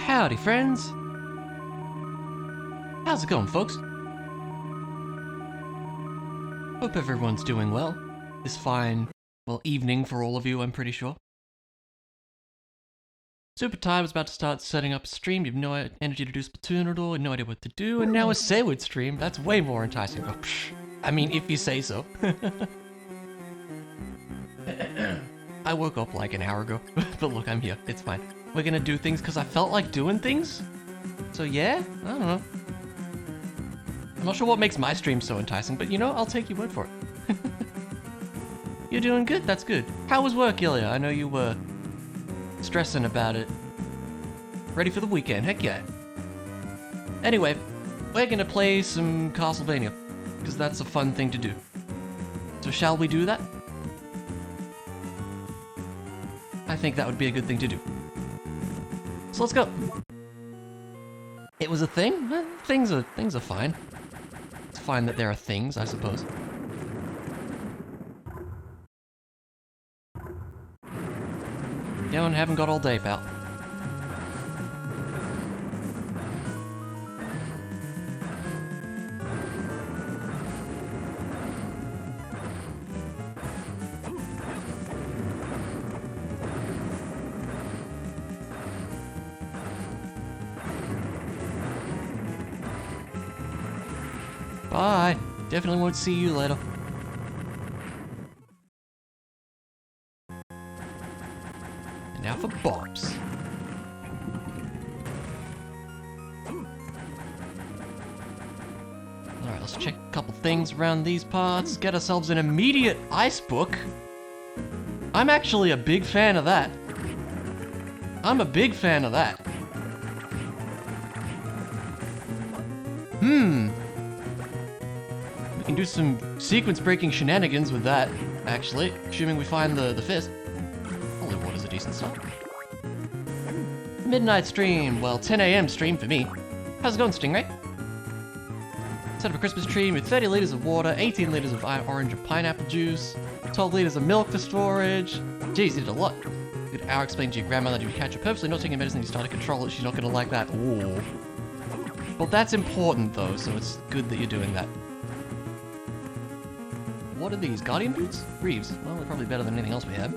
Howdy, friends. How's it going, folks? Hope everyone's doing well. This fine, well, evening for all of you, I'm pretty sure. Super Time is about to start setting up a stream. You have no energy to do Splatoon at all, no idea what to do, and now a Sayward stream. That's way more enticing. Oh, psh. I mean, if you say so. I woke up like an hour ago, but look, I'm here. It's fine. We're gonna do things because I felt like doing things. So yeah, I don't know. I'm not sure what makes my stream so enticing, but you know, I'll take your word for it. You're doing good, that's good. How was work, Ilya? I know you were stressing about it. Ready for the weekend, heck yeah. Anyway, we're gonna play some Castlevania, because that's a fun thing to do. So shall we do that? I think that would be a good thing to do. So let's go. It was a thing? Things are fine. It's fine that there are things, I suppose. Going, haven't got all day, pal. Bye. Definitely won't see you later. And now for Bobs. Alright, let's check a couple things around these parts. Get ourselves an immediate ice book. I'm actually a big fan of that. I'm a big fan of that. We can do some sequence-breaking shenanigans with that, actually, assuming we find the fist. Holy water's a decent start. Midnight stream, well, 10 AM stream for me. How's it going, Stingray? Set up a Christmas tree with 30 liters of water, 18 liters of orange and pineapple juice, 12 liters of milk for storage. Geez, you did a lot. Good hour explained to your grandmother that you catch her purposely not taking medicine, you start to control it, she's not gonna like that. Ooh. Well, that's important though, so it's good that you're doing that. What are these? Guardian boots? Greaves. Well, they're probably better than anything else we have.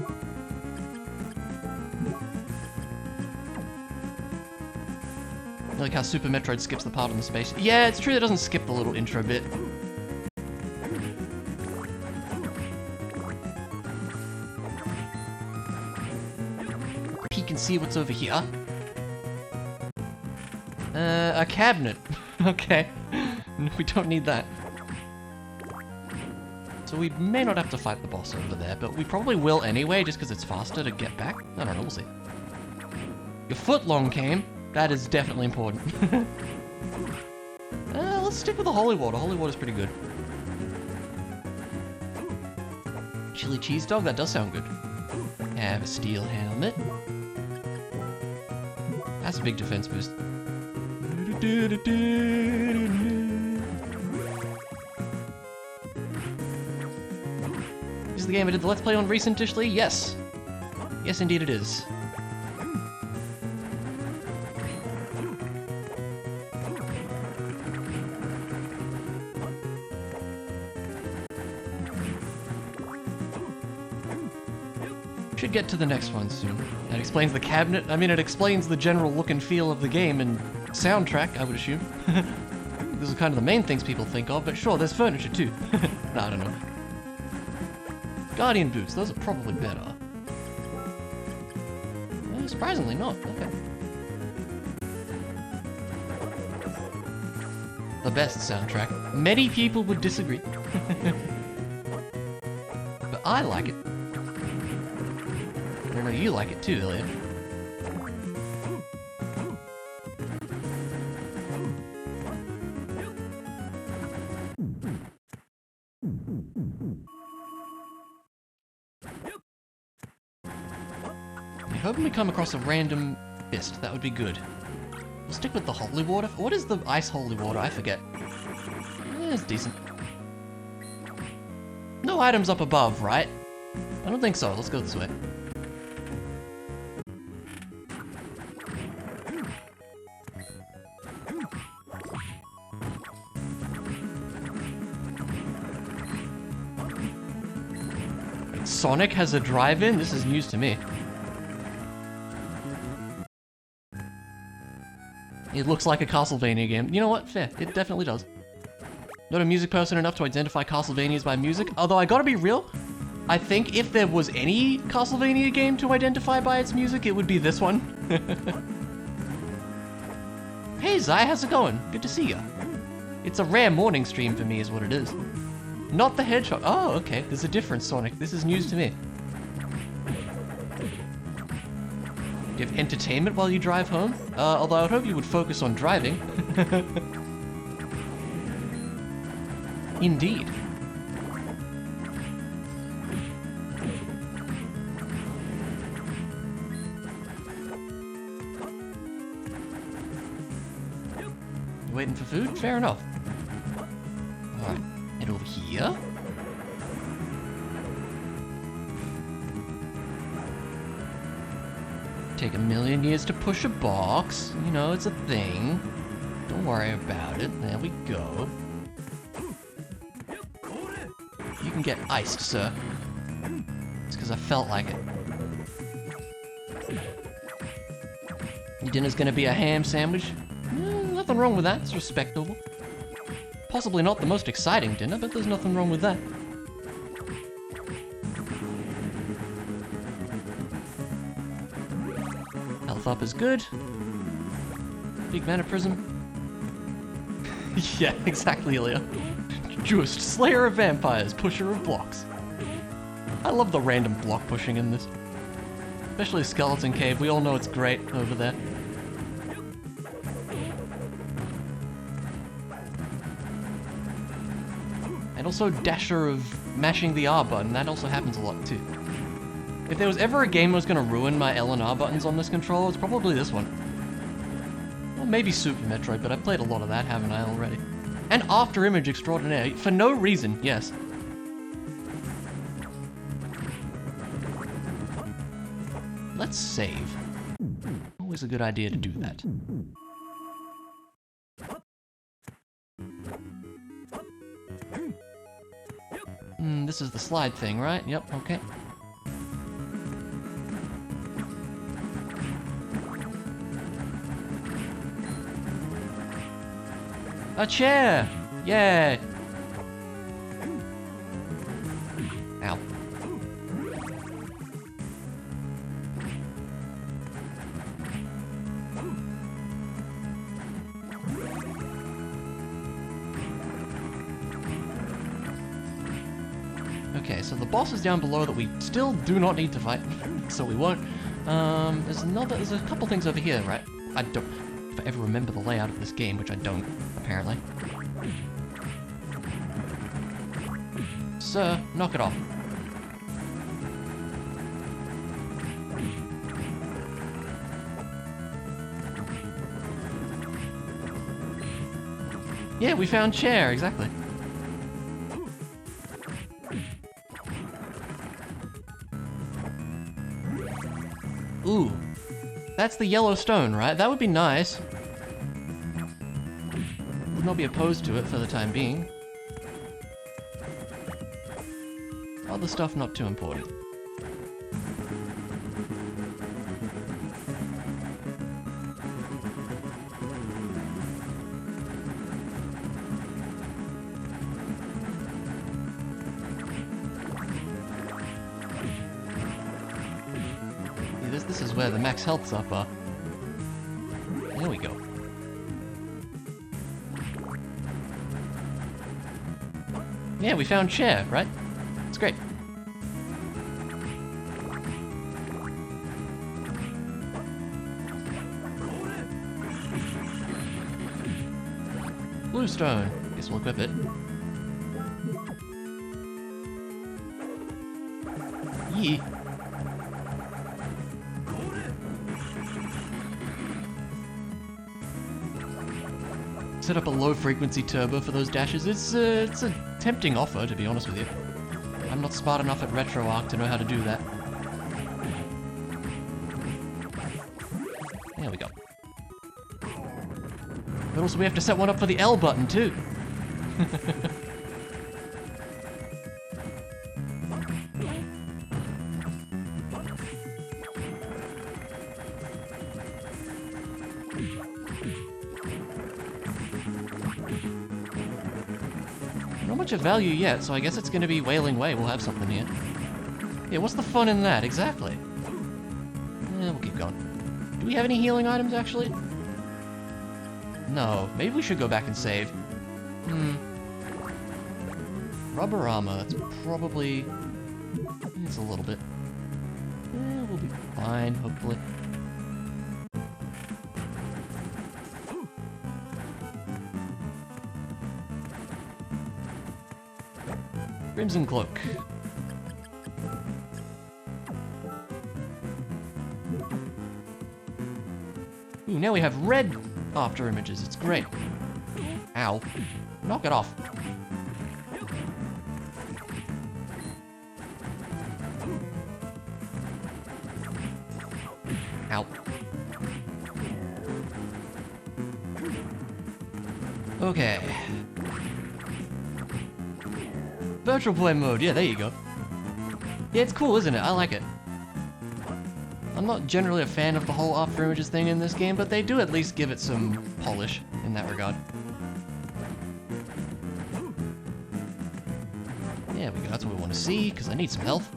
I like how Super Metroid skips the part on the space. Yeah, it's true that it doesn't skip the little intro bit. Peek and see what's over here. A cabinet. Okay. We don't need that. So we may not have to fight the boss over there, but we probably will anyway, just because it's faster to get back. I don't know, we'll see. Your footlong came. That is definitely important. Let's stick with the holy water. Holy water's pretty good. Chili cheese dog? That does sound good. Have a steel helmet. That's a big defense boost. Is the game I did the Let's Play on recently? Yes. Yes, indeed it is. Should get to the next one soon. That explains the cabinet. I mean, it explains the general look and feel of the game and soundtrack, I would assume. Those are kind of the main things people think of, but sure, there's furniture too. No, I don't know. Guardian boots, those are probably better. Surprisingly not, okay. The best soundtrack. Many people would disagree. But I like it. I know you like it too, Ilya. Hoping we come across a random fist. That would be good. We'll stick with the holy water. What is the ice holy water? I forget. It's decent. No items up above, right? I don't think so. Let's go this way. Sonic has a drive-in? This is news to me. It looks like a Castlevania game. You know what? Fair. It definitely does. Not a music person enough to identify Castlevanias by music, although I gotta be real, I think if there was any Castlevania game to identify by its music, it would be this one. Hey Zai, how's it going? Good to see ya. It's a rare morning stream for me is what it is. Not the Hedgehog. Oh, okay. There's a difference, Sonic. This is news to me. You have entertainment while you drive home? Although I would hope you would focus on driving. Indeed. You waiting for food? Fair enough. Alright, head over here. Take a million years to push a box. You know, it's a thing. Don't worry about it. There we go. You can get iced, sir. It's because I felt like it. Your dinner's gonna be a ham sandwich? Nothing wrong with that. It's respectable. Possibly not the most exciting dinner, but there's nothing wrong with that. Health up is good. Big mana prism. Yeah, exactly, Ilya. Just slayer of vampires, pusher of blocks. I love the random block pushing in this. Especially Skeleton Cave, we all know it's great over there. And also dasher of mashing the R button, that also happens a lot too. If there was ever a game that was going to ruin my L and R buttons on this controller, it's probably this one. Well, maybe Super Metroid, but I've played a lot of that, haven't I, already? And After Image Extraordinaire, for no reason, yes. Let's save. Always a good idea to do that. This is the slide thing, right? Yep, okay. A chair! Yay! Ow. Okay, so the boss is down below that we still do not need to fight, so we won't. There's a couple things over here, right? I don't, if I ever remember the layout of this game, which I don't, apparently. Sir, knock it off. Yeah, we found chair, exactly. Ooh, that's the yellow stone, right? That would be nice. Would not be opposed to it for the time being. Other stuff not too important. This is where the max healths up are. There we go. Yeah, we found chair, right? It's great. Blue stone. Guess we'll equip it. Yee. Set up a low frequency turbo for those dashes. It's a tempting offer, to be honest with you. I'm not smart enough at RetroArch to know how to do that. There we go. But also we have to set one up for the L button too. much of value yet, so I guess it's gonna be Wailing Way. We'll have something here. Yeah, what's the fun in that? Exactly. We'll keep going. Do we have any healing items, actually? No. Maybe we should go back and save. Rubber armor. That's probably... It's a little bit. We'll be fine, hopefully. Crimson Cloak. Ooh, now we have red after images. It's great. Ow. Knock it off. Ow. Okay. Virtual play mode. Yeah, there you go. Yeah, it's cool, isn't it? I like it. I'm not generally a fan of the whole after images thing in this game, but they do at least give it some polish in that regard. There we go, that's what we want to see, because I need some health.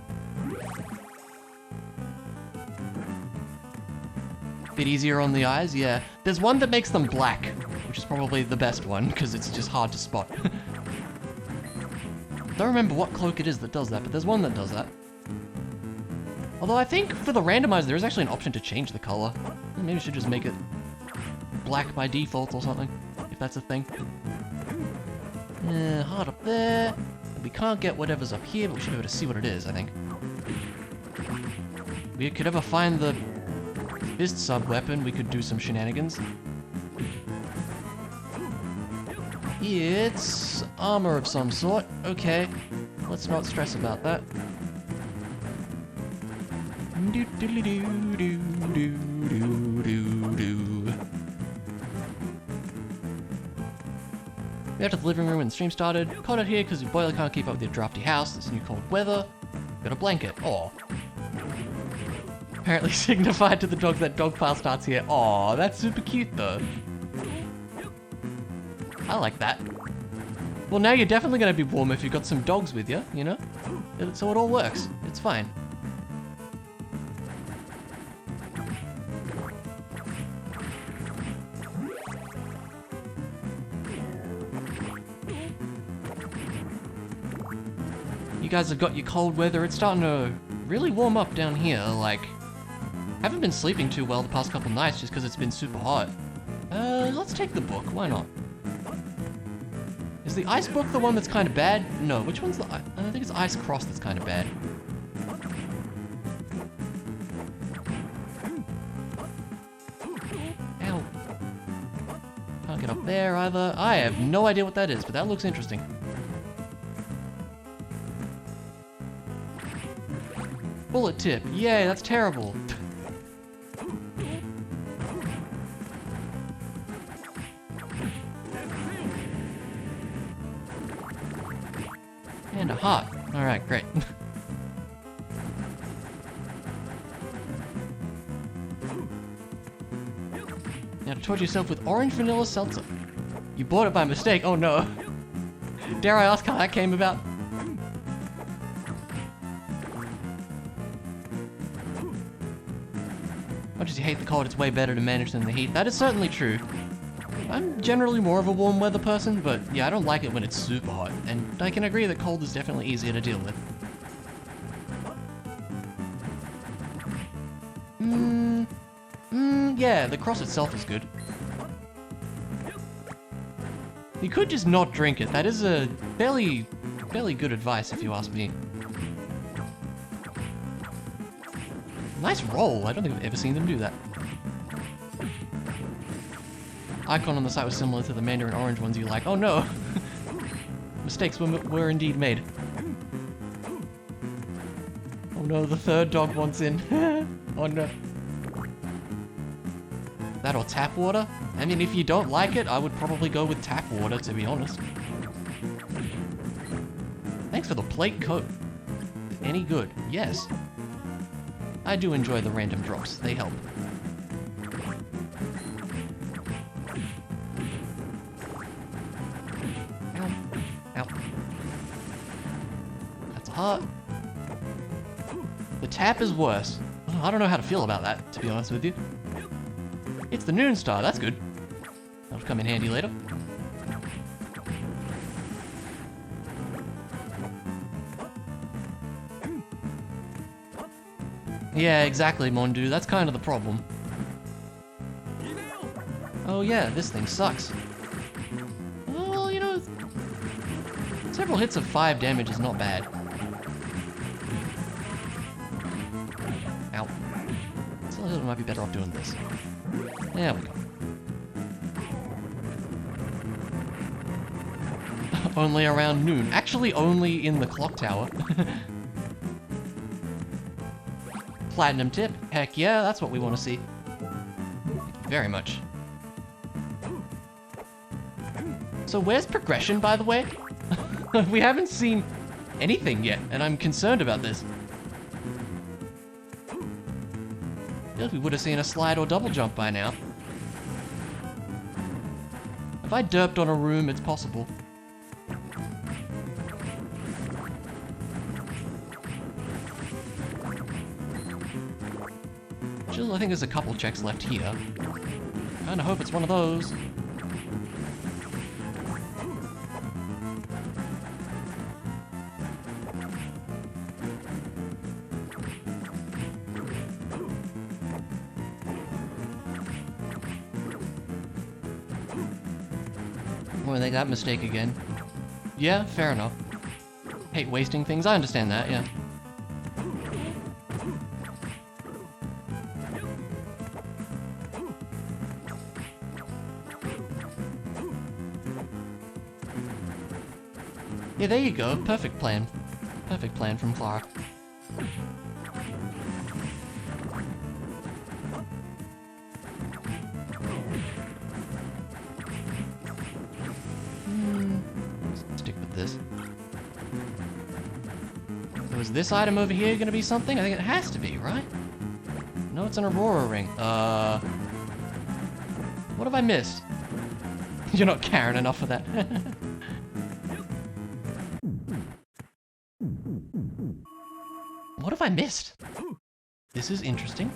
Bit easier on the eyes, yeah. There's one that makes them black, which is probably the best one, because it's just hard to spot. Don't remember what cloak it is that does that, but there's one that does that. Although I think for the randomizer, there is actually an option to change the color. Maybe we should just make it black by default or something, if that's a thing. Hard up there. We can't get whatever's up here, but we should be able to see what it is, I think. If we could ever find the fist sub-weapon, we could do some shenanigans. It's armor of some sort. Okay, let's not stress about that. We have to the living room when the stream started. Caught it here because your boiler can't keep up with your drafty house. This new cold weather. Got a blanket. Aw. Apparently signified to the dog that dog pile starts here. Aw, that's super cute though. I like that. Well, now you're definitely going to be warm if you've got some dogs with you, you know? So it all works. It's fine. You guys have got your cold weather. It's starting to really warm up down here. Like, haven't been sleeping too well the past couple nights just because it's been super hot. Let's take the book. Why not? Is the ice book the one that's kind of bad? No, which one's the... I think it's Ice Cross that's kind of bad. Ow. Can't get up there either. I have no idea what that is, but that looks interesting. Bullet tip. Yay, that's terrible. And a heart. Alright, great. Now to torture yourself with orange vanilla seltzer. You bought it by mistake. Oh no. Dare I ask how that came about? Much as you hate the cold, it's way better to manage than the heat. That is certainly true. I'm generally more of a warm weather person, but yeah, I don't like it when it's super hot, and I can agree that cold is definitely easier to deal with. Yeah, the cross itself is good. You could just not drink it. That is a fairly good advice if you ask me. Nice roll. I don't think I've ever seen them do that. Icon on the site was similar to the Mandarin orange ones you like. Oh no! Mistakes were indeed made. Oh no, the third dog wants in. Oh no. That or tap water? I mean, if you don't like it, I would probably go with tap water, to be honest. Thanks for the plate coat. Any good? Yes. I do enjoy the random drops. They help. Ow. The tap is worse. I don't know how to feel about that, to be honest with you. It's the noon star, that's good. That'll come in handy later. Yeah, exactly, Mondu, that's kind of the problem. Oh yeah, this thing sucks. Well, you know, several hits of 5 damage is not bad. Ow. Still, I might be better off doing this. There we go. Only around noon. Actually, only in the clock tower. Platinum tip. Heck yeah, that's what we want to see. Very much. So where's progression, by the way? We haven't seen anything yet, and I'm concerned about this. I feel like we would have seen a slide or double jump by now. If I derped on a room, it's possible. Still, I think there's a couple checks left here. Kinda hope it's one of those. Oh, they got mistake again. Yeah, fair enough. Hate wasting things, I understand that, yeah. Yeah, there you go. Perfect plan. Perfect plan from Clara. Let's stick with this. So is this item over here gonna be something? I think it has to be, right? No, it's an Aurora ring. What have I missed? You're not caring enough for that. What have I missed? This is interesting.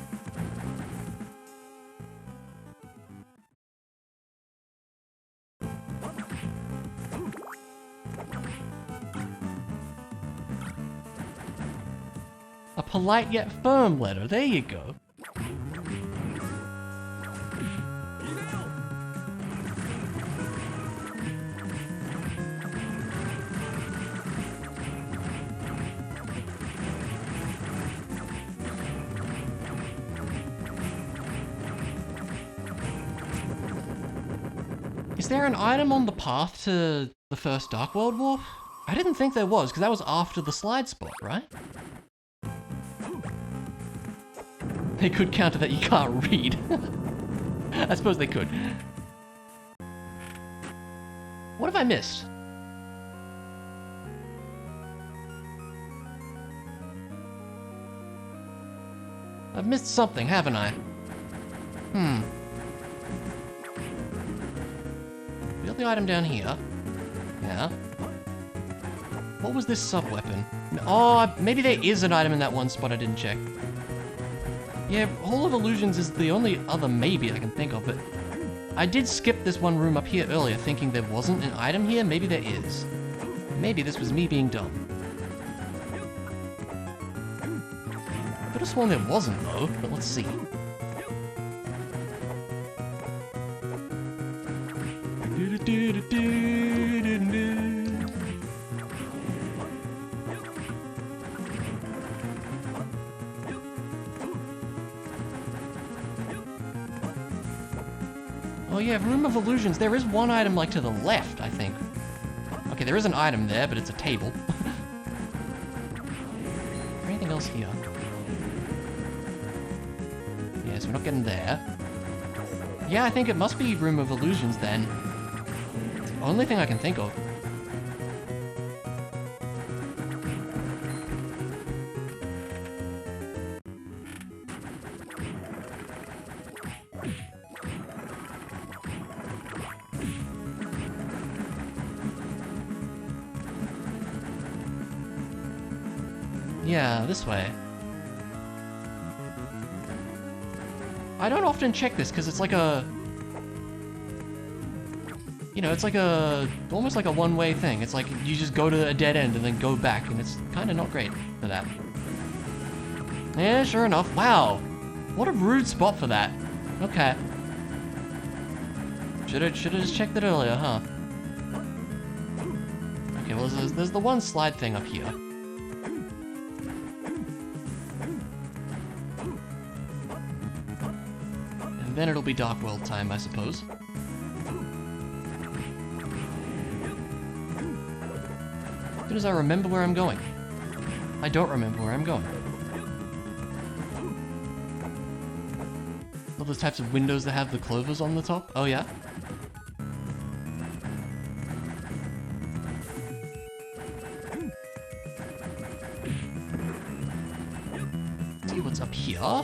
A polite yet firm letter, there you go. Is there an item on the path to the first Dark World Warp? I didn't think there was, because that was after the slide spot, right? They could counter that you can't read. I suppose they could. What have I missed? I've missed something, haven't I? We got the item down here. Yeah. What was this sub-weapon? Oh, maybe there is an item in that one spot I didn't check. Yeah, Hall of Illusions is the only other maybe I can think of, but I did skip this one room up here earlier thinking there wasn't an item here. Maybe there is. Maybe this was me being dumb. I could have sworn there wasn't though, but let's see. Oh yeah, Room of Illusions. There is one item like to the left, I think. Okay, there is an item there, but it's a table. Anything else here? Yes, we're not getting there. Yeah, I think it must be Room of Illusions then. It's the only thing I can think of. Yeah, this way. I don't often check this because it's like a... You know, it's like a... almost like a one-way thing. It's like you just go to a dead end and then go back, and it's kind of not great for that. Yeah, sure enough. Wow. What a rude spot for that. Okay. Should've just checked it earlier, huh? Okay, well, there's the one slide thing up here. And then it'll be Dark World time, I suppose. As soon as I remember where I'm going. I don't remember where I'm going. All those types of windows that have the clovers on the top? Oh yeah? See what's up here?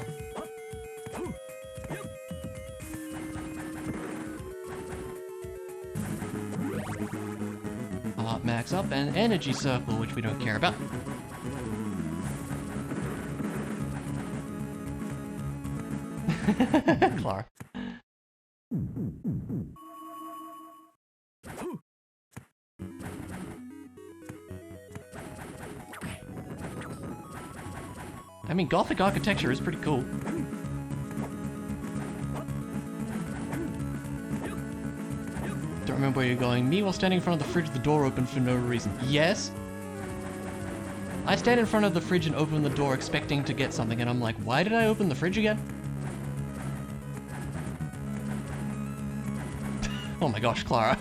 Max up, and energy circle, which we don't care about. Clara. I mean, Gothic architecture is pretty cool. Don't remember where you're going. Me while standing in front of the fridge, the door open for no reason. Yes? I stand in front of the fridge and open the door expecting to get something, and I'm like, why did I open the fridge again? Oh my gosh, Clara.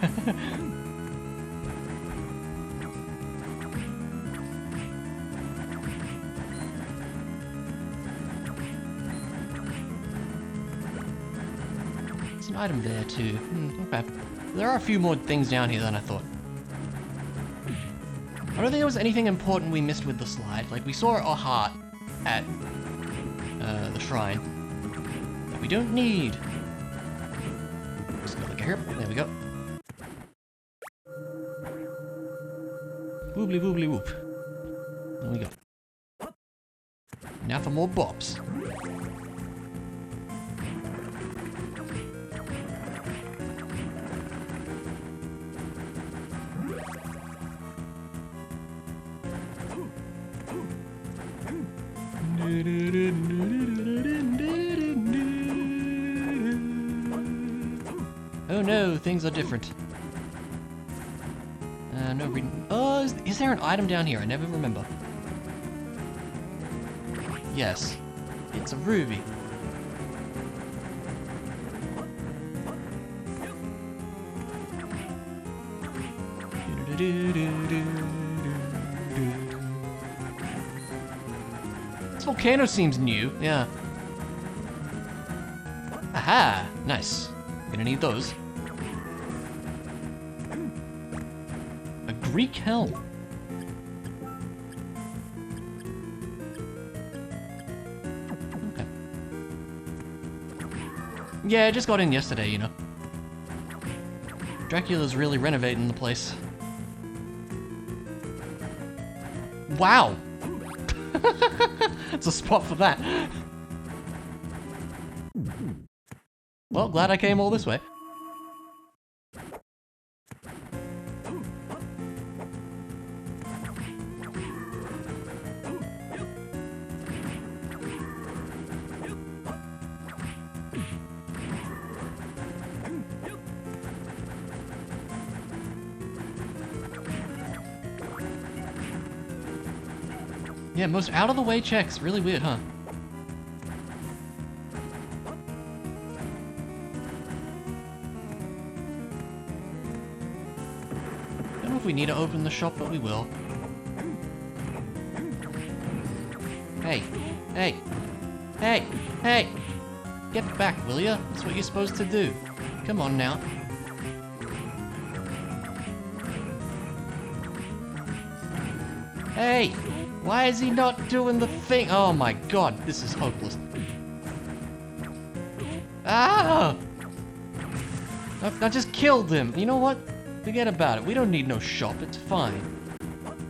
There's an item there too. Okay. There are a few more things down here than I thought. I don't think there was anything important we missed with the slide. Like, we saw a heart at the shrine that we don't need. Just go look here. There we go. Woobly woobly whoop. There we go. Now for more bops. Oh no, things are different. No reading. Oh, is there an item down here? I never remember. Yes, it's a ruby. This volcano seems new, yeah. Aha! Nice. Gonna need those. A Greek helm. Okay. Yeah, I just got in yesterday, you know. Dracula's really renovating the place. Wow! It's a spot for that. Well, glad I came all this way. Yeah, most out-of-the-way checks. Really weird, huh? Don't know if we need to open the shop, but we will. Hey! Hey! Hey! Hey! Get back, will ya? That's what you're supposed to do. Come on now. Hey! Why is he not doing the thing? Oh my god, this is hopeless. Ah! I just killed him. You know what? Forget about it. We don't need no shop. It's fine.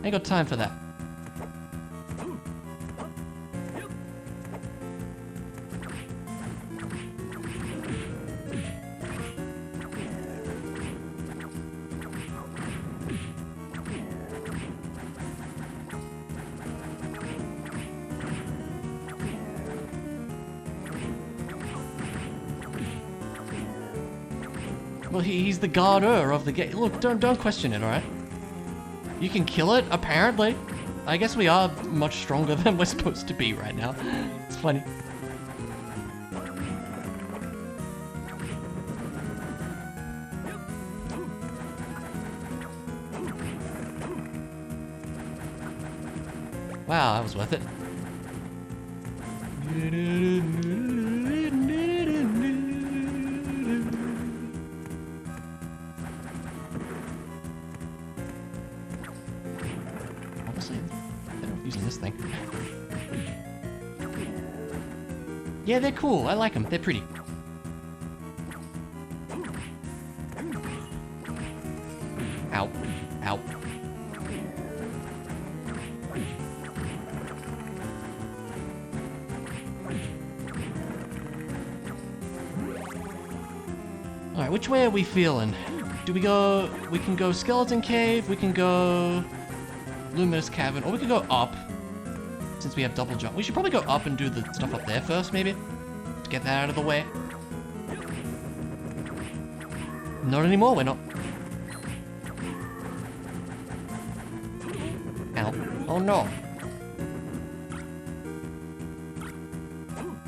Ain't got time for that. Well, he's the guarder of the game. Look, don't question it, alright? You can kill it, apparently. I guess we are much stronger than we're supposed to be right now. It's funny. Wow, that was worth it. Obviously, they're not using this thing. Yeah, they're cool. I like them. They're pretty. Ow. Ow. Alright, which way are we feeling? Do we go... We can go Skeleton Cave, we can go... Luminous Cavern, or we can go up. Since we have double jump. We should probably go up and do the stuff up there first, maybe? To get that out of the way. Not anymore, we're not. Ow. Oh no.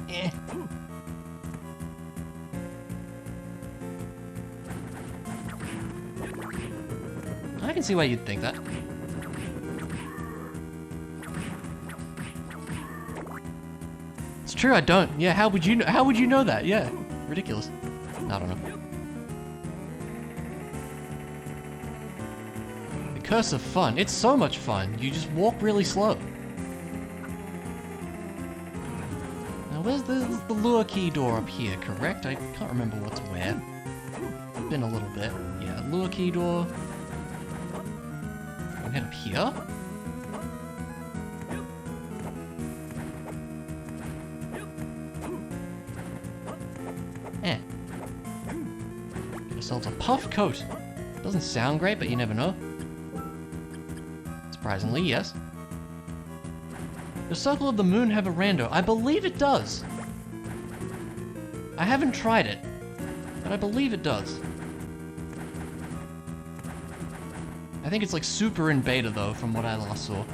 Eh. I can see why you'd think that. It's true, I don't. Yeah, how would you know that? Yeah. Ridiculous. I don't know. The Curse of Fun. It's so much fun. You just walk really slow. Now where's the lure key door up here, correct? I can't remember what's where. It's been a little bit. Yeah, lure key door. Can we head up here? Eh. Get ourselves a puff coat. Doesn't sound great, but you never know. Surprisingly, yes. Does Circle of the Moon have a rando? I believe it does. I haven't tried it, but I believe it does. I think it's like super in beta though, from what I last saw.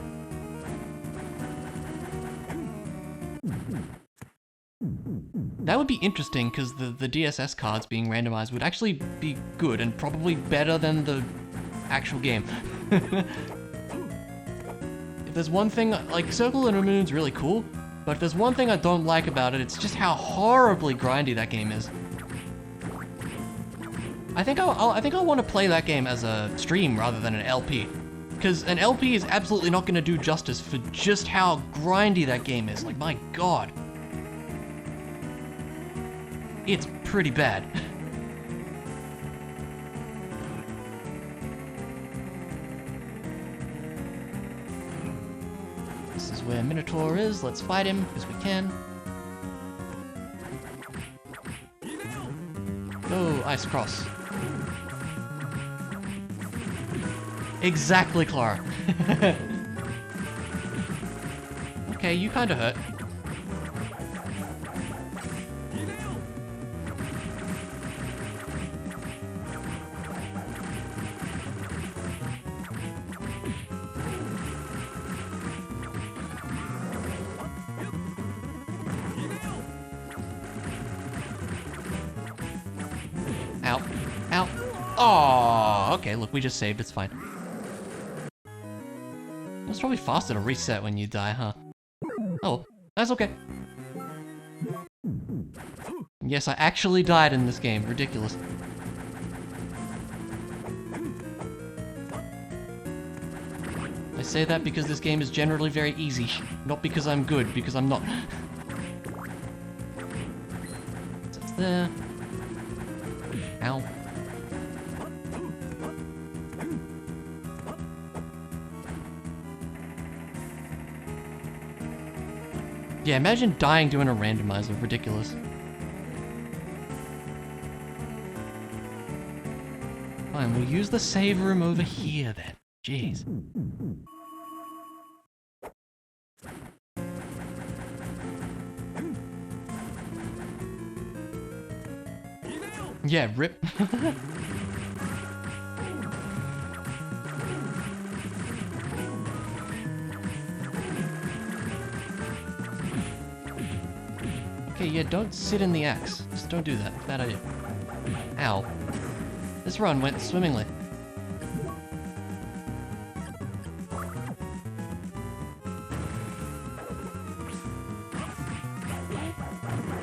That would be interesting, because the DSS cards being randomized would actually be good, and probably better than the actual game. If there's one thing, like, Circle of the Moon's really cool, but if there's one thing I don't like about it, it's just how horribly grindy that game is. I think I'll want to play that game as a stream rather than an LP. Because an LP is absolutely not going to do justice for just how grindy that game is. Like, my god. It's pretty bad. This is where Minotaur is. Let's fight him, because we can. Go, Ice Cross. Exactly, Clara. Okay, you kinda hurt. Ow. Ow. Oh, okay, look, we just saved, it's fine. It's probably faster to reset when you die, huh? Oh, that's okay. Yes, I actually died in this game. Ridiculous. I say that because this game is generally very easy. Not because I'm good, because I'm not. So it's there. Ow. Yeah, imagine dying doing a randomizer. Ridiculous. Fine, we'll use the save room over here then. Jeez. Yeah, rip. Okay, yeah, don't sit in the axe. Just don't do that. Bad idea. Ow. This run went swimmingly.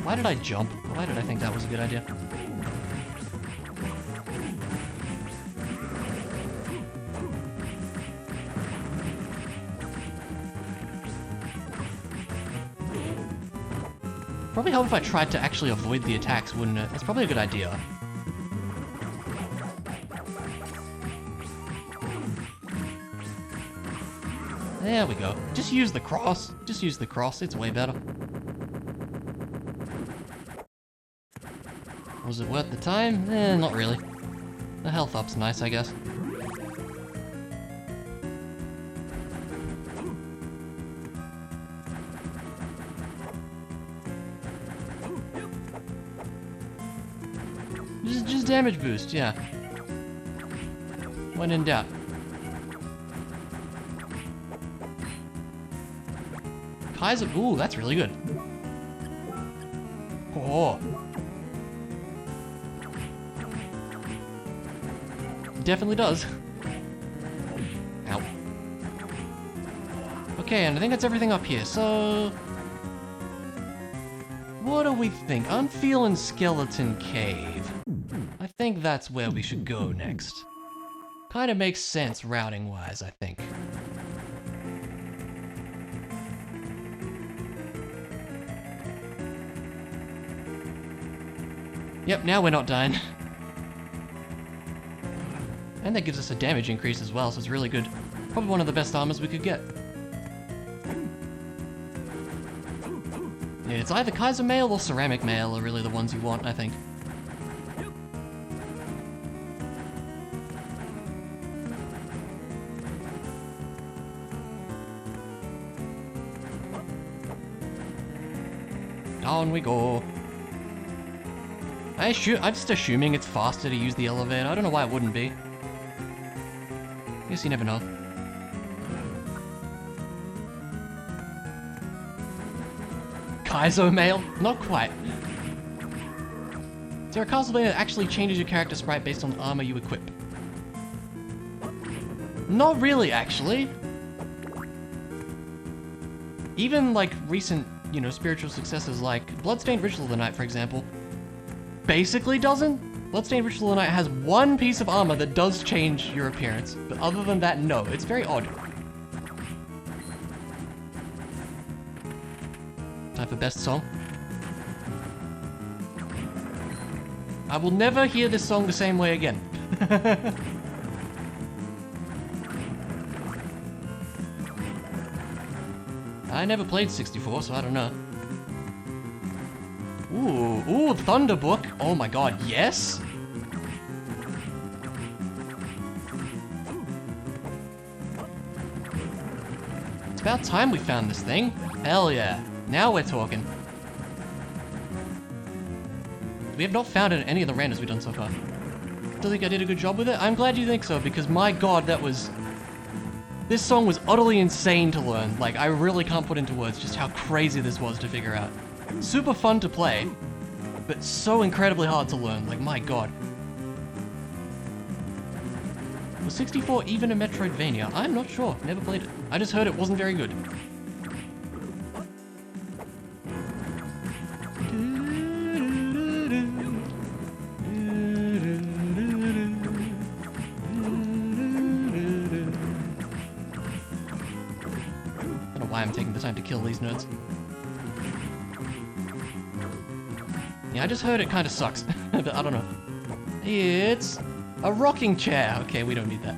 Why did I jump? Why did I think that was a good idea? Probably help if I tried to actually avoid the attacks, wouldn't it? That's probably a good idea. There we go. Just use the cross. Just use the cross. It's way better. Was it worth the time? Eh, not really. The health up's nice, I guess. Just damage boost, yeah. When in doubt. Kaiser, ooh, that's really good. Oh. Definitely does. Ow. Okay, and I think that's everything up here, so... What do we think? I'm feeling Skeleton Cave. I think that's where we should go next. Kinda makes sense routing-wise, I think. Yep, now we're not dying. And that gives us a damage increase as well, so it's really good. Probably one of the best armors we could get. Yeah, it's either Kaiser Mail or Ceramic Mail are really the ones you want, I think. Down we go. I'm just assuming it's faster to use the elevator. I don't know why it wouldn't be. Guess you never know. Kaizo Mail? Not quite. Is there a Castlevania that actually changes your character sprite based on the armor you equip? Not really, actually. Even, like, recent, you know, spiritual successes like Bloodstained Ritual of the Night, for example, basically doesn't. Bloodstained Ritual of the Night has one piece of armor that does change your appearance, but other than that, no. It's very odd. Time for best song. I will never hear this song the same way again. I never played 64, so I don't know. Ooh, Thunderbook. Oh my god, yes? It's about time we found this thing. Hell yeah. Now we're talking. We have not found it in any of the randoms we've done so far. Don't think I did a good job with it? I'm glad you think so, because my god, that was... This song was utterly insane to learn. Like, I really can't put into words just how crazy this was to figure out. Super fun to play, but so incredibly hard to learn. Like, my god. Was 64 even a Metroidvania? I'm not sure. Never played it. I just heard it wasn't very good. I don't know why I'm taking the time to kill these nerds. Yeah, I just heard it kind of sucks, but I don't know. It's a rocking chair. Okay, we don't need that.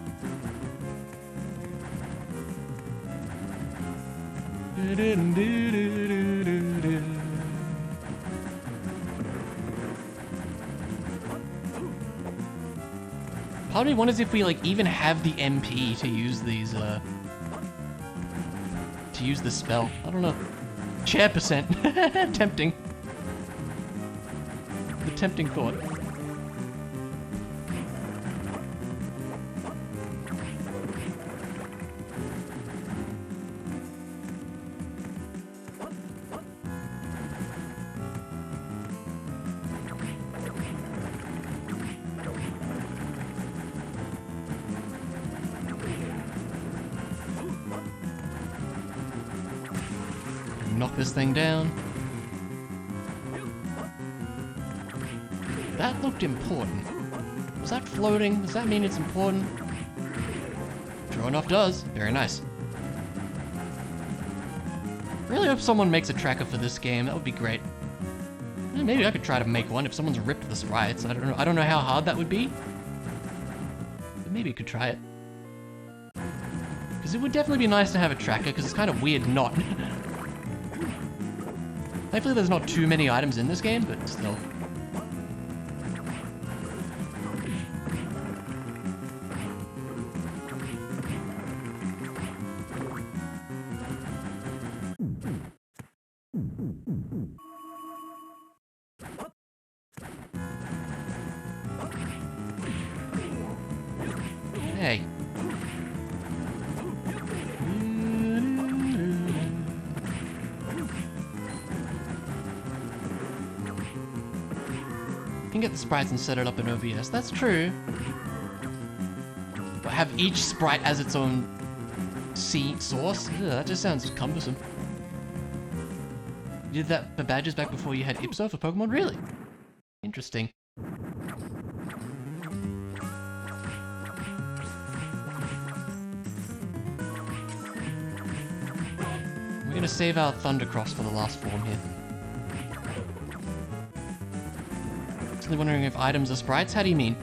Part of me wonders if we like even have the MP to use these to use the spell. I don't know. Chair percent. Tempting. The tempting thought. knock this thing down. That looked important. Was that floating? Does that mean it's important? Sure enough does. Very nice. Really hope someone makes a tracker for this game. That would be great. Maybe I could try to make one if someone's ripped the sprites. I don't know. I don't know how hard that would be. But maybe you could try it. Because it would definitely be nice to have a tracker, because it's kind of weird not. Thankfully there's not too many items in this game, but still. Hey. You can get the sprites and set it up in OBS. That's true. But have each sprite as its own source? Ugh, that just sounds cumbersome. You did that for badges back before you had Ipso for Pokemon? Really? Interesting. We're gonna save our Thundercross for the last form here. Actually wondering if items are sprites? How do you mean?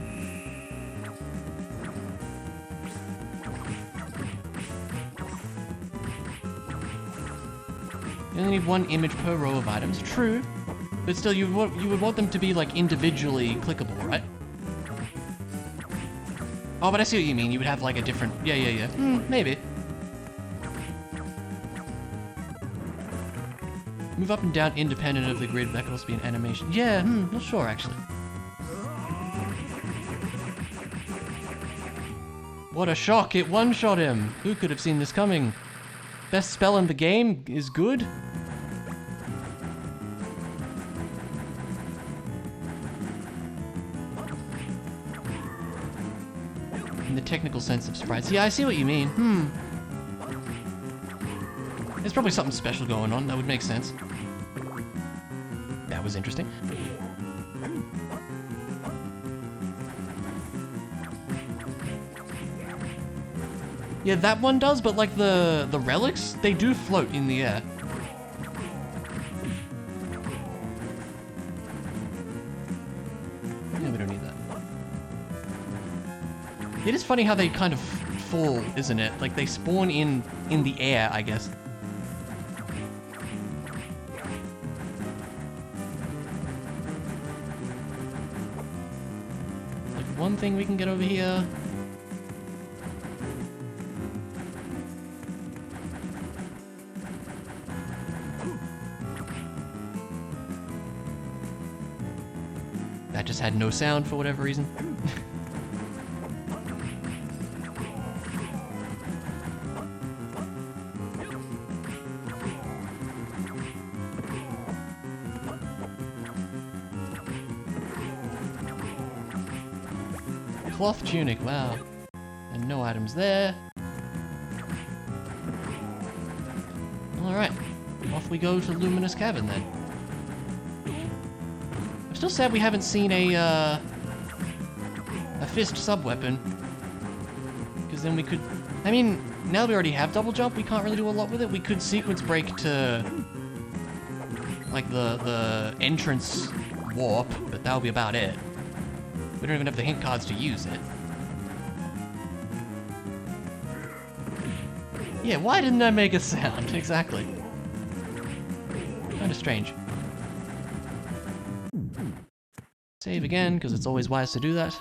You only need one image per row of items. True. But still, you would want them to be, like, individually clickable, right? Oh, but I see what you mean. You would have, like, a different... Yeah. Maybe. Move up and down independent of the grid. That could also be an animation. Yeah, not sure, actually. What a shock. It one-shot him. Who could have seen this coming? Best spell in the game is good? In the technical sense of sprites. Yeah, I see what you mean. There's probably something special going on. That would make sense. That was interesting. Yeah, that one does, but like the relics, they do float in the air. Yeah, we don't need that. It is funny how they kind of fall, isn't it? Like they spawn in the air, I guess. Like one thing we can get over here. That just had no sound for whatever reason. Cloth tunic, wow. And no items there. Alright, off we go to Luminous Cavern then. I'm still sad we haven't seen a fist sub-weapon. Because then we could... I mean, now that we already have double jump, we can't really do a lot with it. We could sequence break to... like the entrance warp, but that'll be about it. We don't even have the hint cards to use it. Yeah, why didn't that make a sound? Exactly. Kinda strange. Save again, because it's always wise to do that.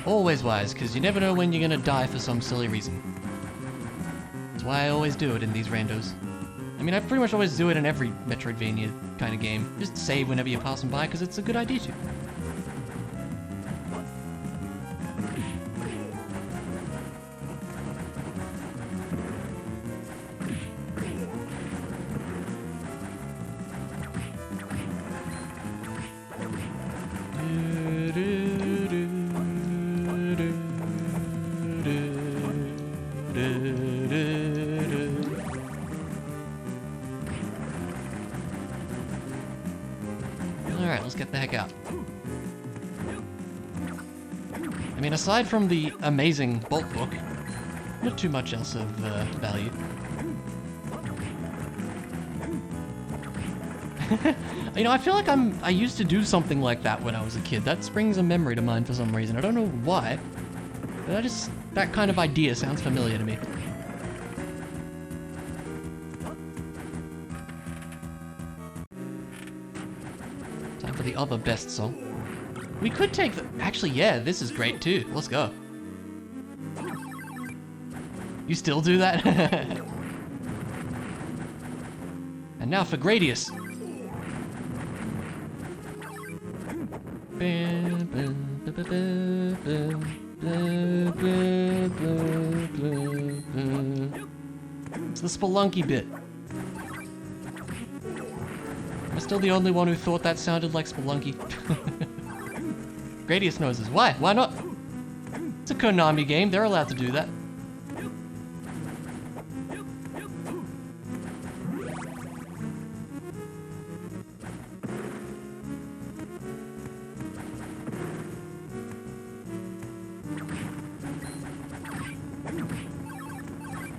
Always wise, because you never know when you're gonna die for some silly reason. That's why I always do it in these randos. I mean, I pretty much always do it in every Metroidvania kind of game. Just save whenever you're passing by, because it's a good idea to. I mean, aside from the amazing Bolt book, not too much else of value. You know, I feel like I used to do something like that when I was a kid. That springs a memory to mind for some reason. I don't know why, but that kind of idea sounds familiar to me. Time for the other best song. We could take the... Actually, yeah, this is great too. Let's go. You still do that? And now for Gradius. It's the Spelunky bit. Am I still the only one who thought that sounded like Spelunky? Gradius noses. Why? Why not? It's a Konami game. They're allowed to do that.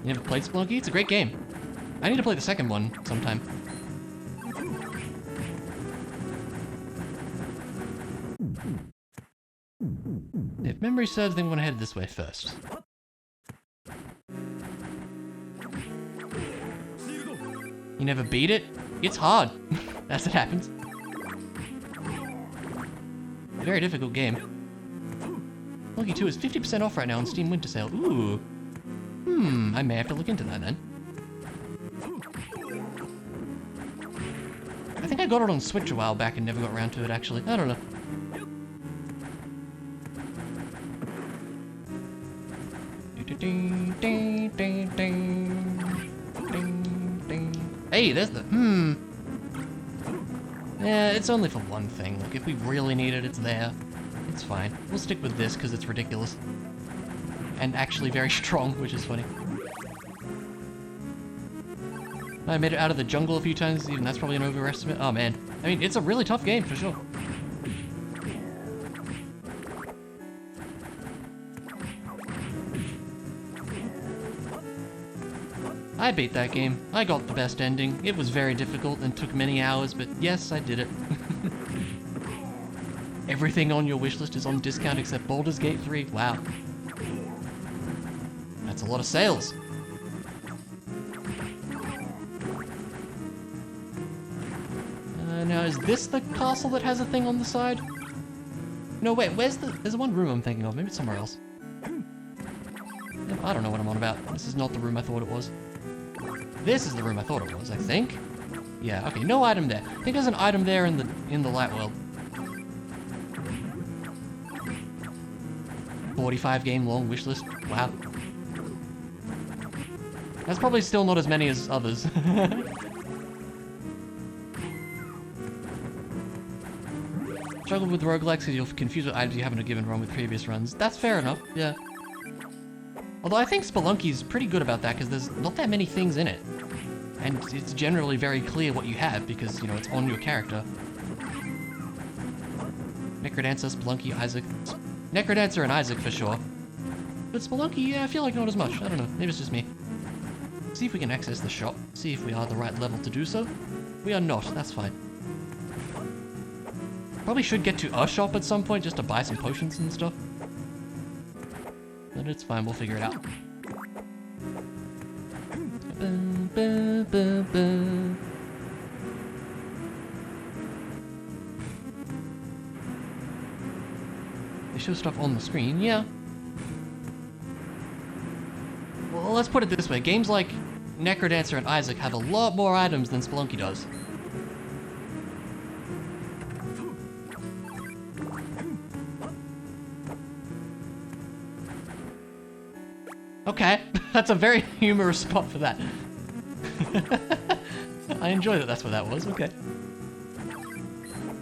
You never played Spelunky? It's a great game. I need to play the second one sometime. If memory serves, then we want to head this way first. You never beat it? It's hard. As it happens. A very difficult game. Spelunky 2 is 50% off right now on Steam Winter Sale. Ooh. I may have to look into that then. I think I got it on Switch a while back and never got around to it actually. I don't know. Hey, there's the... Yeah, it's only for one thing. Look, if we really need it, it's there. It's fine. We'll stick with this because it's ridiculous. And actually very strong, which is funny. I made it out of the jungle a few times, even that's probably an overestimate. Oh man. I mean, it's a really tough game, for sure. I beat that game. I got the best ending. It was very difficult and took many hours, but yes, I did it. Everything on your wishlist is on discount except Baldur's Gate 3. Wow. That's a lot of sales. Now, is this the castle that has a thing on the side? No, wait, there's one room I'm thinking of. Maybe it's somewhere else. I don't know what I'm on about. This is not the room I thought it was. This is the room I thought it was, I think. Yeah, okay, no item there. I think there's an item there in the light world. 45 game long wishlist. Wow. That's probably still not as many as others. Struggle with roguelikes because you'll confuse what items you haven't given run with previous runs. That's fair enough, yeah. Although I think Spelunky's pretty good about that because there's not that many things in it. And it's generally very clear what you have because, you know, it's on your character. Necrodancer, Spelunky, Isaac. Necrodancer and Isaac for sure. But Spelunky, yeah, I feel like not as much. I don't know, maybe it's just me. See if we can access the shop. See if we are at the right level to do so. We are not, that's fine. Probably should get to a shop at some point just to buy some potions and stuff. But it's fine, we'll figure it out. They show stuff on the screen, yeah. Well, let's put it this way. Games like Necrodancer and Isaac have a lot more items than Spelunky does. Okay, that's a very humorous spot for that. I enjoy that that's what that was, okay.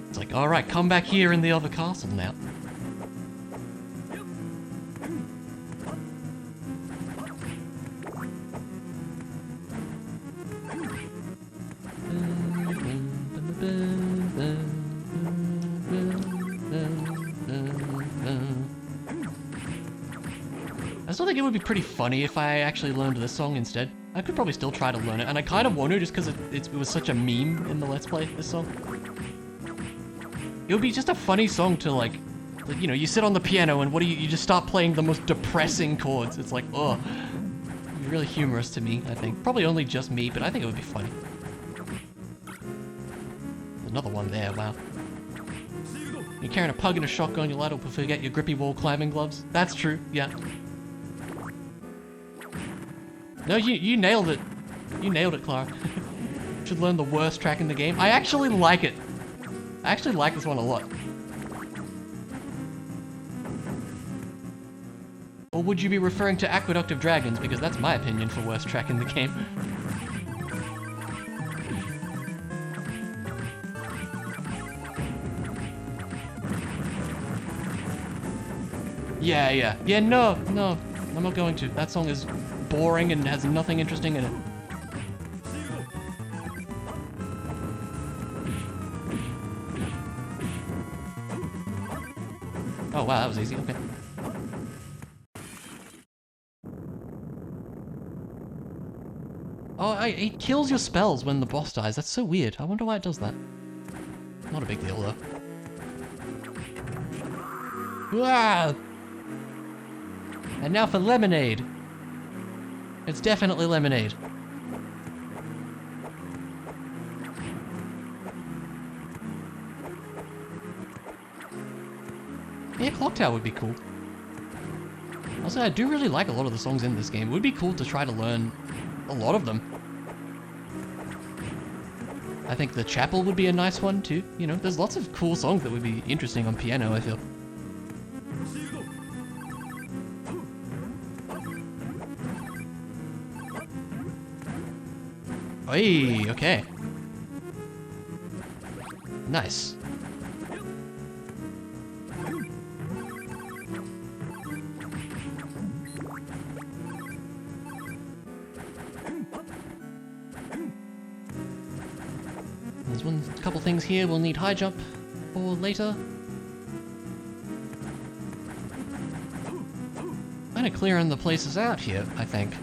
It's like, alright, come back here in the other castle now. also think it would be pretty funny if I actually learned this song instead. I could probably still try to learn it, and I kind of want to just because it was such a meme in the Let's Play, this song. It would be just a funny song to like, you know, you sit on the piano and what do you just start playing the most depressing chords. It's like, oh, it'd be really humorous to me, I think. Probably only just me, but I think it would be funny. Another one there, wow. You're carrying a pug and a shotgun, you'll liable to forget your grippy wall climbing gloves. That's true, yeah. No, you nailed it. You nailed it, Clara. Should learn the worst track in the game. I actually like it. I actually like this one a lot. Or would you be referring to Aqueduct of Dragons? Because that's my opinion for worst track in the game. Yeah, no, I'm not going to. That song is boring and has nothing interesting in it. Oh wow, that was easy, okay. Oh, it kills your spells when the boss dies. That's so weird. I wonder why it does that. Not a big deal though. Ah! And now for lemonade. It's definitely lemonade. Yeah, Clock Tower would be cool. Also, I do really like a lot of the songs in this game. It would be cool to try to learn a lot of them. I think the chapel would be a nice one too. You know, there's lots of cool songs that would be interesting on piano, I feel. Hey, okay. Nice. There's a couple things here we'll need high jump for later. Kind of clearing the places out here, I think.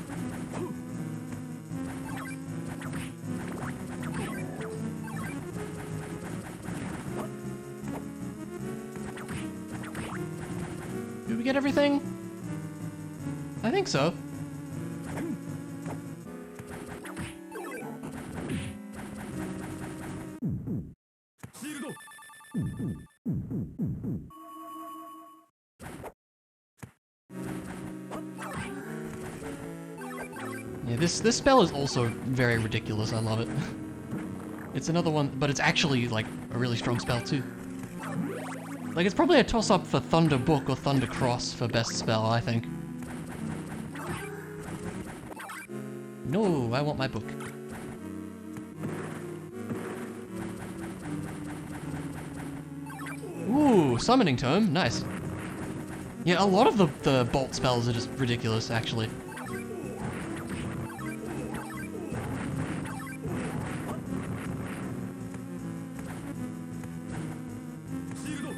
Did we get everything? I think so. Yeah, this spell is also very ridiculous. I love it. It's another one, but it's actually like a really strong spell too. Like it's probably a toss-up for Thunder Book or Thunder Cross for best spell, I think. No, I want my book. Ooh, Summoning Tome, nice. Yeah, a lot of the bolt spells are just ridiculous, actually.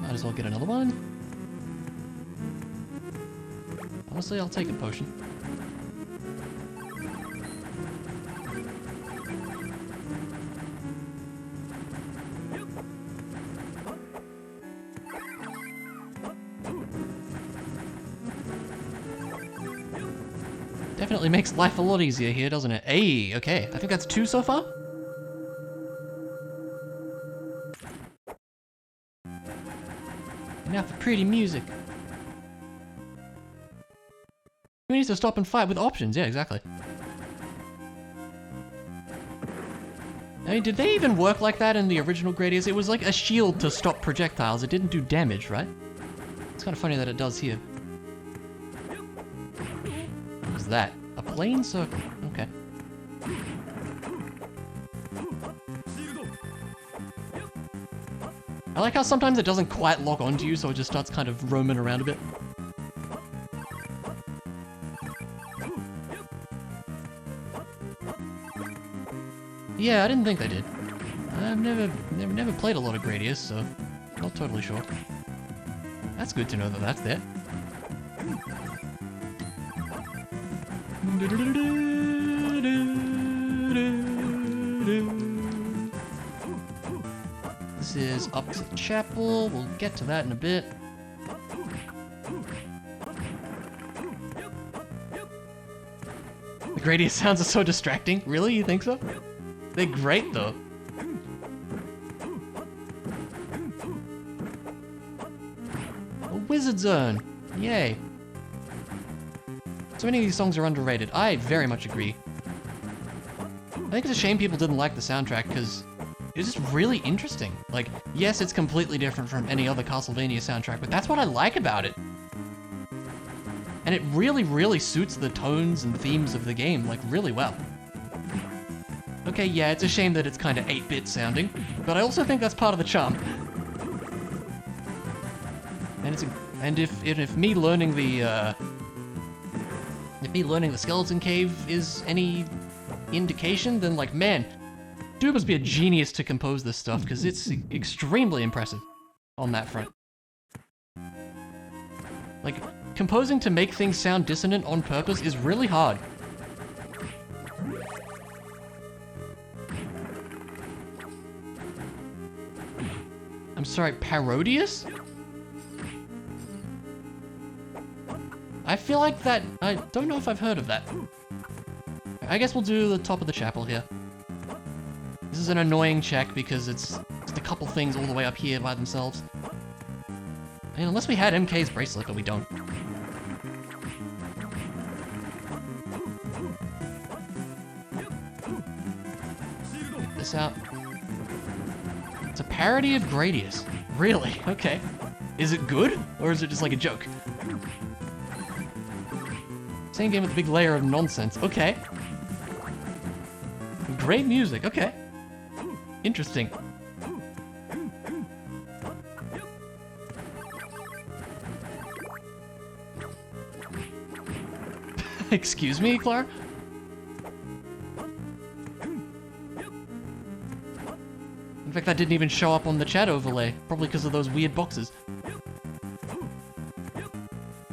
Might as well get another one. Honestly, I'll take a potion. Definitely makes life a lot easier here, doesn't it? Hey, okay. I think that's 2 so far? And now for pretty music. We need to stop and fight with options, yeah, exactly. I mean, did they even work like that in the original Gradius? It was like a shield to stop projectiles. It didn't do damage, right? It's kind of funny that it does here. What's that? A plane circle. Okay. I like how sometimes it doesn't quite lock onto you, so it just starts kind of roaming around a bit. Yeah, I didn't think they did. I've never played a lot of Gradius, so not totally sure. That's good to know that that's there. This is up to the chapel. We'll get to that in a bit. The Gradius sounds are so distracting. Really? You think so? They're great though. A Wizard Zone. Yay. So many of these songs are underrated. I very much agree. I think it's a shame people didn't like the soundtrack because it's just really interesting. Like, yes, it's completely different from any other Castlevania soundtrack, but that's what I like about it. And it really, really suits the tones and themes of the game, like, really well. Okay, yeah, it's a shame that it's kind of 8-bit sounding, but I also think that's part of the charm. And if me learning the Skeleton Cave is any indication, then like, man, dude must be a genius to compose this stuff, because it's extremely impressive on that front. Like, composing to make things sound dissonant on purpose is really hard. I'm sorry, parodious? I feel like that, I don't know if I've heard of that. I guess we'll do the top of the chapel here. This is an annoying check because it's just a couple things all the way up here by themselves. I mean, unless we had MK's bracelet, but we don't. Get this out. It's a parody of Gradius. Really? Okay. Is it good? Or is it just like a joke? Same game with a big layer of nonsense. Okay. Great music. Okay. Interesting. Excuse me, Clara? In fact, that didn't even show up on the chat overlay, probably because of those weird boxes.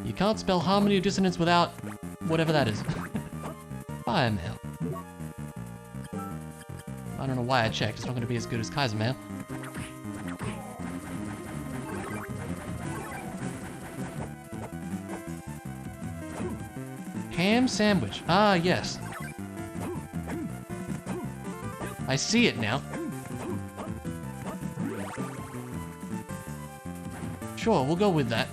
You can't spell harmony or dissonance without whatever that is. Fire mail. I don't know why I checked, it's not going to be as good as Kaiser mail. Ham sandwich. Ah, yes. I see it now. Sure, we'll go with that.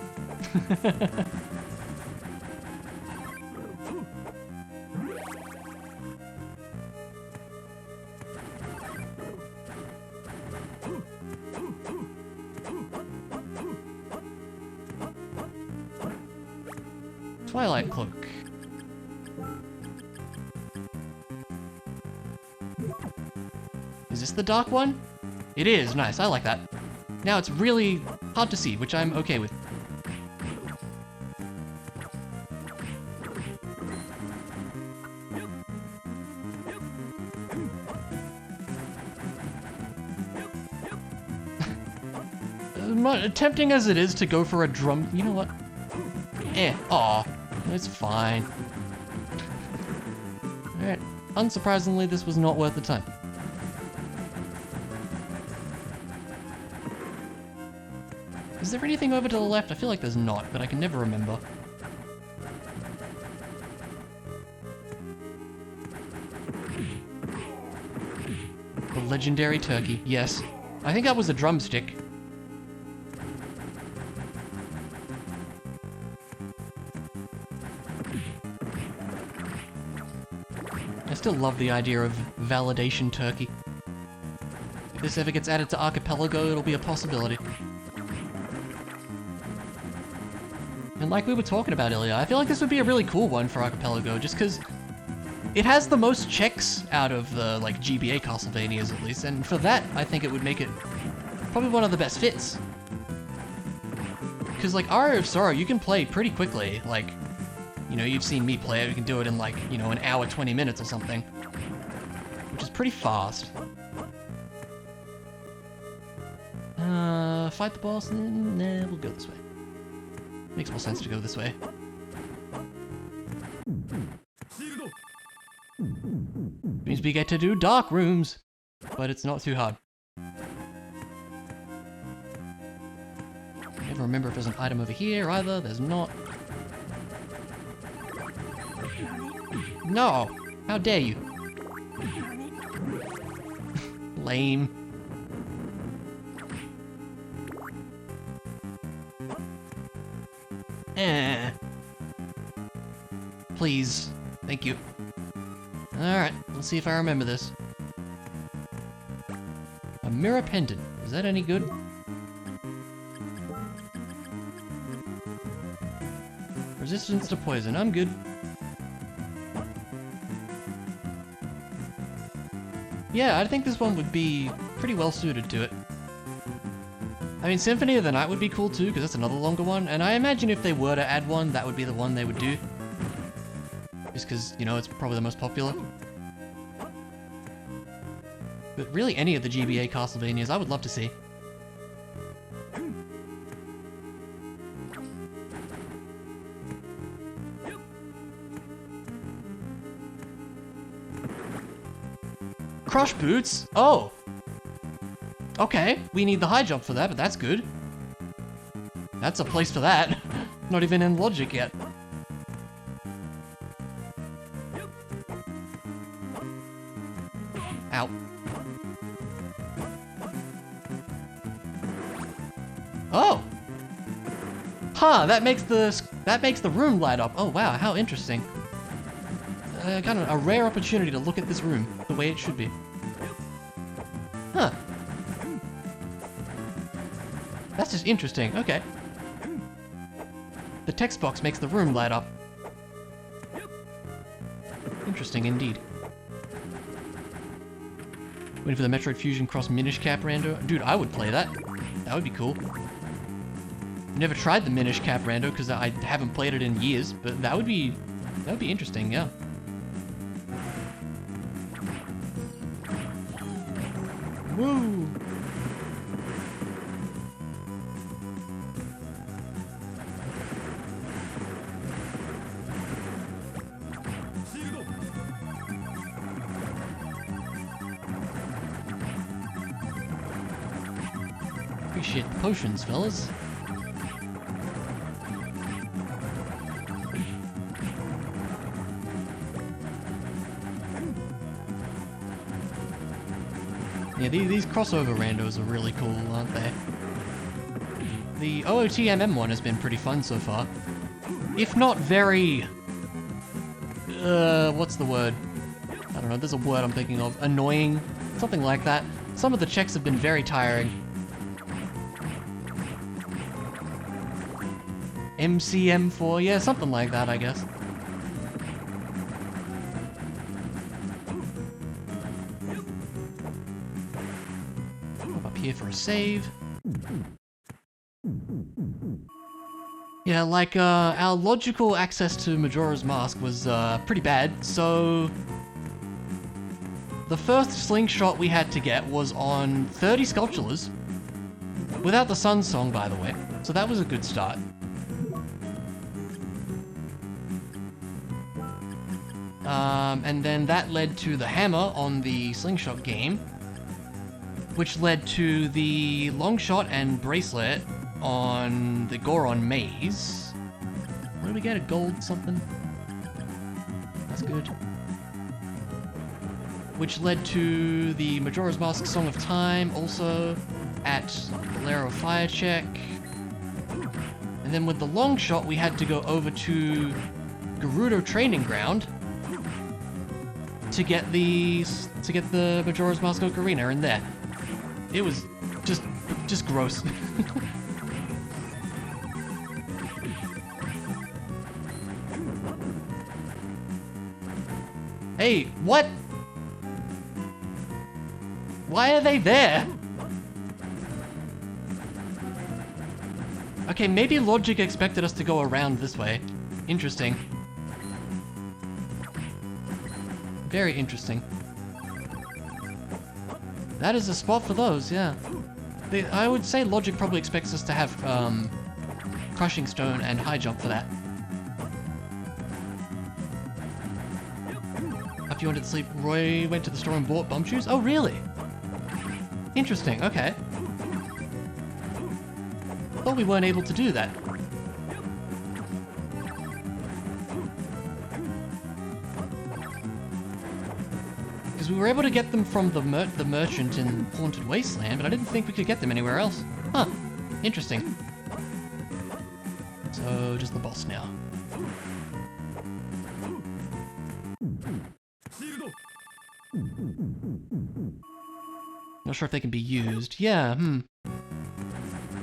Twilight Cloak. Is this the dark one? It is, nice, I like that. Now it's really hard to see, which I'm okay with. Tempting as it is to go for a drum, you know what? Aw, it's fine. Alright, unsurprisingly, this was not worth the time. Is there anything over to the left? I feel like there's not, but I can never remember. The legendary turkey, yes. I think that was a drumstick. I still love the idea of validation turkey. If this ever gets added to Archipelago, it'll be a possibility. And like we were talking about earlier, I feel like this would be a really cool one for Archipelago, just because it has the most checks out of the, like, GBA Castlevanias at least, and for that, I think it would make it probably one of the best fits. Because, like, Aria of Sorrow, you can play pretty quickly, like, you know, you've seen me play it, you can do it in, like, you know, an hour, 20 minutes or something, which is pretty fast. Fight the boss? Nah, we'll go this way. Makes more sense to go this way. Means we get to do dark rooms, but it's not too hard. Never remember if there's an item over here either. There's not. No! How dare you? Lame. Please. Thank you. Alright, let's see if I remember this. A mirror pendant. Is that any good? Resistance to poison. I'm good. Yeah, I think this one would be pretty well suited to it. I mean, Symphony of the Night would be cool too, because that's another longer one, and I imagine if they were to add one, that would be the one they would do. Just because, you know, it's probably the most popular. But really, any of the GBA Castlevanias, I would love to see. Crush boots? Oh! Okay, we need the high jump for that, but that's good. That's a place for that. Not even in logic yet. Ow. Oh! Huh, that makes the room light up. Oh wow, how interesting. Kind of a rare opportunity to look at this room the way it should be. Huh. That's just interesting, okay. The text box makes the room light up. Interesting indeed. Waiting for the Metroid Fusion Cross Minish Cap Rando. Dude, I would play that. That would be cool. Never tried the Minish Cap Rando because I haven't played it in years, but that would be interesting, yeah. Woo! Appreciate the potions, fellas. Yeah, these crossover randos are really cool, aren't they? The OOTMM one has been pretty fun so far. If not very... what's the word? I don't know, there's a word I'm thinking of. Annoying? Something like that. Some of the checks have been very tiring. MCM4? Yeah, something like that, I guess. Here for a save. Yeah, like, our logical access to Majora's Mask was, pretty bad, so... The first slingshot we had to get was on 30 Sculptures, without the Sun Song, by the way, so that was a good start. And then that led to the hammer on the slingshot game, which led to the long shot and bracelet on the Goron maze. Where did we get? A gold something? That's good. Which led to the Majora's Mask Song of Time, also at Galero Fire Check. And then with the long shot, we had to go over to Gerudo Training Ground to get the Majora's Mask Ocarina in there. It was just gross. Hey, what? Why are they there? Okay, maybe logic expected us to go around this way. Interesting. Very interesting. That is a spot for those, yeah. I would say logic probably expects us to have Crushing Stone and High Jump for that. Up After you wanted to sleep, Roy went to the store and bought bum shoes? Oh, really? Interesting, okay. Thought we weren't able to do that. Because we were able to get them from the merchant in Haunted Wasteland, but I didn't think we could get them anywhere else. Huh. Interesting. So, just the boss now. Not sure if they can be used. Yeah,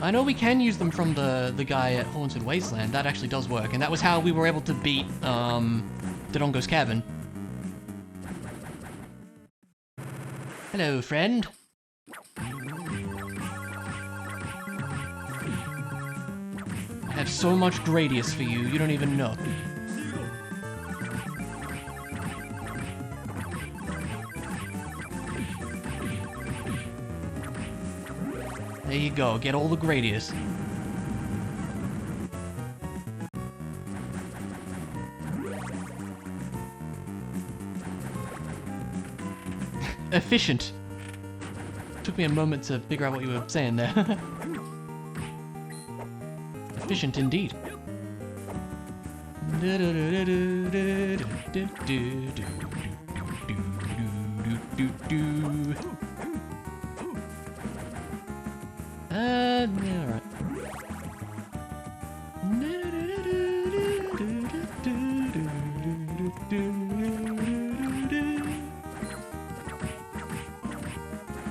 I know we can use them from the guy at Haunted Wasteland. That actually does work, and that was how we were able to beat, Dodongo's Cabin. Hello, friend. I have so much Gradius for you, you don't even know. There you go, get all the Gradius. Efficient. Took me a moment to figure out what you were saying there. Efficient indeed. Yeah, alright.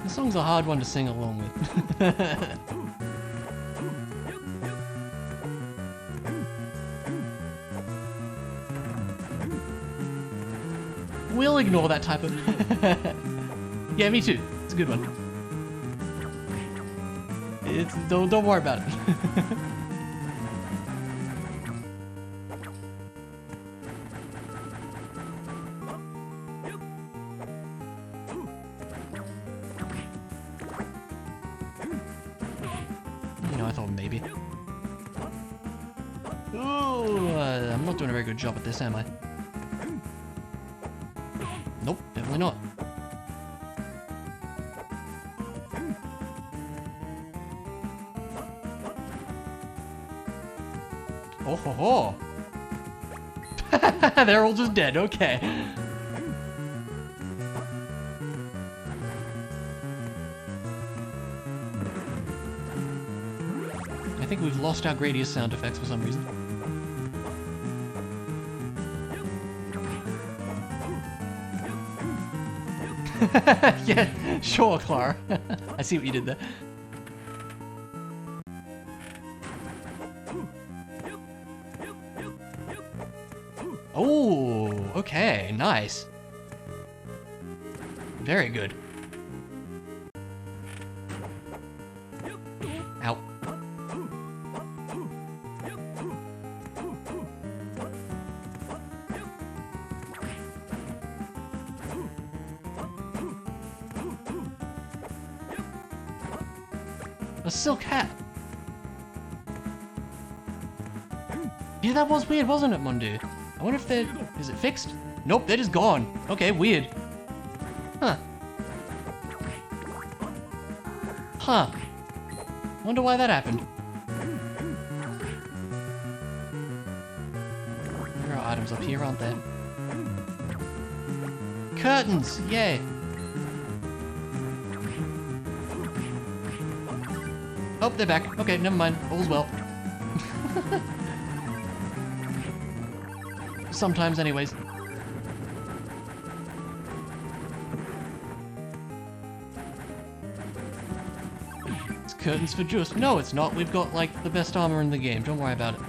This song's a hard one to sing along with. We'll ignore that type of... Yeah, me too. It's a good one. Don't worry about it. You know, I thought maybe. Ooh, I'm not doing a very good job at this, am I? Nope, definitely not. Oh ho ho! They're all just dead, okay. I think we've lost our Gradius sound effects for some reason. Yeah, sure, Clara. I see what you did there. Oh, okay, nice. Very good. Ow. A silk hat. Yeah, that was weird, wasn't it, Mundu? I wonder if they're... Is it fixed? Nope, they're just gone. Okay, weird. Huh. Huh. Wonder why that happened. There are items up here, aren't there? Curtains! Yay! Oh, they're back. Okay, never mind. All's well. Sometimes, anyways. It's curtains for juice. No, it's not. We've got, like, the best armor in the game. Don't worry about it.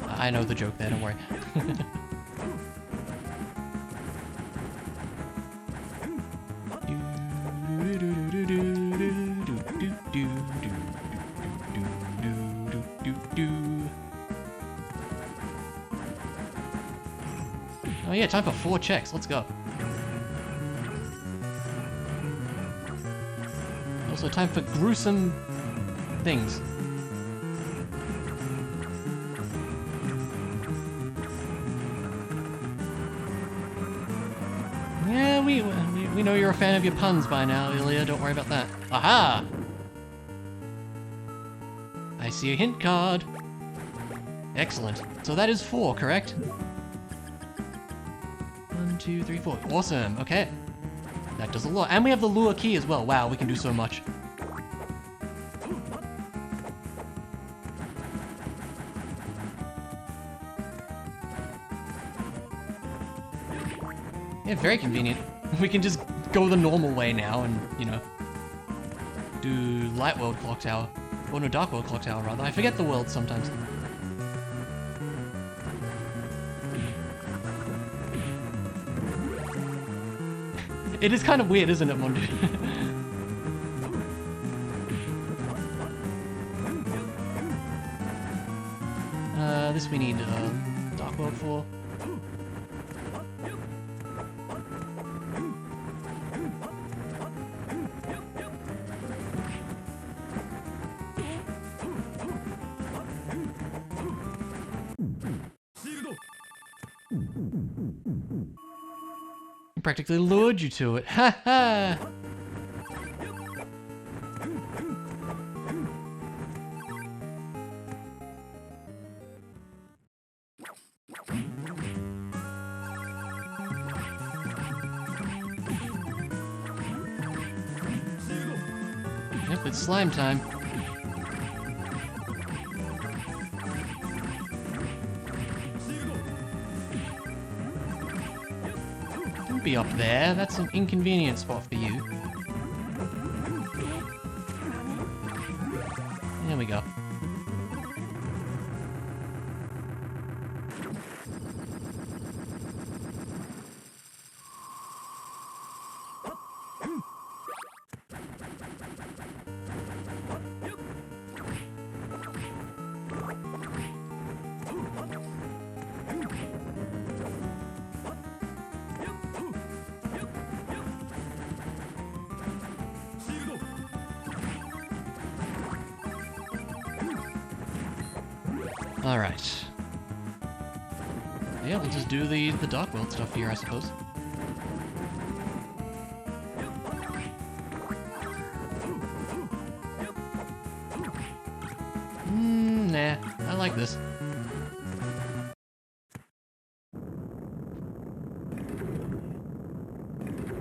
I know the joke there, don't worry. Oh yeah, time for 4 checks. Let's go. Also time for gruesome things. we know you're a fan of your puns by now, Ilya. Don't worry about that. Aha! I see a hint card. Excellent. So that is 4, correct? 1, 2, 3, 4. Awesome. Okay. That does a lot. And we have the lure key as well. Wow, we can do so much. Yeah, very convenient. We can just go the normal way now and, you know, do Light World Clock Tower. Oh no, Dark World Clock Tower, rather. I forget the world sometimes. It is kind of weird, isn't it, Mondu? This we need Dark World for. Practically lured you to it. Ha ha! Yep, it's slime time. Be up there. That's an inconvenient spot for you. There we go. Alright. Yeah, we'll just do the Dark World stuff here, I suppose. Nah, I like this.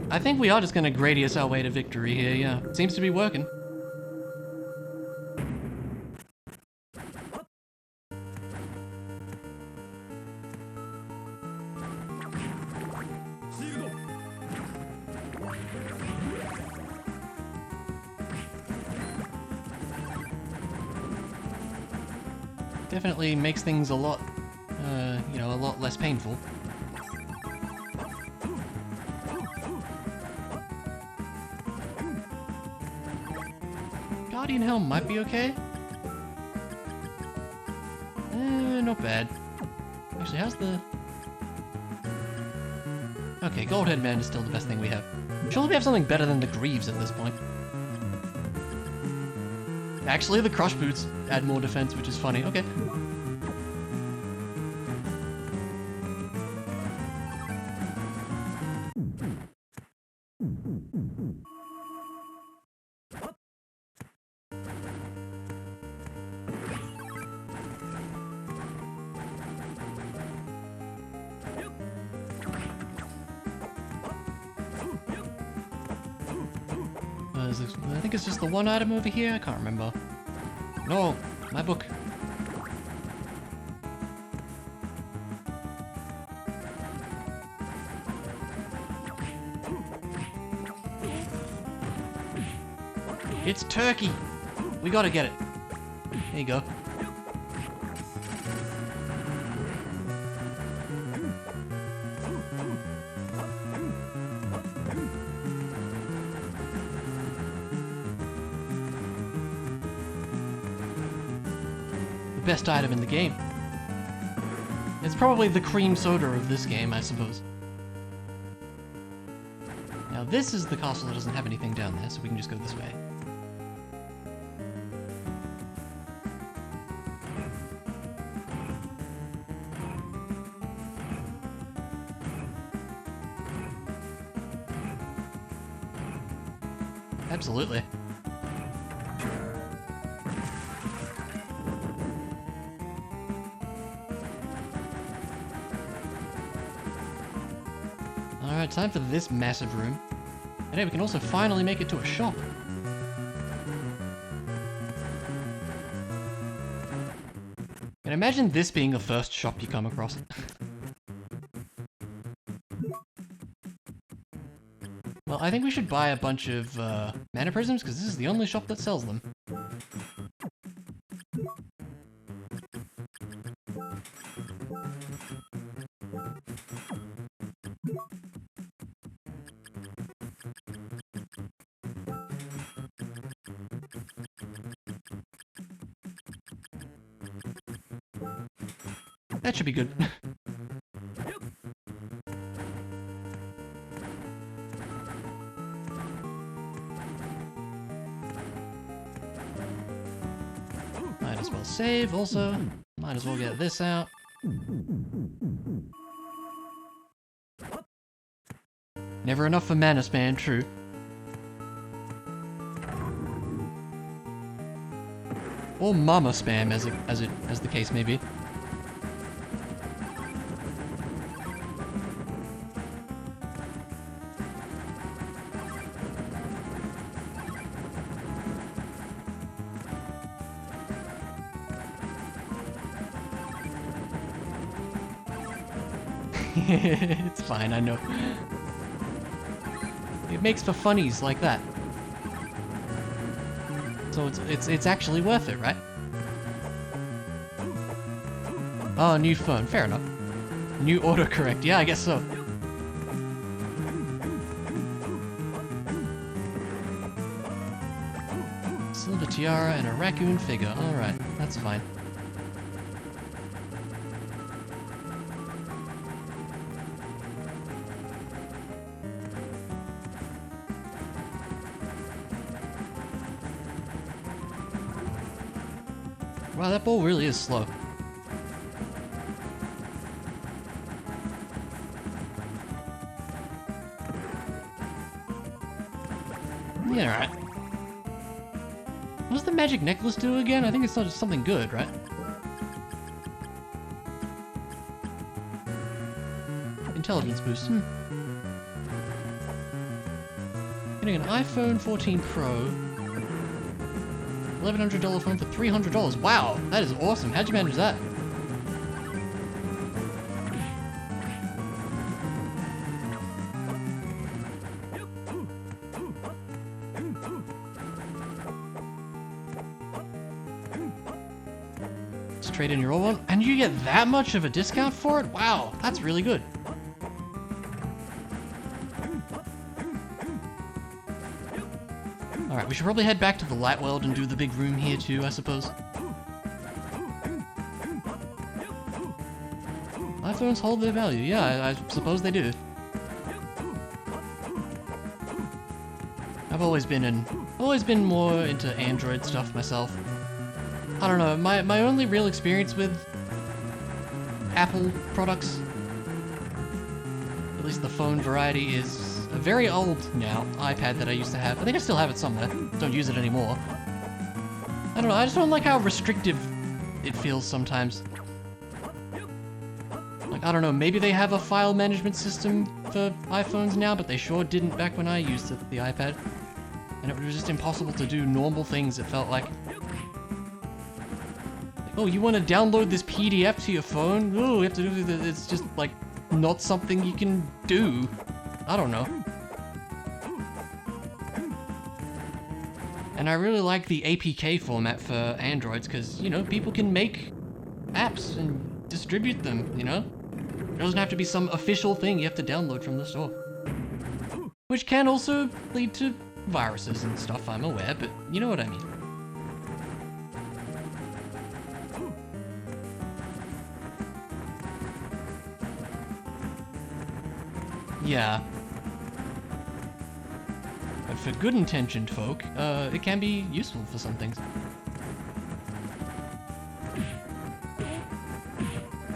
I think we are just gonna Gradius our way to victory here, yeah. Seems to be working. Definitely makes things a lot, you know, a lot less painful. Guardian Helm might be okay. Not bad. Actually, how's the... Okay, Gold Headman is still the best thing we have. Surely we have something better than the Greaves at this point. Actually, the Crush Boots add more defense, which is funny. Okay. I think it's just the one item over here. I can't remember. No, my book. It's turkey. We gotta get it. There you go. Best item in the game. It's probably the cream soda of this game, I suppose. Now this is the castle that doesn't have anything down there, so we can just go this way. Absolutely. Alright, time for this massive room. And hey, we can also finally make it to a shop. And imagine this being the first shop you come across. Well, I think we should buy a bunch of mana prisms, because this is the only shop that sells them. That should be good. Might as well save also. Might as well get this out. Never enough for mana span, true. Or mama spam, as the case may be. It's fine, I know. It makes for funnies like that. So it's actually worth it, right? Oh, new phone, fair enough. New autocorrect, yeah, I guess so. Silver tiara and a raccoon figure, alright, that's fine. Wow, that ball really is slow. Yeah, alright. What does the magic necklace do again? I think it's not just something good, right? Intelligence boost, Getting an iPhone 14 Pro. $1,100 phone for $300. Wow, that is awesome. How'd you manage that? Just trade in your old one, and you get that much of a discount for it? Wow, that's really good. Alright, we should probably head back to the light world and do the big room here too, I suppose. iPhones hold their value. Yeah, I suppose they do. I've always been more into Android stuff myself. I don't know, my only real experience with Apple products, at least the phone variety, is a very old now iPad that I used to have. I think I still have it somewhere. Don't use it anymore. I don't know, I just don't like how restrictive it feels sometimes. Like, I don't know, maybe they have a file management system for iPhones now, but they sure didn't back when I used the iPad. And it was just impossible to do normal things, it felt like. Oh, you want to download this PDF to your phone? Oh, you have to do this. It's just, like, not something you can do. I don't know. And I really like the APK format for Androids because, you know, people can make apps and distribute them, you know? It doesn't have to be some official thing you have to download from the store. Which can also lead to viruses and stuff, I'm aware, but you know what I mean. Yeah. But for good-intentioned folk, it can be useful for some things.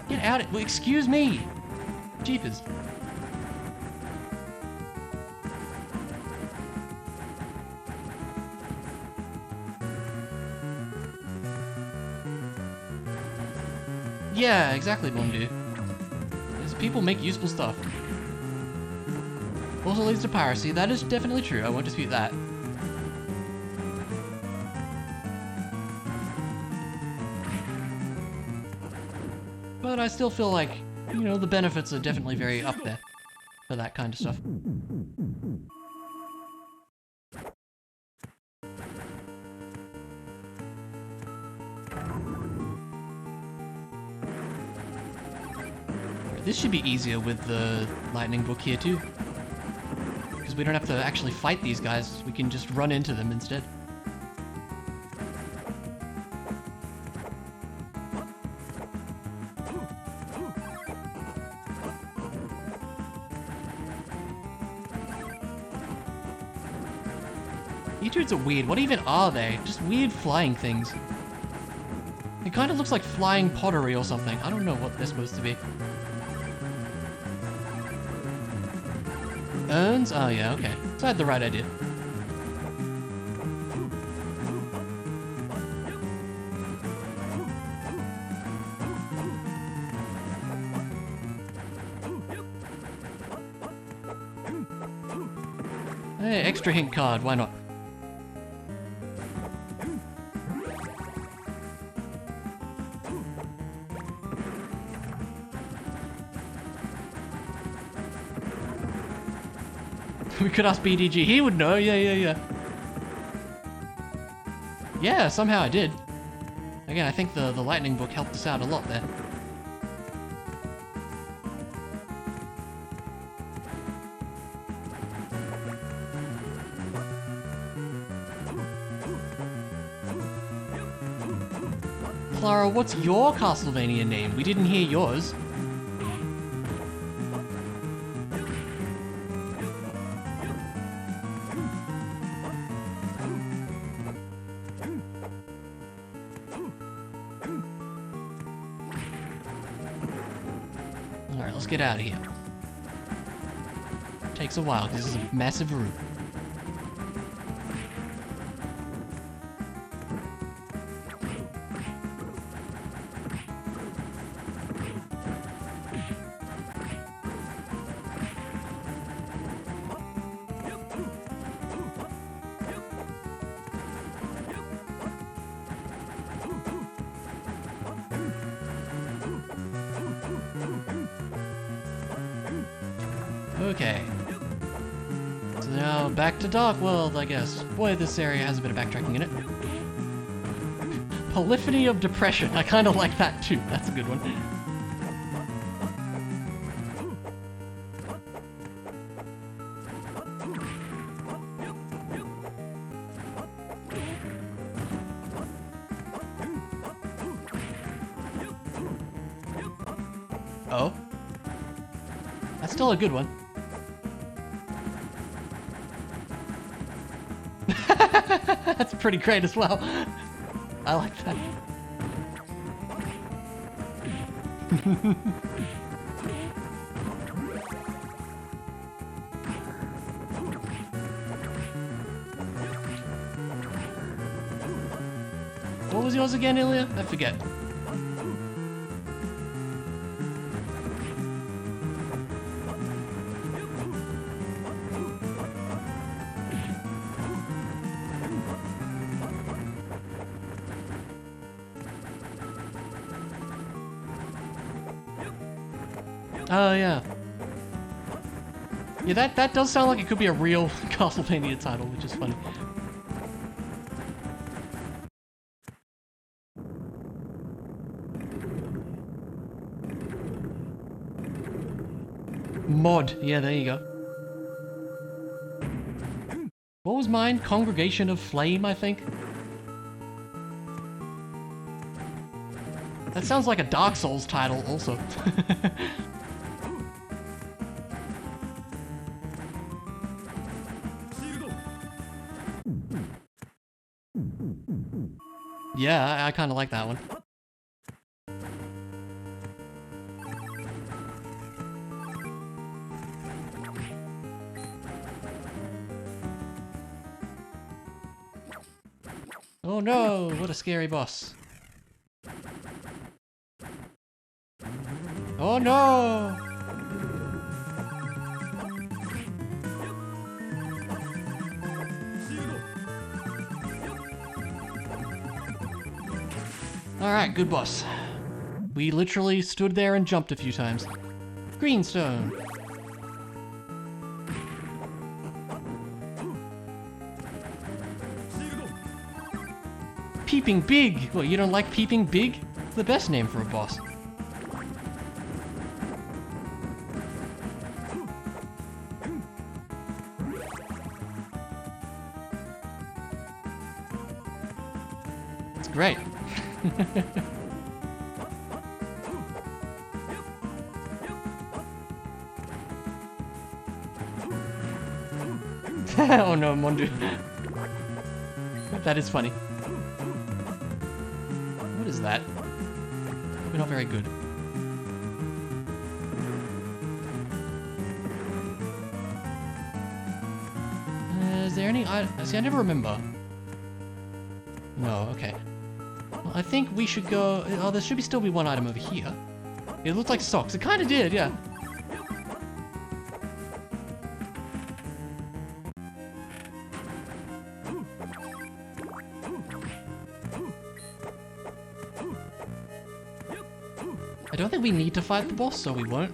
Get out! Well, excuse me! Jeepers. Yeah, exactly, Bondu. These people make useful stuff. Also leads to piracy. That is definitely true. I won't dispute that. But I still feel like, you know, the benefits are definitely very up there for that kind of stuff. This should be easier with the lightning book here too. Because we don't have to actually fight these guys, we can just run into them instead. These dudes are weird. What even are they? Just weird flying things. It kind of looks like flying pottery or something. I don't know what they're supposed to be. Urns? Oh yeah, okay. So I had the right idea. Hey, extra hint card, why not? We could ask BDG, he would know, yeah. Yeah, somehow I did. Again, I think the lightning book helped us out a lot there. Clara, what's your Castlevania name? We didn't hear yours. Alright, let's get out of here. Takes a while because this is a massive room. Okay. So now back to Dark World, I guess. Boy, this area has a bit of backtracking in it. Polyphony of Depression. I kind of like that too. That's a good one. Oh? That's still a good one. That's pretty great as well. I like that. What was yours again, Ilya? I forget. Oh, yeah. Yeah, that does sound like it could be a real Castlevania title, which is funny. Mod. Yeah, there you go. What was mine? Congregation of Flame, I think? That sounds like a Dark Souls title, also. Yeah, I kind of like that one. Oh no, what a scary boss. Oh no! Alright, good boss. We literally stood there and jumped a few times. Greenstone. Peeping Big! What, you don't like Peeping Big? It's the best name for a boss. It's great. Oh no, Mondu. That is funny. What is that? We're not very good. Is there any... See, I never remember. No, okay. Well, I think we should go... Oh, there should still be one item over here. It looked like socks. It kind of did, yeah. I don't think we need to fight the boss, so we won't.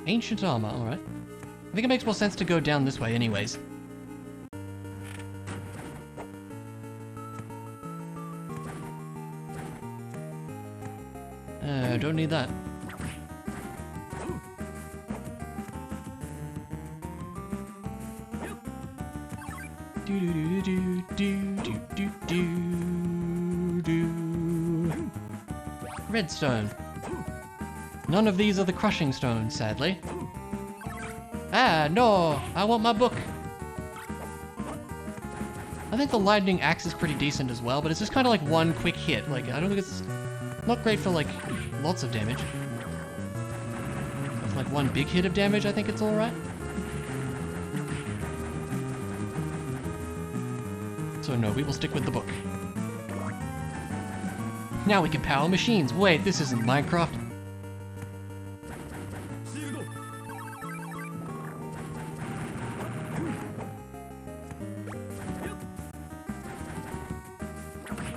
Ancient armor, alright. I think it makes more sense to go down this way anyways. Don't need that. Redstone. None of these are the crushing stones, sadly. Ah, no! I want my book! I think the lightning axe is pretty decent as well, but it's just kind of like one quick hit. Like, I don't think it's... Not great for, like, lots of damage. With, like, one big hit of damage, I think it's alright. So no, we will stick with the book. Now we can power machines. Wait, this isn't Minecraft.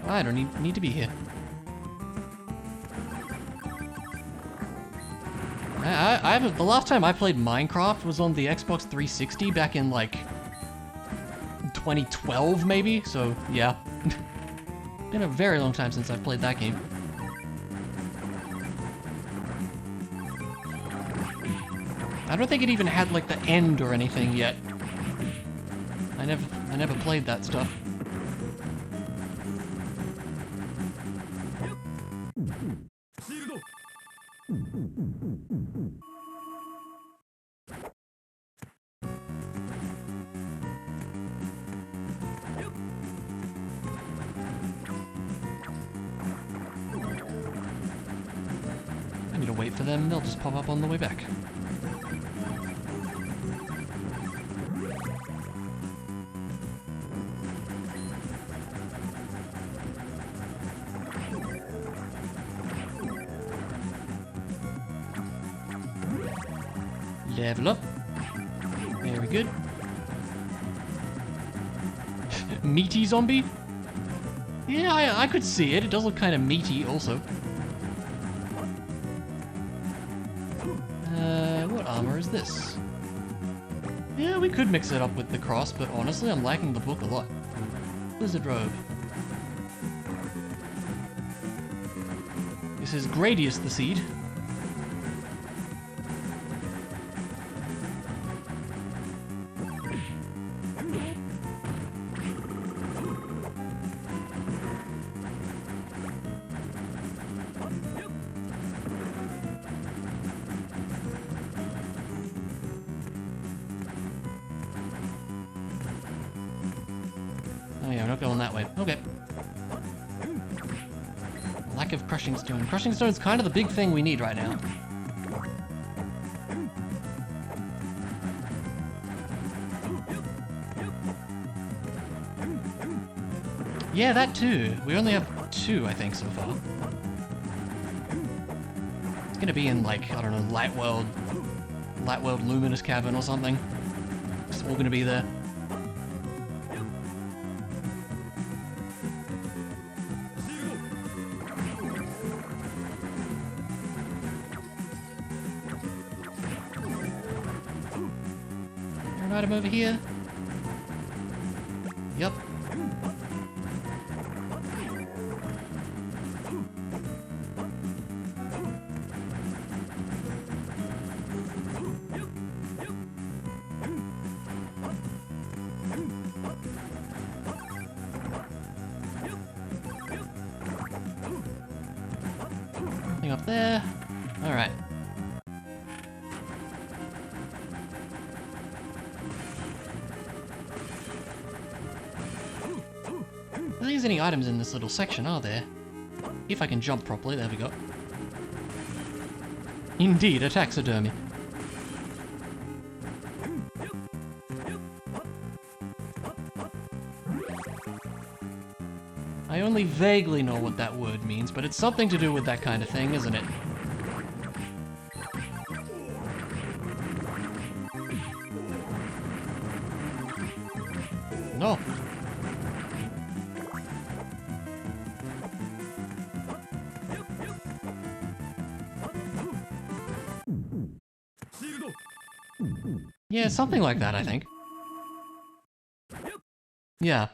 I don't need to be here. I haven't. The last time I played Minecraft was on the Xbox 360 back in like 2012, maybe. So yeah, been a very long time since I've played that game. I don't think it even had like the end or anything yet. I never played that stuff. I need to wait for them, they'll just pop up on the way back. Level up. Very good. Meaty zombie? Yeah, I could see it. It does look kind of meaty also. What armor is this? Yeah, we could mix it up with the cross, but honestly, I'm liking the book a lot. Blizzard robe. This is Gradius the Seed. Oh yeah, we're not going that way. Okay. Lack of crushing stone. Crushing stone's kind of the big thing we need right now. Yeah, that too. We only have 2, I think, so far. gonna be in like, I don't know, Light World Luminous Cavern or something. It's all gonna be there. There an item over here? Yep. Nothing up there. Alright. There isn't any items in this little section, are there? If I can jump properly, there we go. Indeed, a taxidermy. I only vaguely know what that word means, but it's something to do with that kind of thing, isn't it? No. Yeah, something like that, I think. Yeah.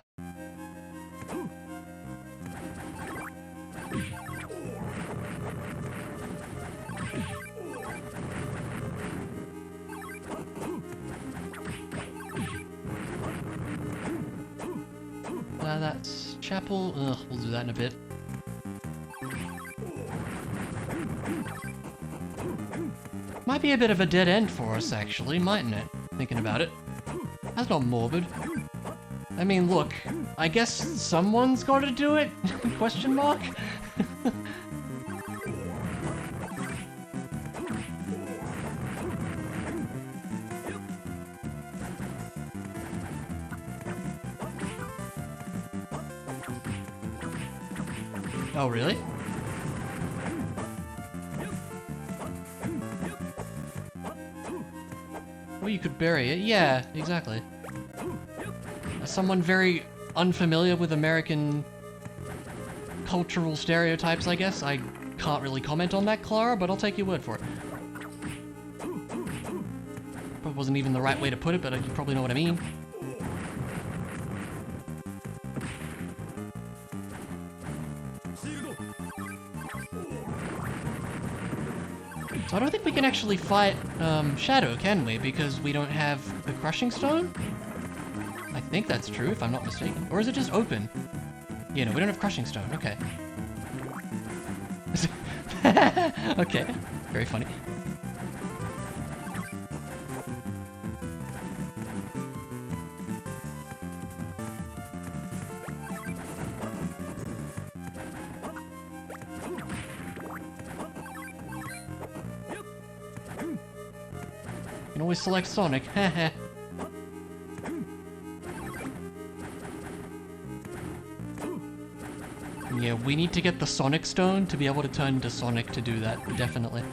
That's chapel. Ugh, we'll do that in a bit. Might be a bit of a dead end for us, actually, mightn't it? Thinking about it. That's not morbid. I mean, look, I guess someone's got to do it? Question mark? Oh, really? Well, you could bury it. Yeah, exactly. As someone very unfamiliar with American cultural stereotypes, I guess, I can't really comment on that, Clara, but I'll take your word for it. Probably wasn't even the right way to put it, but you probably know what I mean. So I don't think we can actually fight Shadow, can we? Because we don't have the Crushing Stone? I think that's true, if I'm not mistaken. Or is it just open? Yeah, no, we don't have Crushing Stone. Okay. Okay. Very funny. You can always select Sonic. Heh. Yeah, we need to get the Sonic Stone to be able to turn into Sonic to do that, definitely.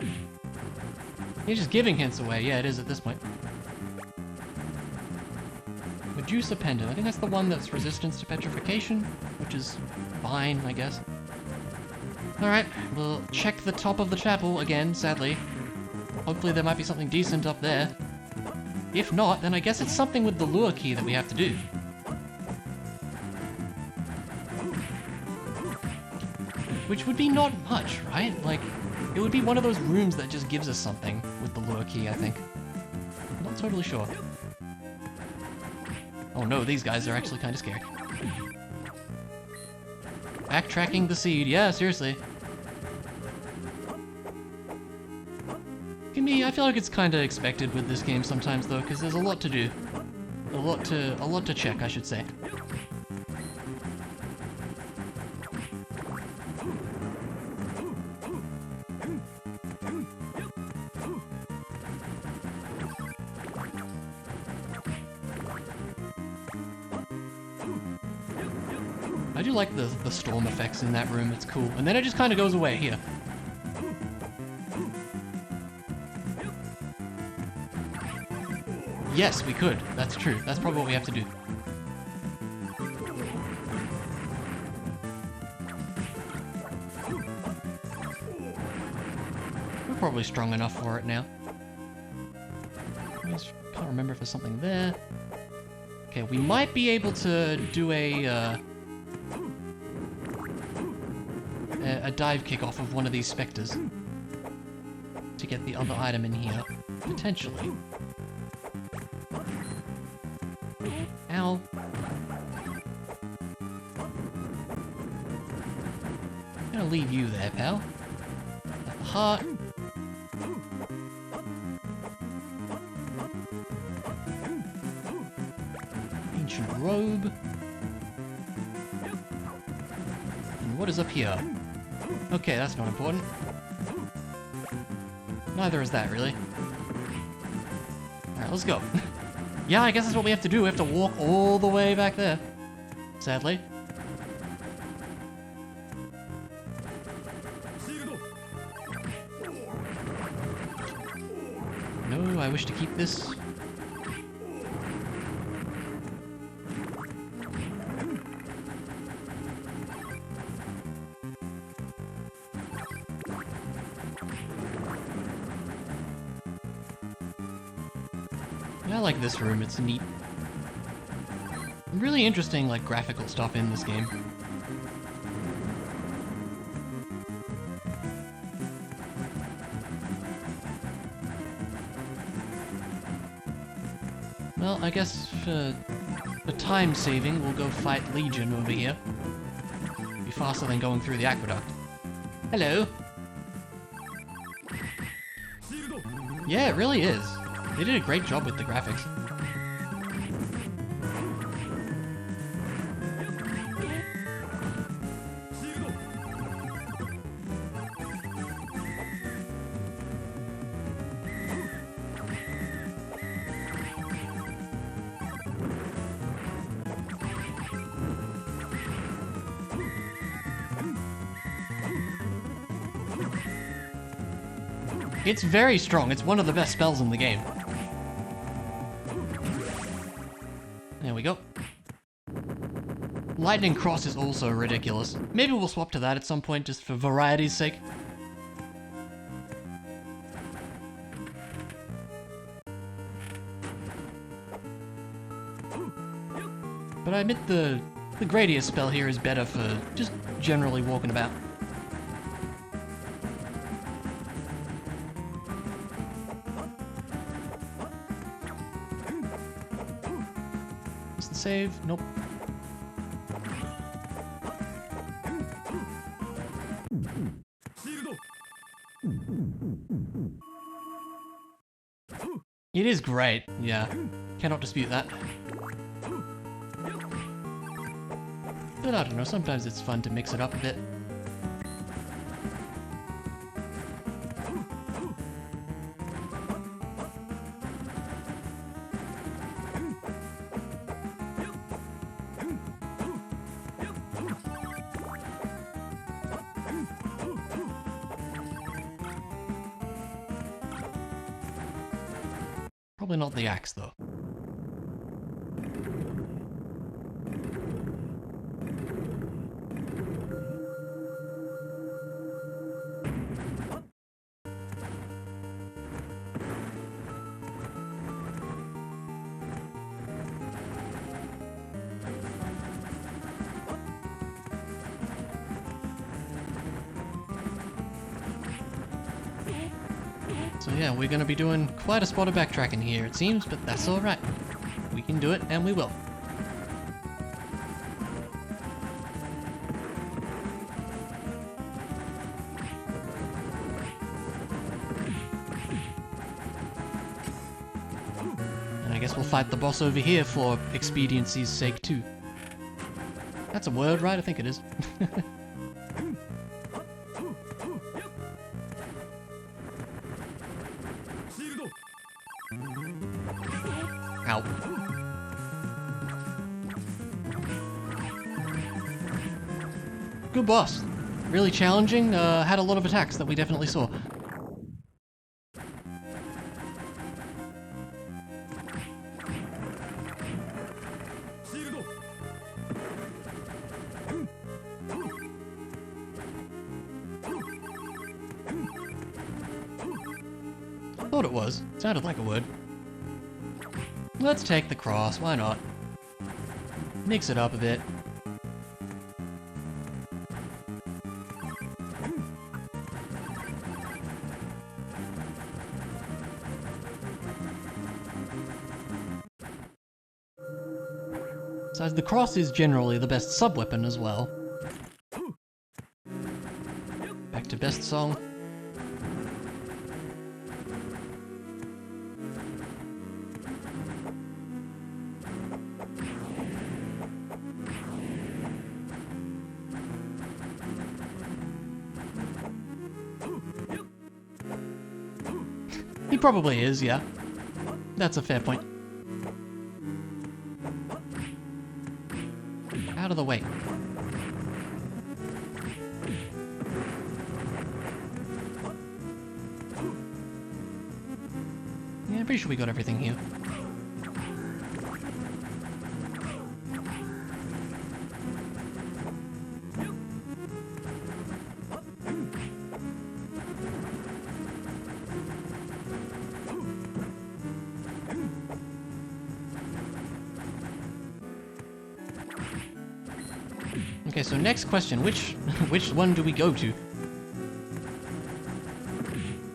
You're just giving hints away. Yeah, it is at this point. Medusa Pendant. I think that's the one that's resistance to petrification, which is fine, I guess. Alright, we'll check the top of the chapel again, sadly. Hopefully there might be something decent up there. If not, then I guess it's something with the lure key that we have to do. Which would be not much, right? Like, it would be one of those rooms that just gives us something with the lure key, I think. I'm not totally sure. Oh no, these guys are actually kind of scary. Backtracking the seed, yeah, seriously. I feel like it's kind of expected with this game sometimes though, because there's a lot to do. A lot to check, I should say. I do like the storm effects in that room, it's cool. And then it just kind of goes away here. Yes, we could. That's true. That's probably what we have to do. We're probably strong enough for it now. I just can't remember if there's something there. Okay, we might be able to do a dive kick off of one of these specters to get the other item in here, potentially. Ow. I'm gonna leave you there, pal. At the heart. Ancient robe. And what is up here? Okay, that's not important. Neither is that, really. Alright, let's go. Yeah, I guess that's what we have to do. We have to walk all the way back there. Sadly. No, I wish to keep this. I like this room, it's neat. Really interesting, like, graphical stuff in this game. Well, I guess for time saving, we'll go fight Legion over here. Be faster than going through the aqueduct. Hello! Yeah, it really is. They did a great job with the graphics. It's very strong. It's one of the best spells in the game. There we go. Lightning Cross is also ridiculous. Maybe we'll swap to that at some point just for variety's sake. But I admit the Gradius spell here is better for just generally walking about. Save? Nope. It is great, yeah. Cannot dispute that. But I don't know, sometimes it's fun to mix it up a bit. Probably not the axe, though. So yeah, we're going to be doing quite a spot of backtracking here, it seems, but that's alright. We can do it, and we will. And I guess we'll fight the boss over here for expediency's sake too. That's a word, right? I think it is. Ow. Good boss. Really challenging, had a lot of attacks that we definitely saw. Thought it was. Sounded like a word. Let's take the cross, why not? Mix it up a bit. Besides, the cross is generally the best sub-weapon as well. Back to best song. He probably is, yeah. That's a fair point. Out of the way. Yeah, I'm pretty sure we got everything here. Okay, so next question, which one do we go to?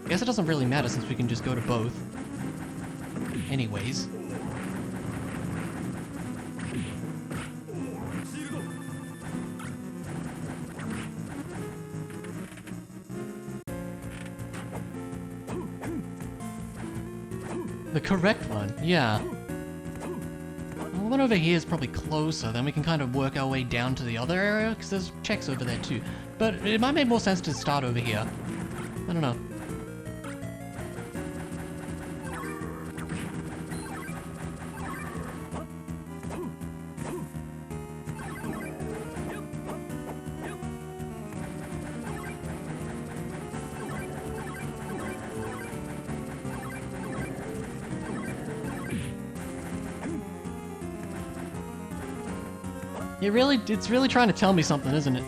I guess it doesn't really matter since we can just go to both. Anyways. The correct one, yeah. The one over here is probably closer, then we can kind of work our way down to the other area, because there's checks over there too. But it might make more sense to start over here. I don't know. It's really trying to tell me something, isn't it?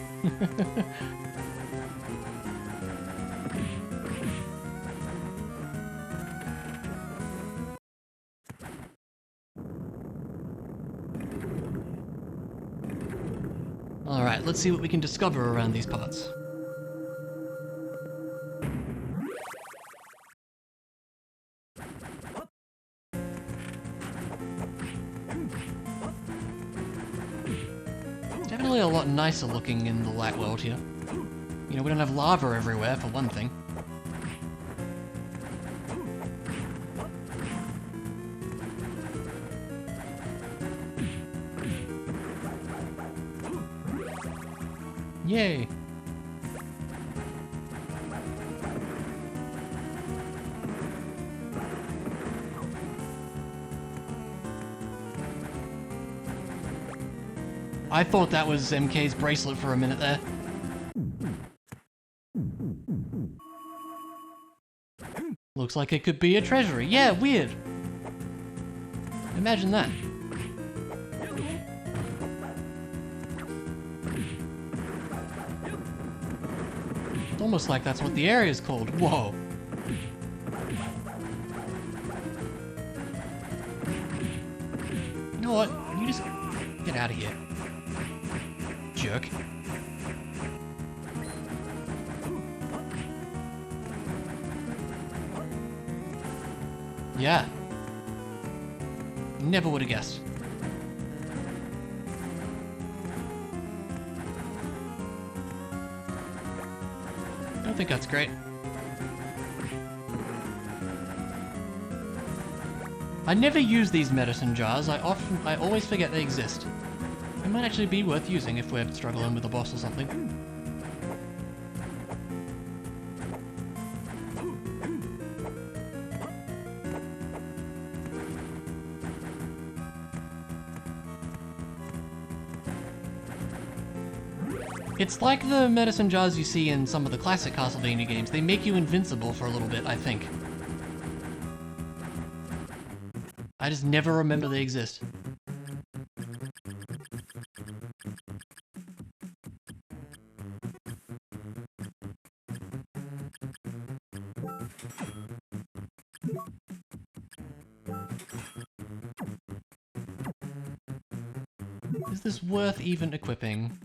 Alright, let's see what we can discover around these parts. Definitely a lot nicer looking in the light world here. You know, we don't have lava everywhere, for one thing. Yay! I thought that was MK's bracelet for a minute there. Looks like it could be a treasury. Yeah, weird. Imagine that. It's almost like that's what the area is called. Whoa. You know what? You just get out of here. Jerk. Yeah. Never would have guessed. I think that's great. I never use these medicine jars. I always forget they exist. It might actually be worth using if we're struggling with a boss or something. It's like the medicine jars you see in some of the classic Castlevania games. They make you invincible for a little bit, I think. I just never remember they exist. this worth even equipping?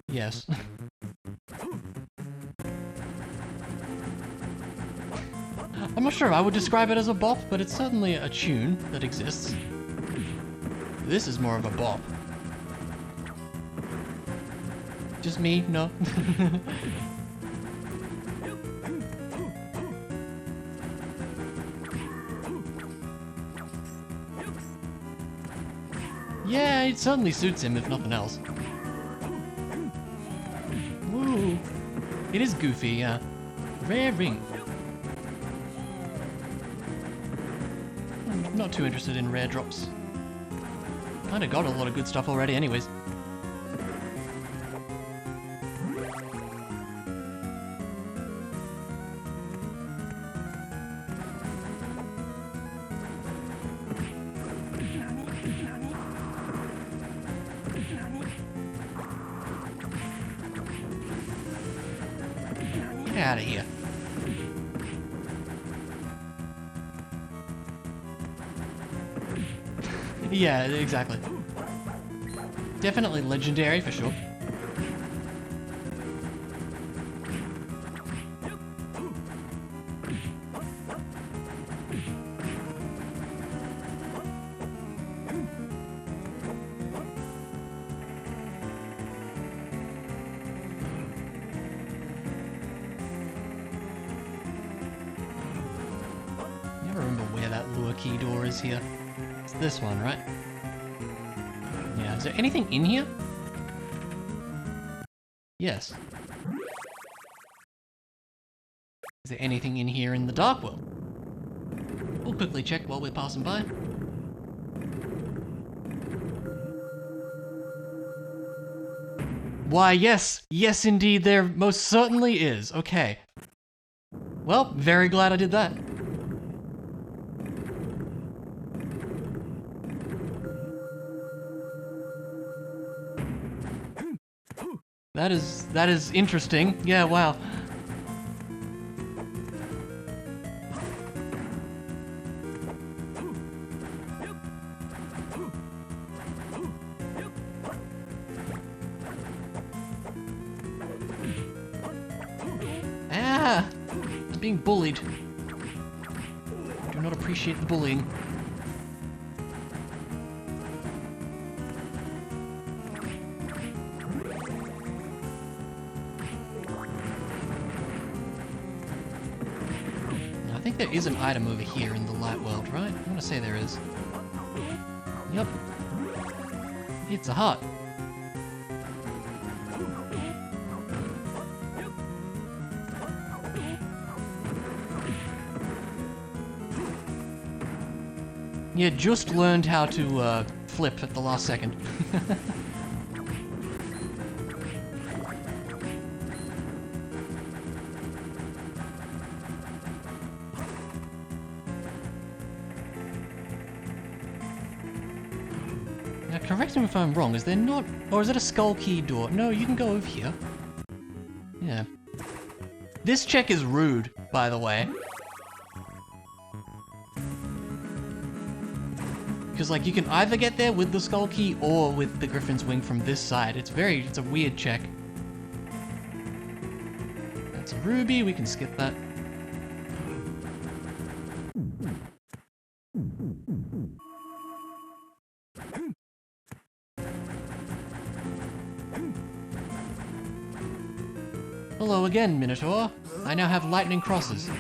Yes. I'm not sure I would describe it as a bop, but it's certainly a tune that exists. This is more of a bop. Just me? No. Yeah, it certainly suits him, if nothing else. Woo! It is goofy, yeah. Rare ring. I'm not too interested in rare drops. Kinda got a lot of good stuff already anyways. Get out of here. Yeah, exactly. Definitely legendary for sure. Never remember where that lure key door is here. It's this one, right? Yeah, is there anything in here? Yes. Is there anything in here in the dark world? We'll quickly check while we're passing by. Why, yes! Yes, indeed, there most certainly is. Okay. Well, very glad I did that. That is interesting. Yeah, wow. Ah! I'm being bullied. I do not appreciate the bullying. I think there is an item over here in the light world, right? I want to say there is. Yep. It's a heart. Yeah, just learned how to flip at the last second. Now, correct me if I'm wrong, is there not... Or is it a skull key door? No, you can go over here. Yeah. This check is rude, by the way. Because, like, you can either get there with the skull key or with the griffin's wing from this side. It's a weird check. That's a ruby, we can skip that. Hello again, Minotaur. I now have lightning crosses.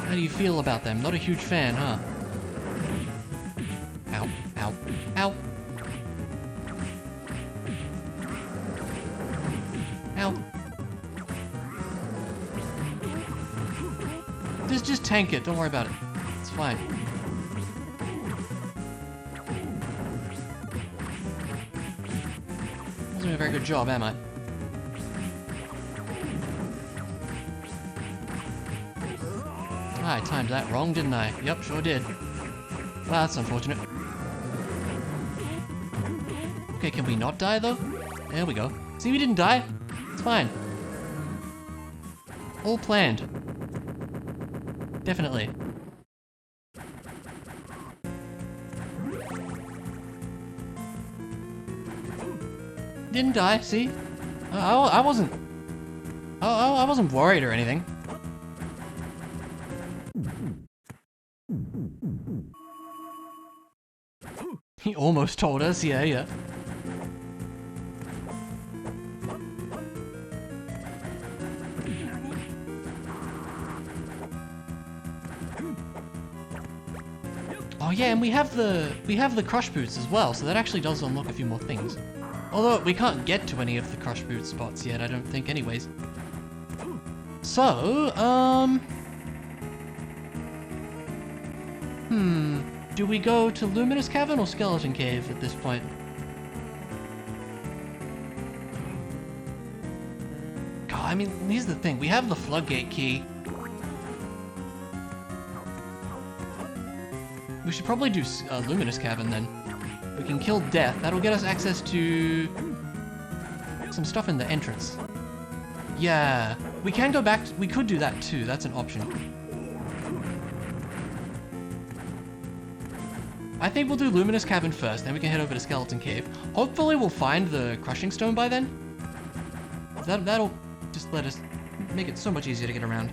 How do you feel about them? Not a huge fan, huh? Ow, ow, ow. Ow. Just tank it, don't worry about it. It's fine. Wasn't doing a very good job, am I? I timed that wrong, didn't I? Yep, sure did. Well, that's unfortunate. Okay, can we not die though? There we go. See, we didn't die. It's fine. All planned. Definitely. Didn't die, see? I wasn't... I wasn't worried or anything. He almost told us, yeah. Oh yeah, and we have the crush boots as well, so that actually does unlock a few more things. Although we can't get to any of the crush boot spots yet, I don't think anyways. So, do we go to Luminous Cavern or Skeleton Cave at this point? God, I mean, here's the thing. We have the Floodgate key. We should probably do Luminous Cavern then. We can kill Death. That'll get us access to some stuff in the entrance. Yeah, we can go back. We could do that too. That's an option. I think we'll do Luminous Cavern first, then we can head over to Skeleton Cave. Hopefully we'll find the Crushing Stone by then. That'll just let us make it so much easier to get around.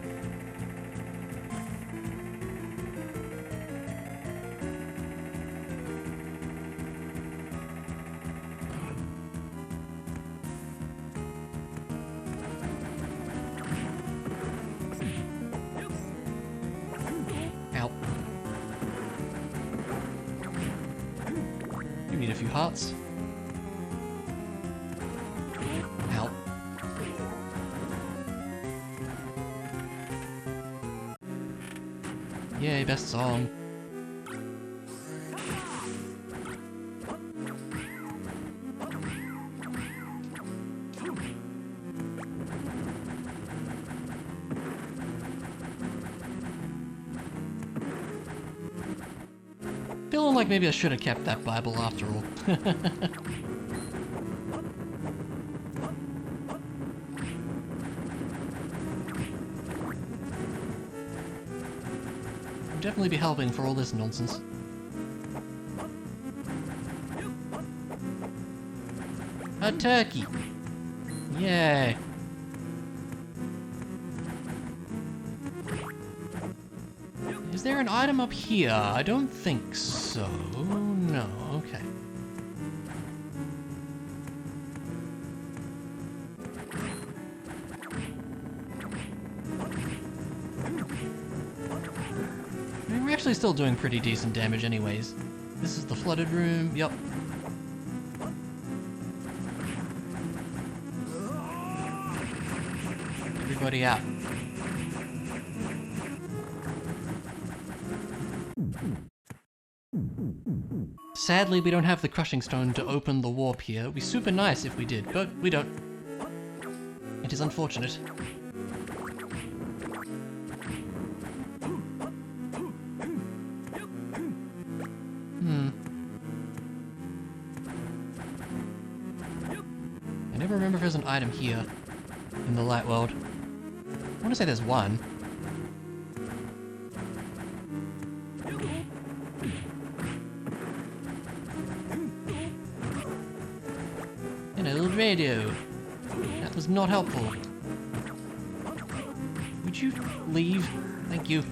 Need a few hearts. Help. Yay, best song. Feeling like maybe I should have kept that Bible after all. I'll definitely be helping for all this nonsense. A turkey! Yay! Is there an item up here? I don't think so. No, okay. I mean, we're actually still doing pretty decent damage anyways. This is the flooded room, yep. Everybody out. Sadly, we don't have the Crushing Stone to open the warp here. It would be super nice if we did, but we don't. It is unfortunate. I never remember if there's an item here in the light world. I want to say there's one. An old radio. That was not helpful. Would you leave? Thank you.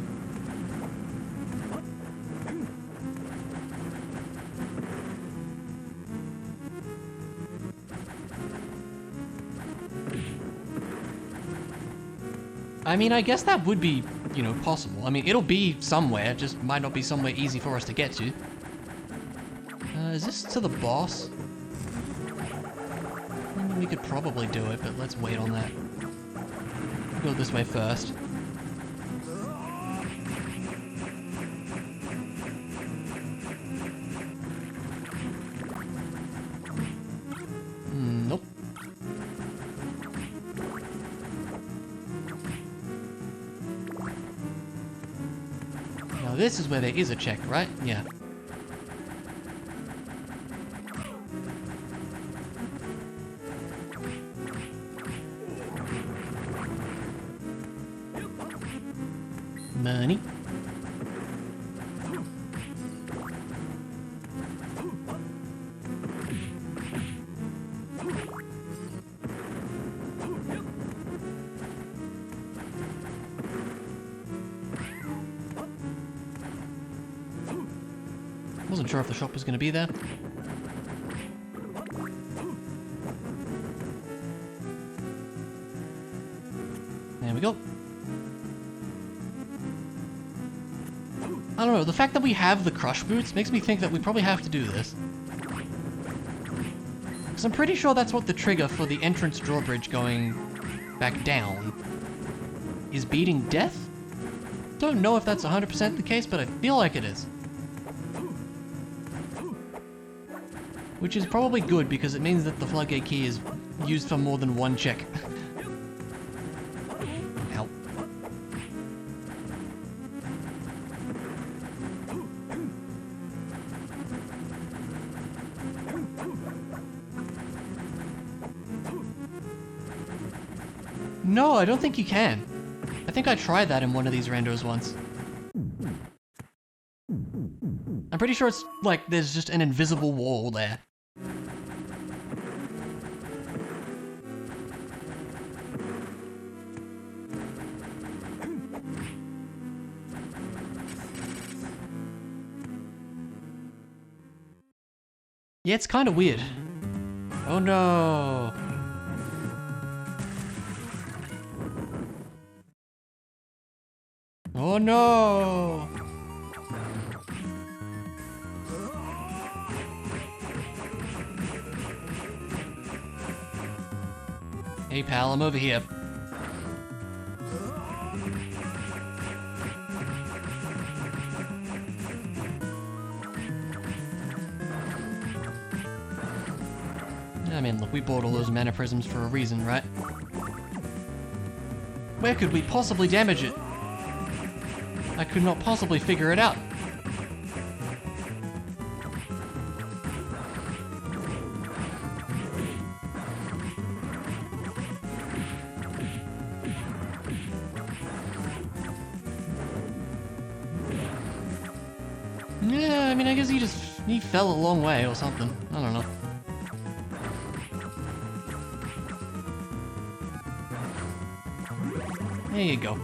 I mean, I guess that would be, you know, possible. I mean, it'll be somewhere, just might not be somewhere easy for us to get to. Is this to the boss? I mean, we could probably do it, but let's wait on that. Go this way first. Nope. Now this is where there is a check, right? Yeah. Money. Wasn't sure if the shop was going to be there. There we go. I don't know, the fact that we have the crush boots makes me think that we probably have to do this. Because I'm pretty sure that's what the trigger for the entrance drawbridge going back down is beating death? Don't know if that's 100% the case, but I feel like it is. Which is probably good because it means that the floodgate key is used for more than one check. Ow. No, I don't think you can. I think I tried that in one of these randos once. I'm pretty sure it's like there's just an invisible wall there. Yeah, it's kind of weird. Oh no! Oh no! Hey pal, I'm over here. I mean, look, we bought all those mana prisms for a reason, right? Where could we possibly damage it? I could not possibly figure it out. Yeah, I mean, I guess he fell a long way or something. I don't know. There you go.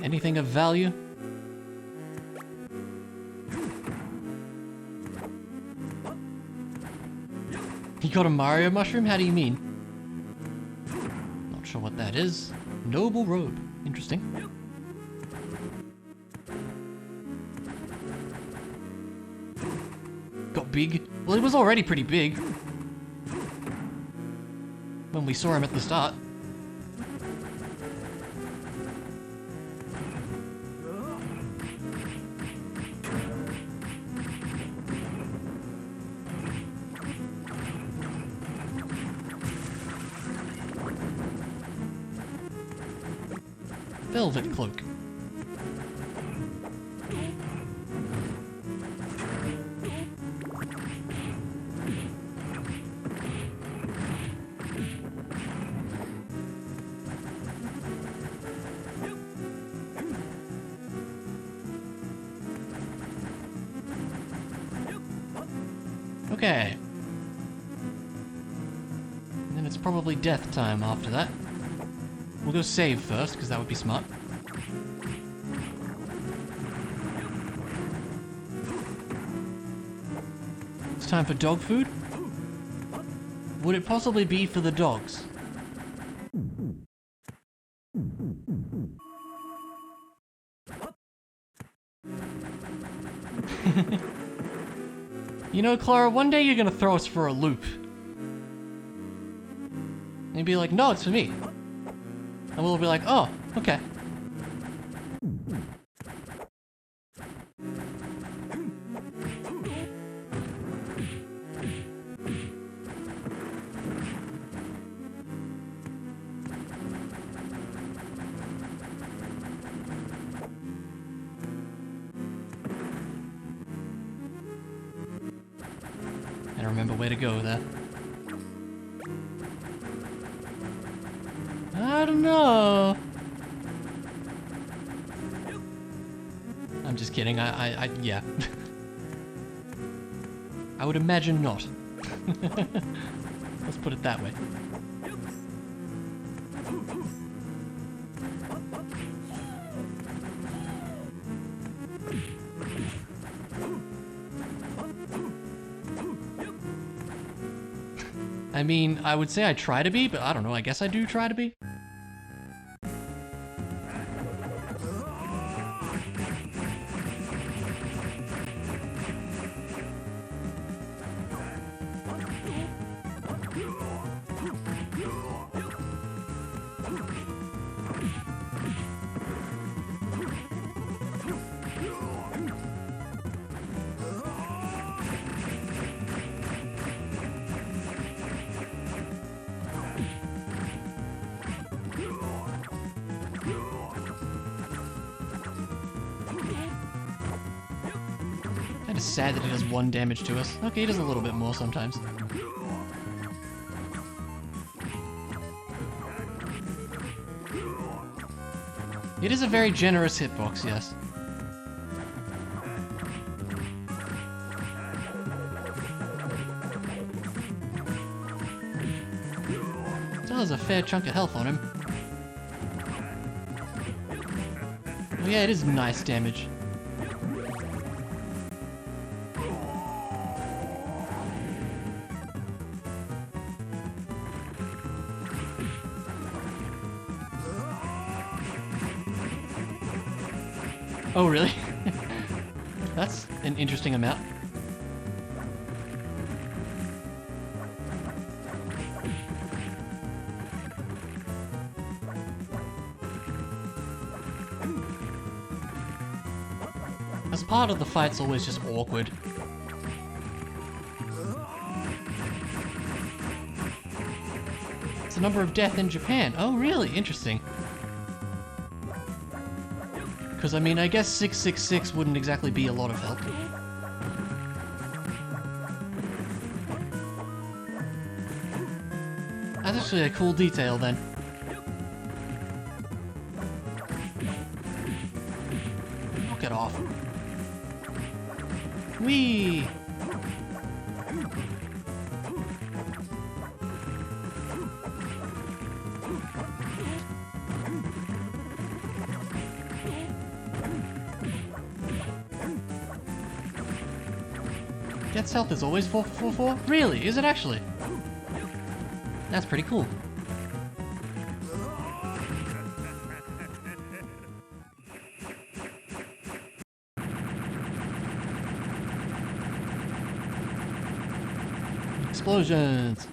Anything of value? You got a Mario mushroom? How do you mean? Not sure what that is. Noble robe. Interesting. Got big. Well, it was already pretty big when we saw him at the start. Velvet cloak. Okay. And then it's probably death time after that. We'll go save first, because that would be smart. It's time for dog food? Would it possibly be for the dogs? You know, Clara, one day you're gonna throw us for a loop. And you'd be like, no, it's for me. And we'll be like, oh, okay. remember where to go there. I don't know. I'm just kidding. Yeah. I would imagine not. Let's put it that way. I mean, I would say I try to be, but I don't know, I guess I do try to be. Kinda sad that he does 1 damage to us. Okay, he does a little bit more sometimes. It is a very generous hitbox, yes. Still has a fair chunk of health on him. Oh yeah, it is nice damage. Oh, really? That's an interesting amount. As part of the fight's always just awkward. It's the number of death in Japan. Oh, really? Interesting. Because, I mean, I guess 666 wouldn't exactly be a lot of help. That's actually a cool detail, then. Knock it off. Whee! Death's health is always 444? Really? Is it actually? That's pretty cool. Explosions!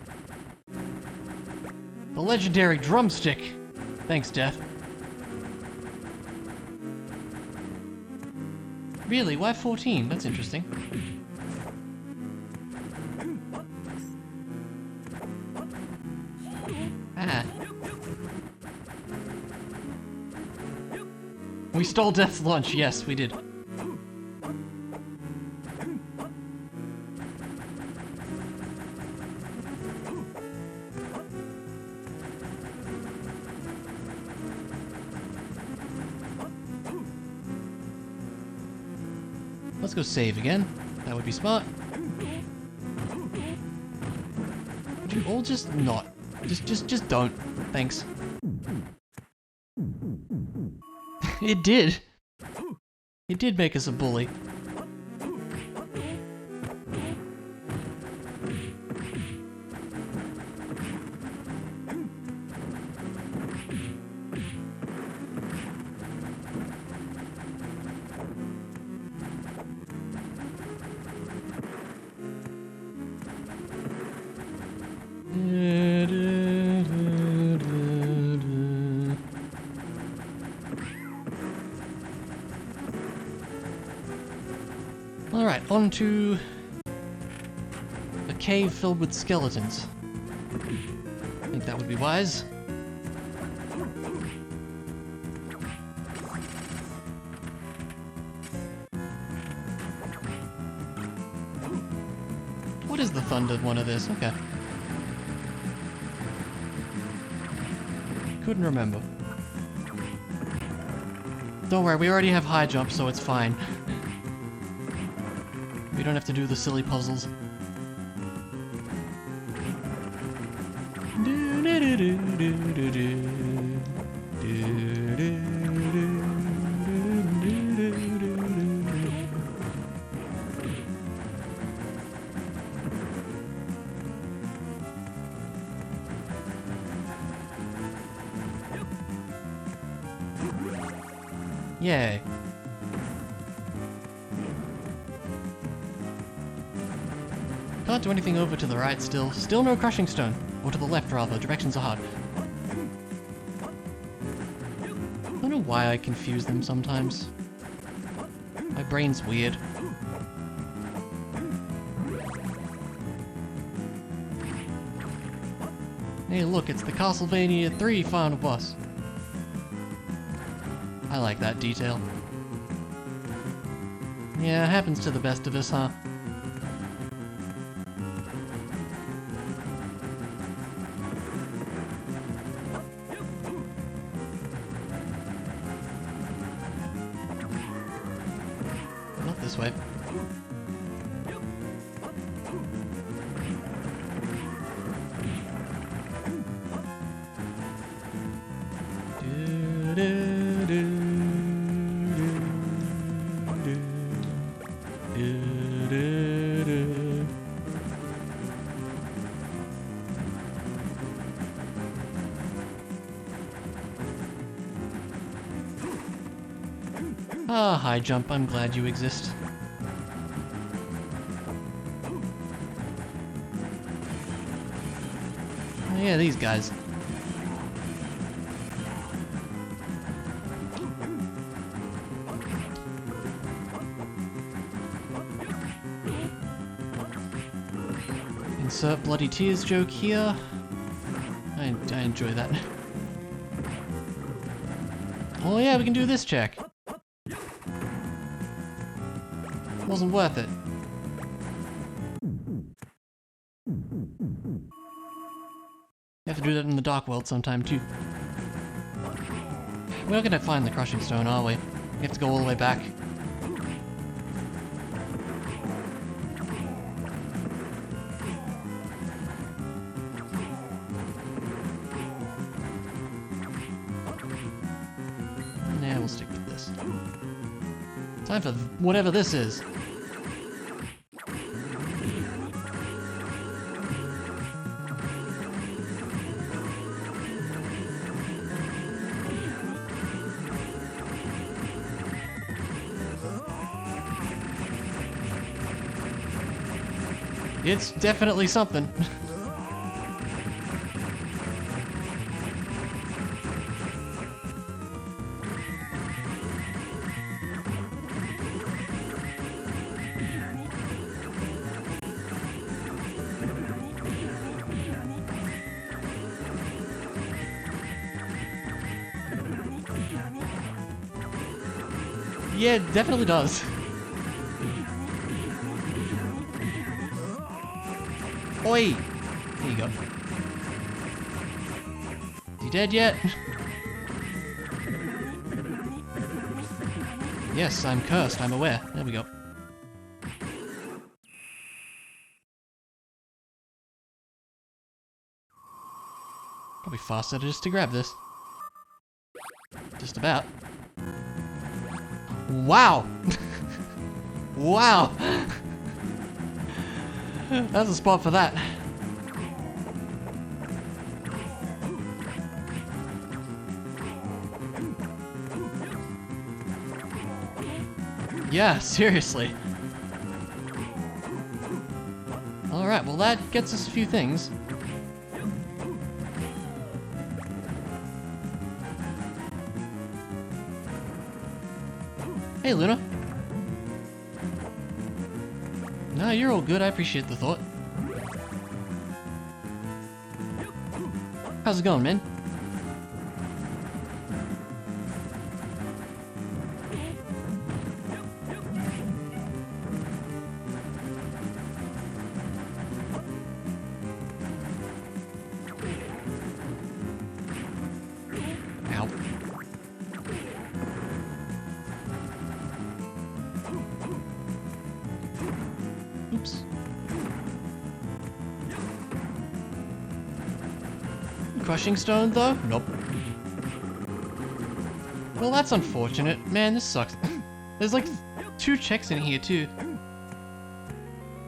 The legendary drumstick! Thanks, Death. Really? Why 14? That's interesting. Ah. We stole Death's lunch. Yes, we did. Let's go save again. That would be smart. Would you all just not? Just don't. Thanks. It did. It did make us a bully. Alright, on to a cave filled with skeletons. I think that would be wise. What is the thunder one of this? Okay. Couldn't remember. Don't worry, we already have high jump, so it's fine. We don't have to do the silly puzzles. Yay. Can't do anything over to the right still. Still no crushing stone. Or to the left, rather. Directions are hard. I don't know why I confuse them sometimes. My brain's weird. Hey look, it's the Castlevania 3 final boss. I like that detail. Yeah, it happens to the best of us, huh? Not this way. Ah, high jump, I'm glad you exist. Oh, yeah, these guys. Insert bloody tears joke here. I enjoy that. Oh yeah, we can do this check. Wasn't worth it. You have to do that in the Dark World sometime too. We're not gonna find the crushing stone, are we? We have to go all the way back. Nah, we'll stick with this. Time for whatever this is. It's definitely something. Yeah, it definitely does. Oi! There you go. Is he dead yet? Yes, I'm cursed, I'm aware. There we go. Probably faster just to grab this. Just about. Wow! Wow! That's a spot for that. Yeah, seriously. Alright, well that gets us a few things. Hey, Luna. No, you're all good. I appreciate the thought. How's it going, man? crushing stone, though? Nope. Well, that's unfortunate. Man, this sucks. There's like 2 checks in here, too.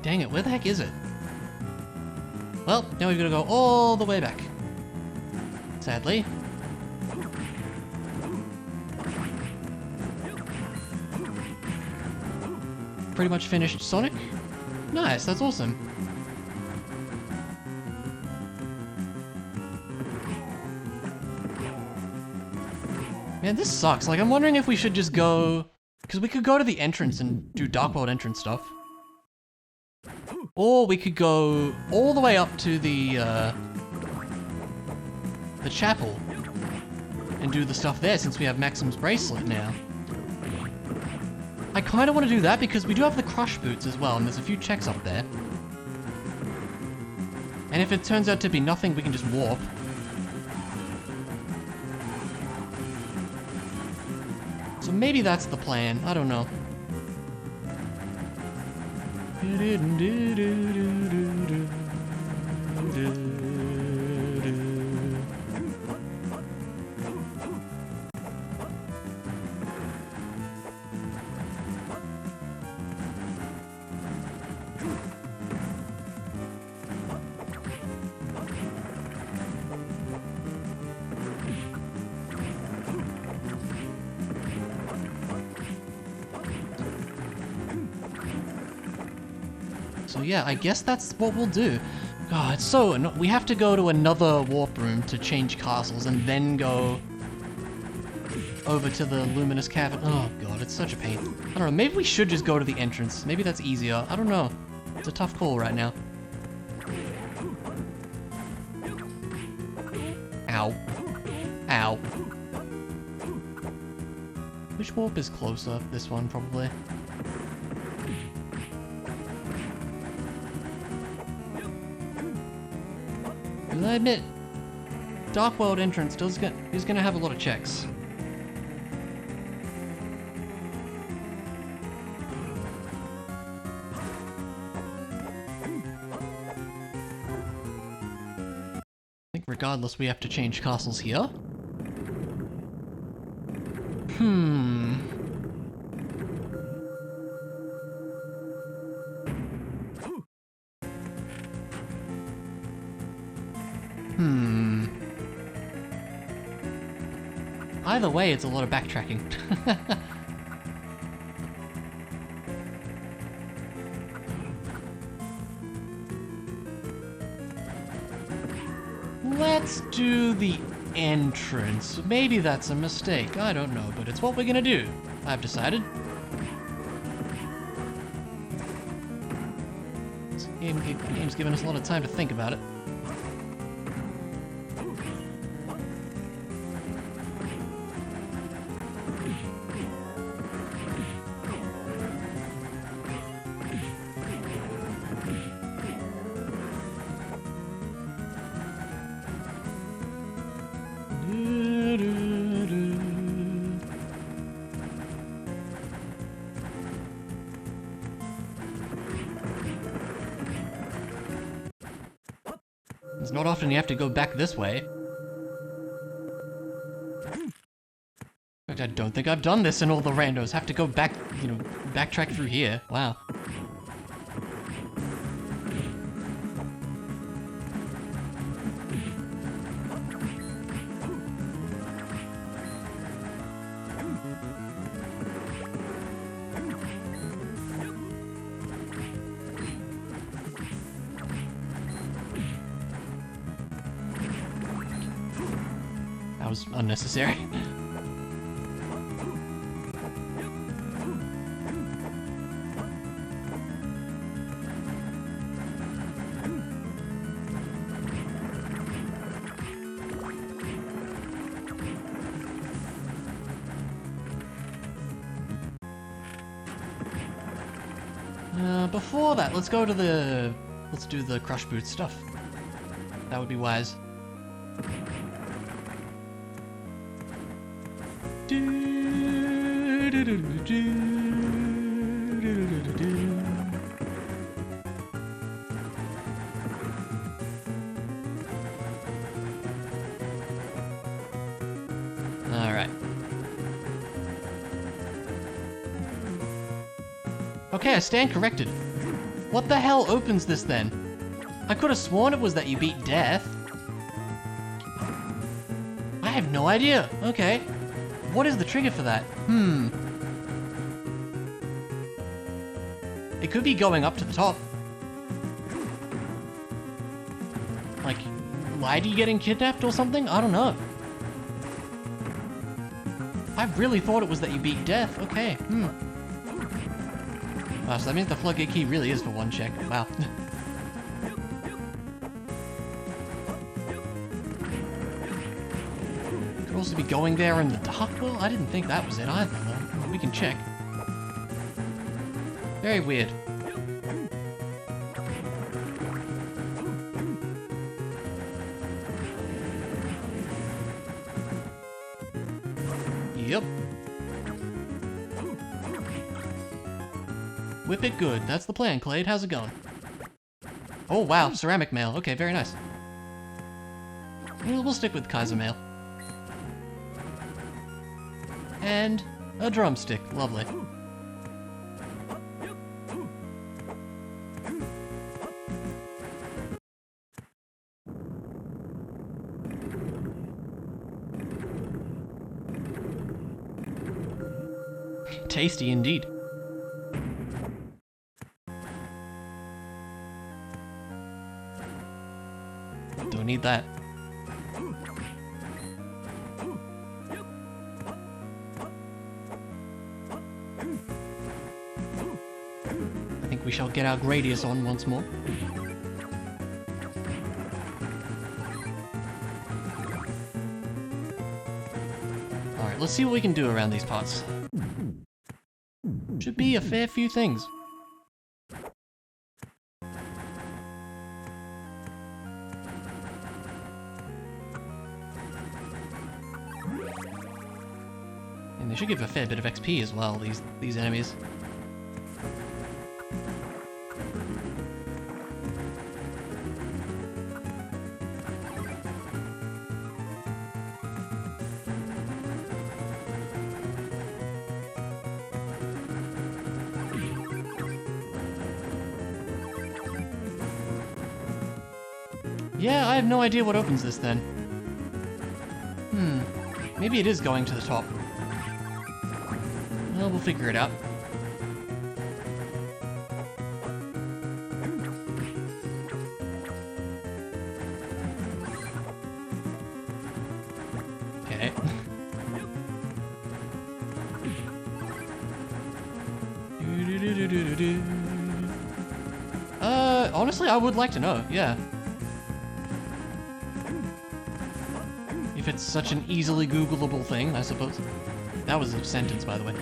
Dang it, where the heck is it? Well, now we've got to go all the way back. Sadly. Pretty much finished Sonic. Nice, that's awesome. Man, this sucks. Like, I'm wondering if we should just go... Because we could go to the entrance and do Dark World entrance stuff. Or we could go all the way up to the chapel and do the stuff there since we have Maxim's bracelet now. I kind of want to do that because we do have the crush boots as well, and there's a few checks up there. And if it turns out to be nothing, we can just warp. So maybe that's the plan. I don't know. So yeah, I guess that's what we'll do. God, it's so we have to go to another warp room to change castles and then go over to the luminous cavern. Oh god, it's such a pain. I don't know, maybe we should just go to the entrance. Maybe that's easier. I don't know. It's a tough call right now. Ow. Ow. Which warp is closer? This one, probably. I admit, Dark World entrance is gonna have a lot of checks. I think regardless we have to change castles here. Either way, it's a lot of backtracking. Let's do the entrance. Maybe that's a mistake, I don't know, but it's what we're gonna do. I've decided. This game's given us a lot of time to think about it. It's not often you have to go back this way. In fact, I don't think I've done this in all the randos. Have to go back, you know, backtrack through here. Wow. That was unnecessary. Before that, let's do the crush boot stuff. That would be wise. Okay, I stand corrected. What the hell opens this then? I could have sworn it was that you beat death. I have no idea. Okay. What is the trigger for that? It could be going up to the top. Like, Lydie getting kidnapped or something? I don't know. I really thought it was that you beat death. Okay, Wow, so that means the floodgate key really is for one check. Wow. Could also be going there in the dark. Well, I didn't think that was it either, though. We can check. Very weird. Yep. Whip it good. That's the plan, Clade. How's it going? Oh, wow. Ceramic mail. Okay, very nice. We'll stick with Kaiser mail. And a drumstick. Lovely. Tasty indeed. Don't need that. I think we shall get our Gradius on once more. Alright, let's see what we can do around these parts. Should be a fair few things. And they should give a fair bit of XP as well, these enemies. Yeah, I have no idea what opens this then. Maybe it is going to the top. Well, we'll figure it out. Okay. Honestly, I would like to know, yeah. If it's such an easily Googleable thing, I suppose. That was a sentence, by the way.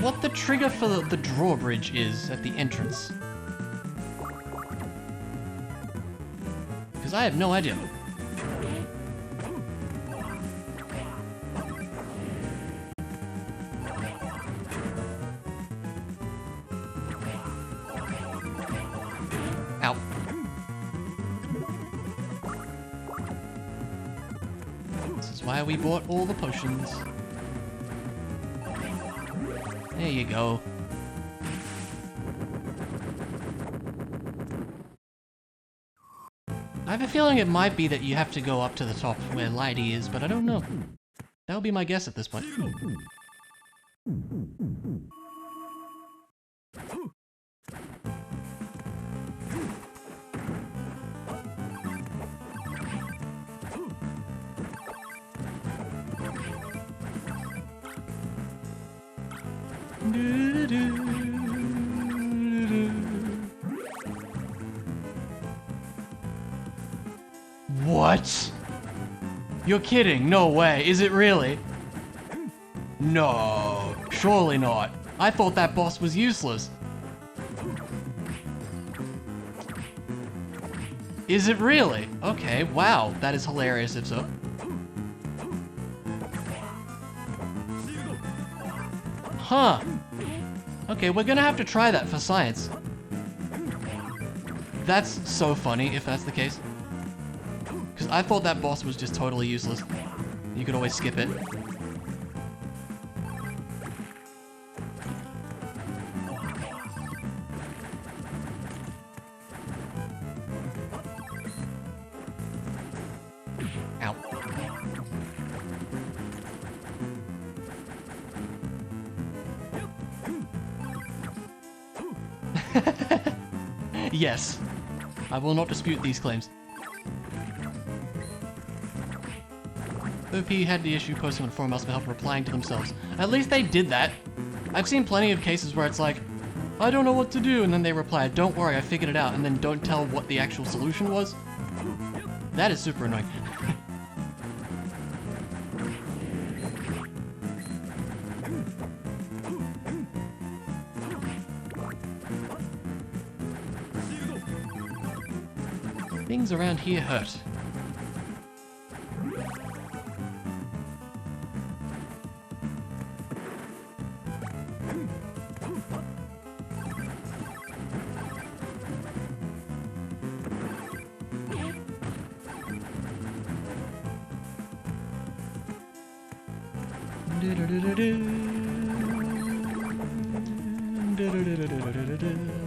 What the trigger for the drawbridge is at the entrance. Because I have no idea. Ow. This is why we bought all the potions. There you go. I have a feeling it might be that you have to go up to the top where Lydie is, but I don't know. That would be my guess at this point. What? You're kidding? No way. Is it really? No, surely not. I thought that boss was useless. Is it really? Okay, wow. That is hilarious if so. Huh. Okay, we're gonna have to try that for science. That's so funny if that's the case. Because I thought that boss was just totally useless. You could always skip it. Ow. Yes. I will not dispute these claims. OP had the issue posting on forum for help replying to themselves. At least they did that. I've seen plenty of cases where it's like, I don't know what to do, and then they reply, don't worry, I figured it out, and then don't tell what the actual solution was. That is super annoying. Things around here hurt.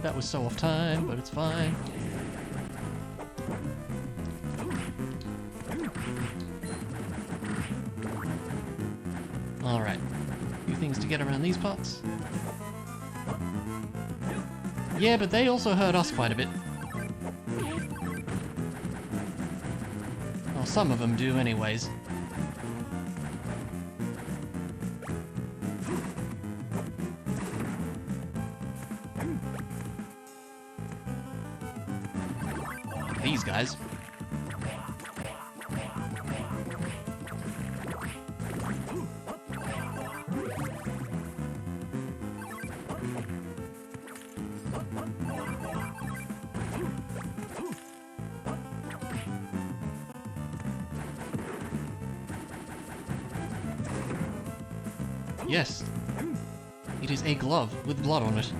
That was so off time, but it's fine. Alright. A few things to get around these parts. Yeah, but they also hurt us quite a bit. Well, some of them do anyways. These guys. Yes, it is a glove with blood on it.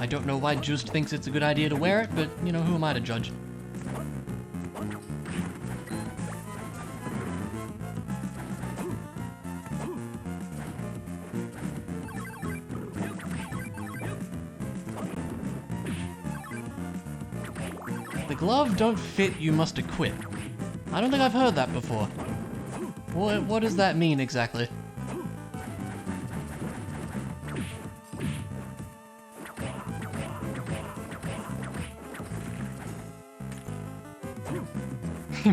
I don't know why Just thinks it's a good idea to wear it, but, you know, who am I to judge? The glove don't fit, you must equip. I don't think I've heard that before. What does that mean exactly?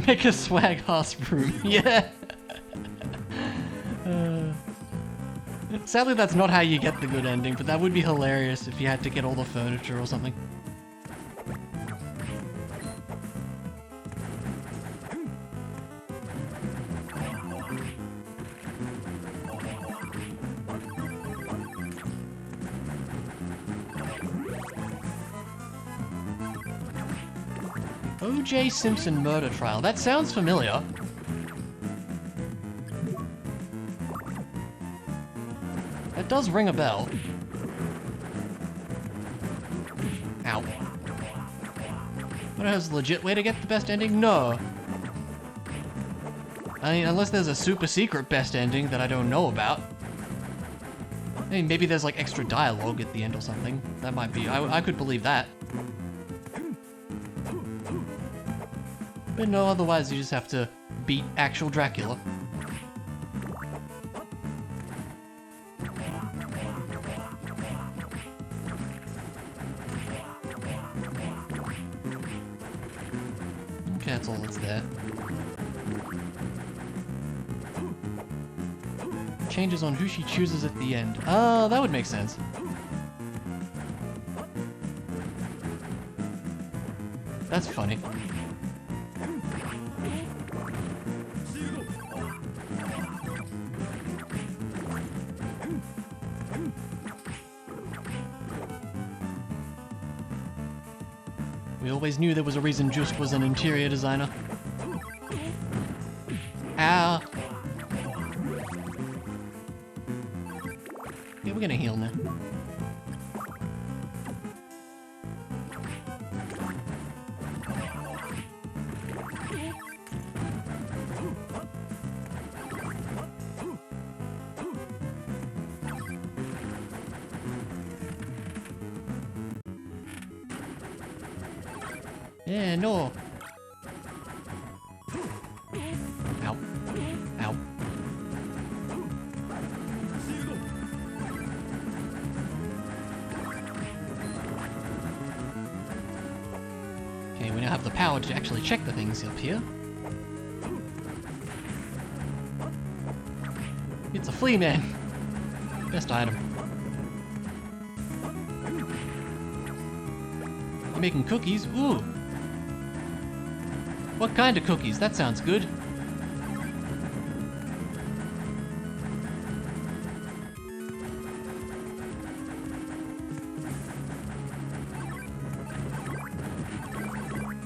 Make a swag house room. Yeah. Sadly, that's not how you get the good ending, but that would be hilarious if you had to get all the furniture or something. O.J. Simpson murder trial. That sounds familiar. That does ring a bell. Ow. But has a legit way to get the best ending? No. I mean, unless there's a super secret best ending that I don't know about. I mean, maybe there's like extra dialogue at the end or something. That might be. I could believe that. But no, otherwise you just have to beat actual Dracula. Okay, that's all that's there. Changes on who she chooses at the end. Oh, that would make sense. That's funny. We always knew there was a reason Just was an interior designer. Ow! Yeah, we're gonna heal now. Yeah, no. Ow. Ow. Okay, we now have the power to actually check the things up here. It's a flea man. Best item. You're making cookies? Ooh. What kind of cookies? That sounds good.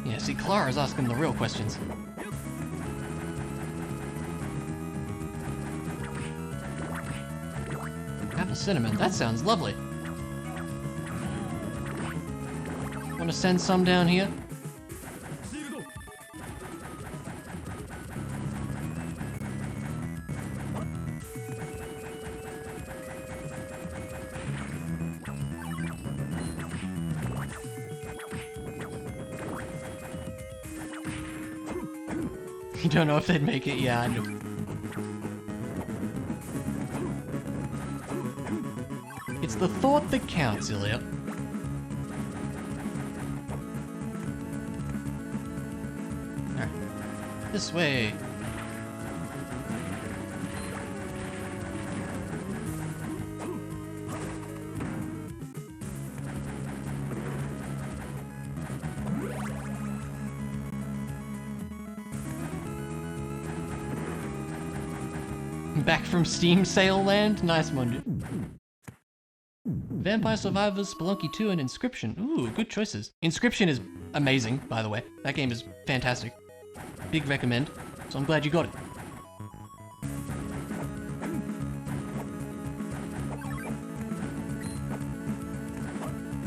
Yeah, see, Clara's asking the real questions. Apple cinnamon, that sounds lovely. Want to send some down here? You don't know if they'd make it? Yeah, I know. It's the thought that counts, Ilya. Alright. This way. Back from Steam Sale Land? Nice one, dude. Vampire Survivors, Spelunky 2, and Inscription. Ooh, good choices. Inscription is amazing, by the way. That game is fantastic. Big recommend. So I'm glad you got it.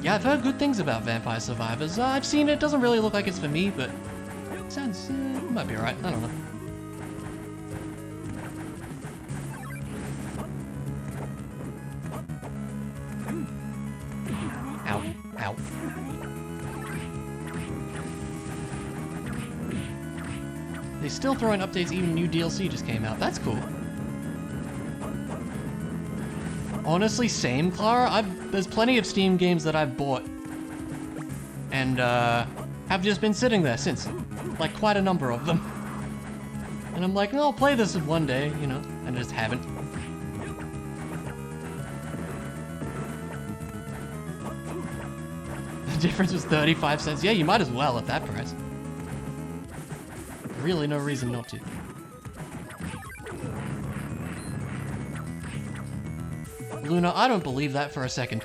Yeah, I've heard good things about Vampire Survivors. I've seen it. Doesn't really look like it's for me, but it sounds... it might be alright. I don't know. Ow. Ow. They still throw in updates even new DLC just came out. That's cool. Honestly, same, Clara. There's plenty of Steam games that I've bought and have just been sitting there since. Like, quite a number of them. And I'm like, oh, I'll play this one day, you know, and I just haven't. The difference was 35 cents. Yeah, you might as well at that price. Really no reason not to. Luna, I don't believe that for a second.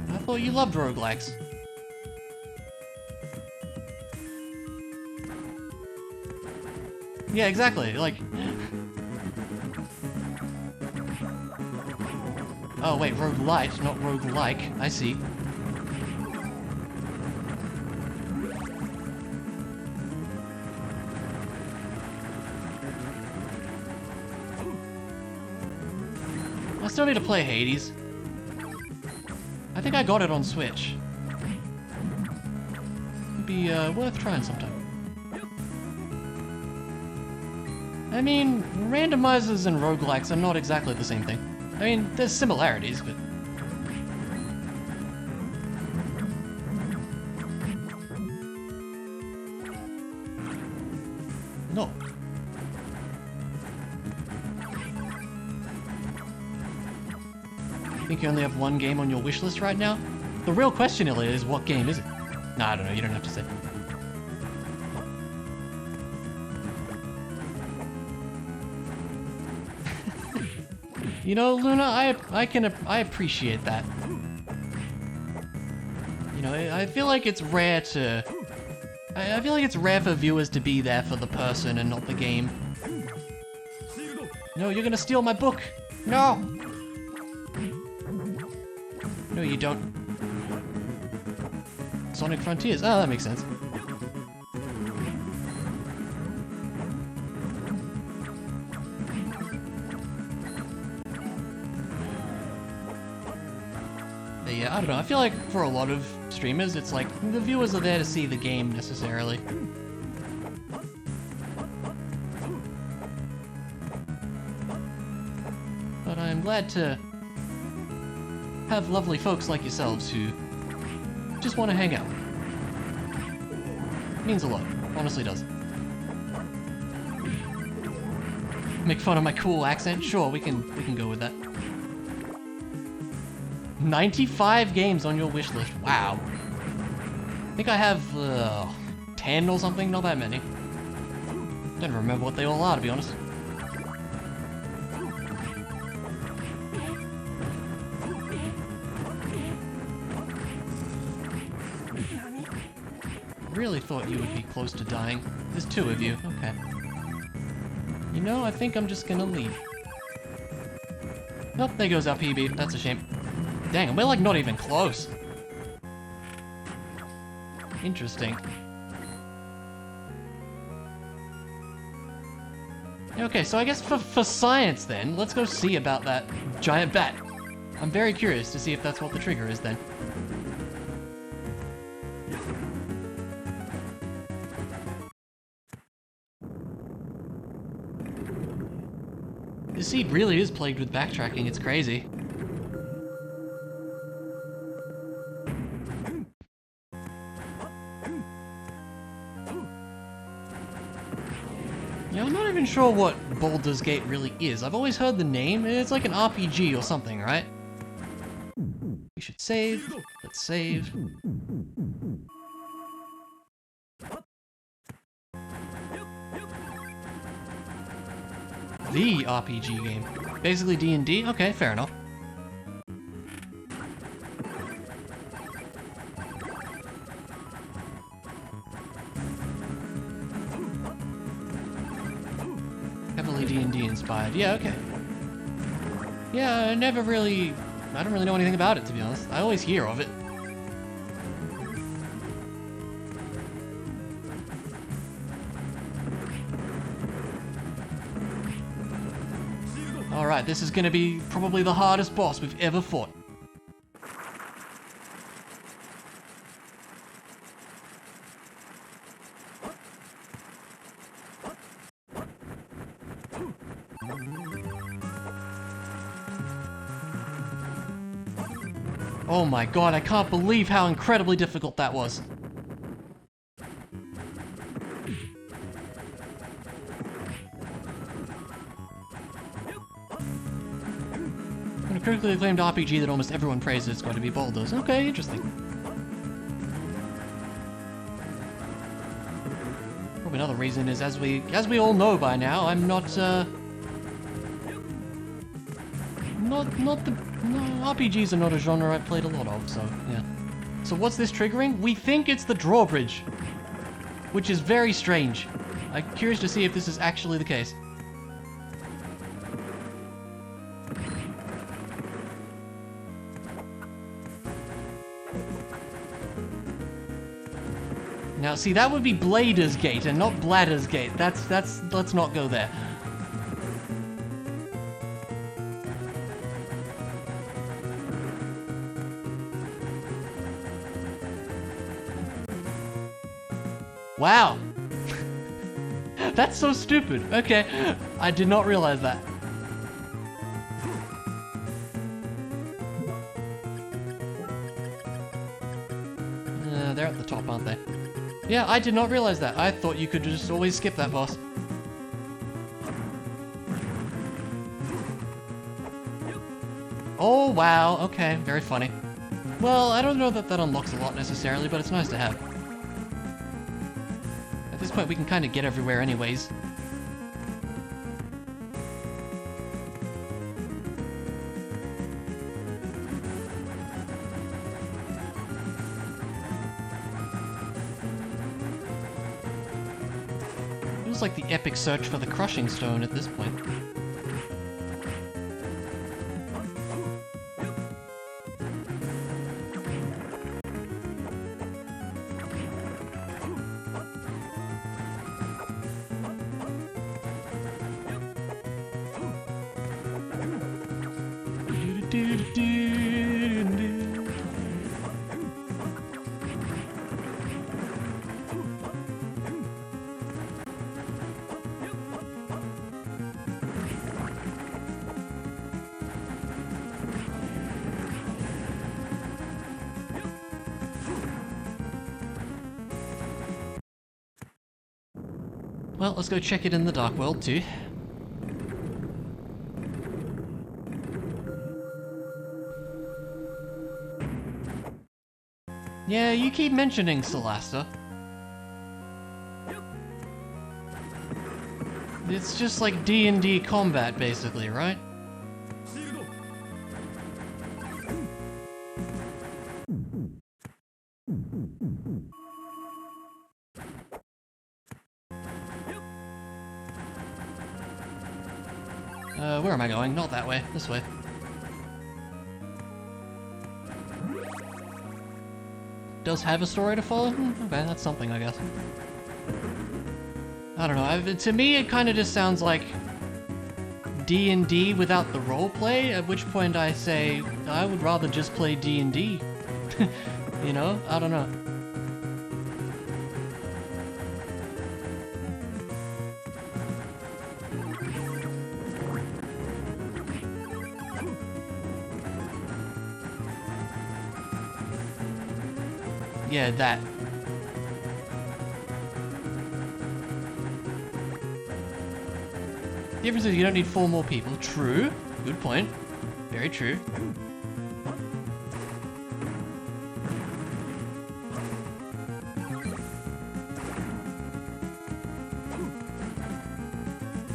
I thought you loved roguelikes. Yeah, exactly, like... Oh wait, roguelite, not roguelike. I see. I still need to play Hades. I think I got it on Switch. It'd be worth trying sometime. I mean, randomizers and roguelikes are not exactly the same thing. I mean, there's similarities, but... No. Think you only have one game on your wish list right now? The real question, Ilya, is what game is it? Nah, I don't know, you don't have to say. You know, Luna, I appreciate that. You know, I feel like it's rare to... I feel like it's rare for viewers to be there for the person and not the game. No, you're gonna steal my book! No! No, you don't. Sonic Frontiers. Oh, that makes sense. But yeah, I don't know. I feel like for a lot of streamers, it's like the viewers are there to see the game necessarily. But I'm glad to have lovely folks like yourselves who just want to hang out. Means a lot. Honestly does. Make fun of my cool accent? Sure, we can go with that. 95 games on your wish list. Wow. I think I have 10 or something, not that many. Don't remember what they all are, to be honest. Really thought you would be close to dying. There's two of you. Okay. You know, I think I'm just gonna leave. Nope, there goes our PB. That's a shame. Dang, we're like not even close. Interesting. Okay, so I guess for science then, let's go see about that giant bat. I'm very curious to see if that's what the trigger is then. This seed really is plagued with backtracking, it's crazy. Yeah, I'm not even sure what Baldur's Gate really is. I've always heard the name, it's like an RPG or something, right? We should save. Let's save. The RPG game. Basically D&D? Okay, fair enough. Heavily D&D inspired. Yeah, okay. Yeah, I don't really know anything about it, to be honest. I always hear of it. Alright, this is gonna be probably the hardest boss we've ever fought. Oh my god, I can't believe how incredibly difficult that was. A critically acclaimed RPG that almost everyone praises is going to be Baldur's. Okay, interesting. Probably another reason is, as we all know by now, I'm not RPGs are not a genre I've played a lot of, so yeah. So what's this triggering? We think it's the drawbridge, which is very strange. I'm curious to see if this is actually the case. Now, see, that would be Blader's Gate and not Bladder's Gate. Let's not go there. Wow. That's so stupid. Okay, I did not realize that. They're at the top, aren't they? Yeah, I did not realize that. I thought you could just always skip that boss. Oh, wow. Okay, very funny. Well, I don't know that that unlocks a lot necessarily, but it's nice to have. At this point, we can kind of get everywhere anyways. Feels like the epic search for the crushing stone at this point. Well, let's go check it in the Dark World too. Yeah, you keep mentioning Celasta. It's just like D&D combat, basically, right? Where am I going? Not that way. This way. Does have a story to follow? Okay, that's something, I guess. I don't know. To me, it kind of just sounds like D&D without the roleplay, at which point I say, I would rather just play D&D. You know? I don't know. Yeah, that. The difference is you don't need 4 more people. True. Good point. Very true.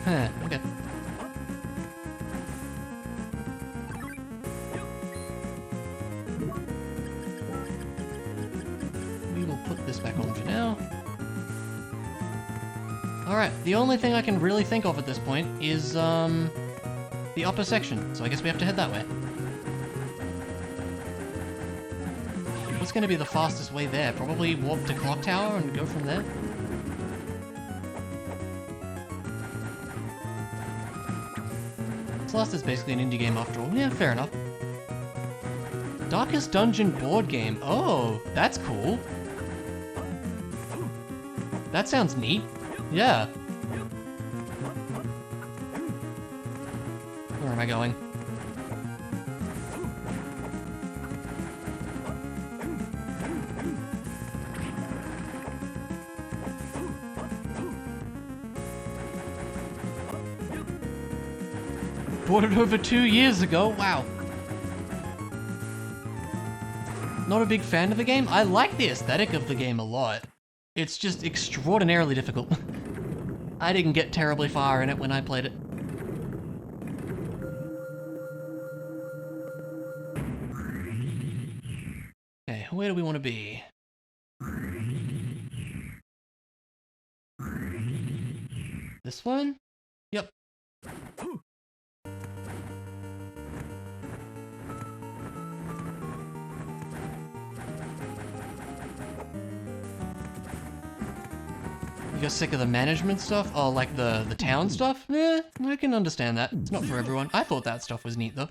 Huh, okay. Back on for now. Alright, the only thing I can really think of at this point is, the upper section, so I guess we have to head that way. What's gonna be the fastest way there? Probably warp to Clock Tower and go from there? Celeste is basically an indie game after all. Yeah, fair enough. Darkest Dungeon board game. Oh, that's cool. That sounds neat. Yeah. Where am I going? Bought it over 2 years ago. Wow. Not a big fan of the game. I like the aesthetic of the game a lot. It's just extraordinarily difficult. I didn't get terribly far in it when I played it. Okay, where do we want to be? This one? Yep. You got sick of the management stuff? Oh, like the town stuff? Eh, I can understand that. It's not for everyone. I thought that stuff was neat, though.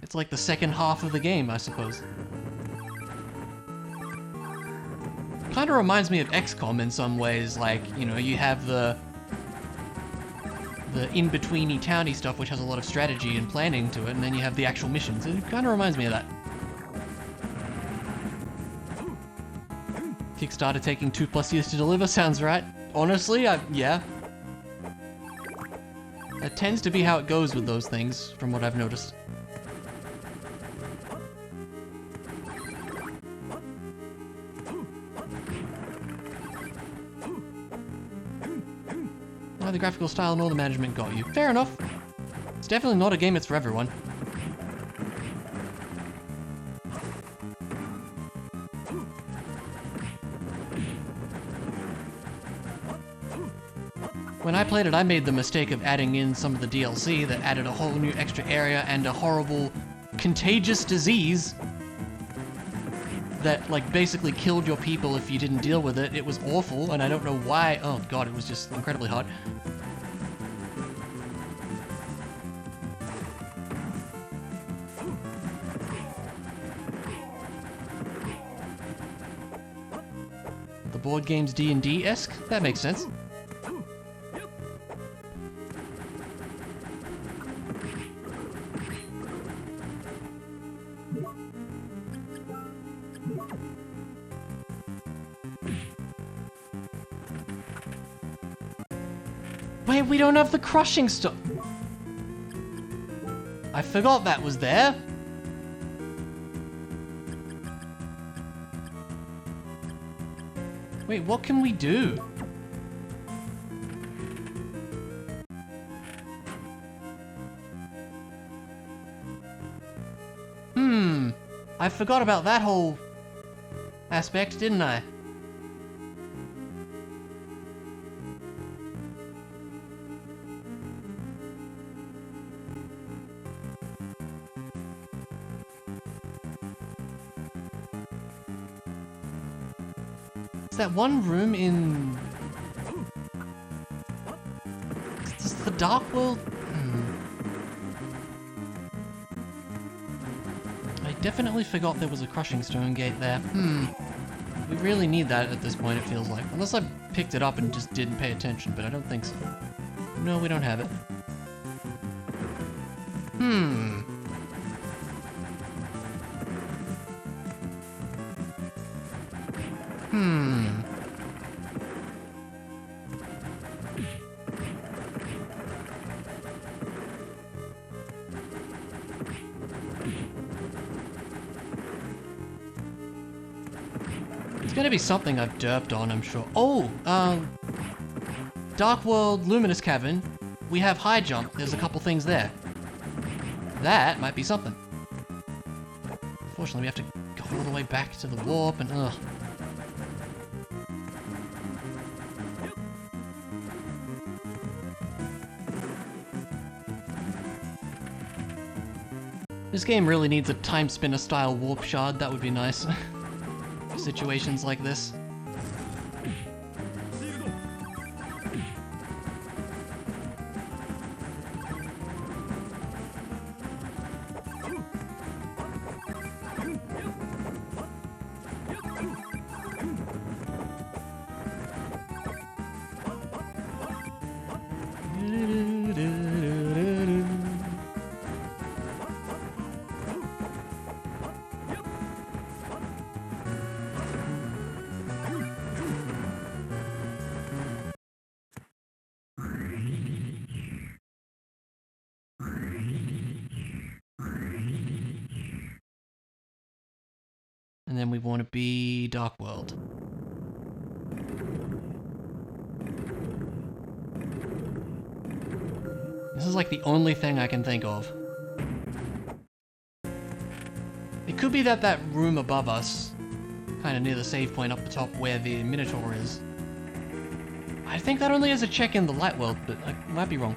It's like the second half of the game, I suppose. Kind of reminds me of XCOM in some ways, like, you know, you have the in-betweeny towny stuff, which has a lot of strategy and planning to it, and then you have the actual missions. It kind of reminds me of that. Kickstarter taking 2+ years to deliver sounds right. Honestly, yeah. That tends to be how it goes with those things, from what I've noticed. Well, the graphical style and all the management got you. Fair enough. It's definitely not a game that's for everyone. When I played it, I made the mistake of adding in some of the DLC that added a whole new extra area and a horrible contagious disease that, like, basically killed your people if you didn't deal with it. It was awful, and I don't know why. Oh god, it was just incredibly hard. board game's D&D-esque? That makes sense. Wait, we don't have the crushing stuff. I forgot that was there. Wait, what can we do? I forgot about that whole aspect, didn't I? Is that one room in... Is the Dark World? I definitely forgot there was a crushing stone gate there. We really need that at this point, it feels like. Unless I picked it up and just didn't pay attention, but I don't think so. No, we don't have it. It's gonna be something I've derped on, I'm sure. Oh, Dark World Luminous Cavern. We have high jump. There's a couple things there. That might be something. Unfortunately, we have to go all the way back to the warp and ugh. This game really needs a time spinner style warp shard. That would be nice. Situations like this. And then we want to be Dark World. This is like the only thing I can think of. It could be that room above us, kind of near the save point up the top where the Minotaur is. I think that only has a check in the Light World, but I might be wrong.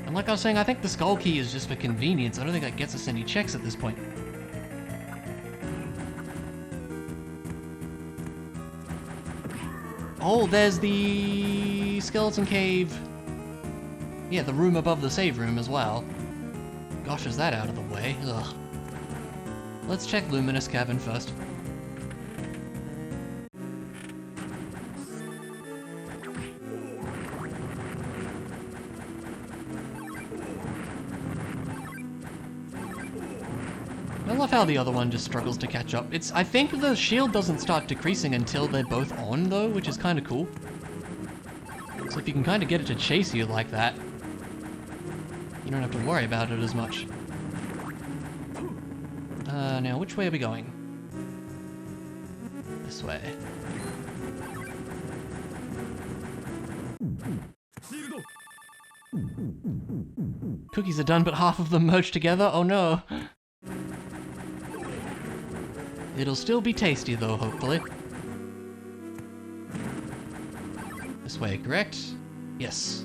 And like I was saying, I think the Skull Key is just for convenience. I don't think that gets us any checks at this point. Oh, there's the Skeleton Cave. Yeah, the room above the save room as well. Gosh, is that out of the way? Ugh. Let's check Luminous Cavern first. I love how the other one just struggles to catch up. I think the shield doesn't start decreasing until they're both on though, which is kind of cool. So if you can kind of get it to chase you like that, you don't have to worry about it as much. Now which way are we going? This way. Cookies are done, but half of them merged together? Oh no! It'll still be tasty though, hopefully. This way, correct? Yes.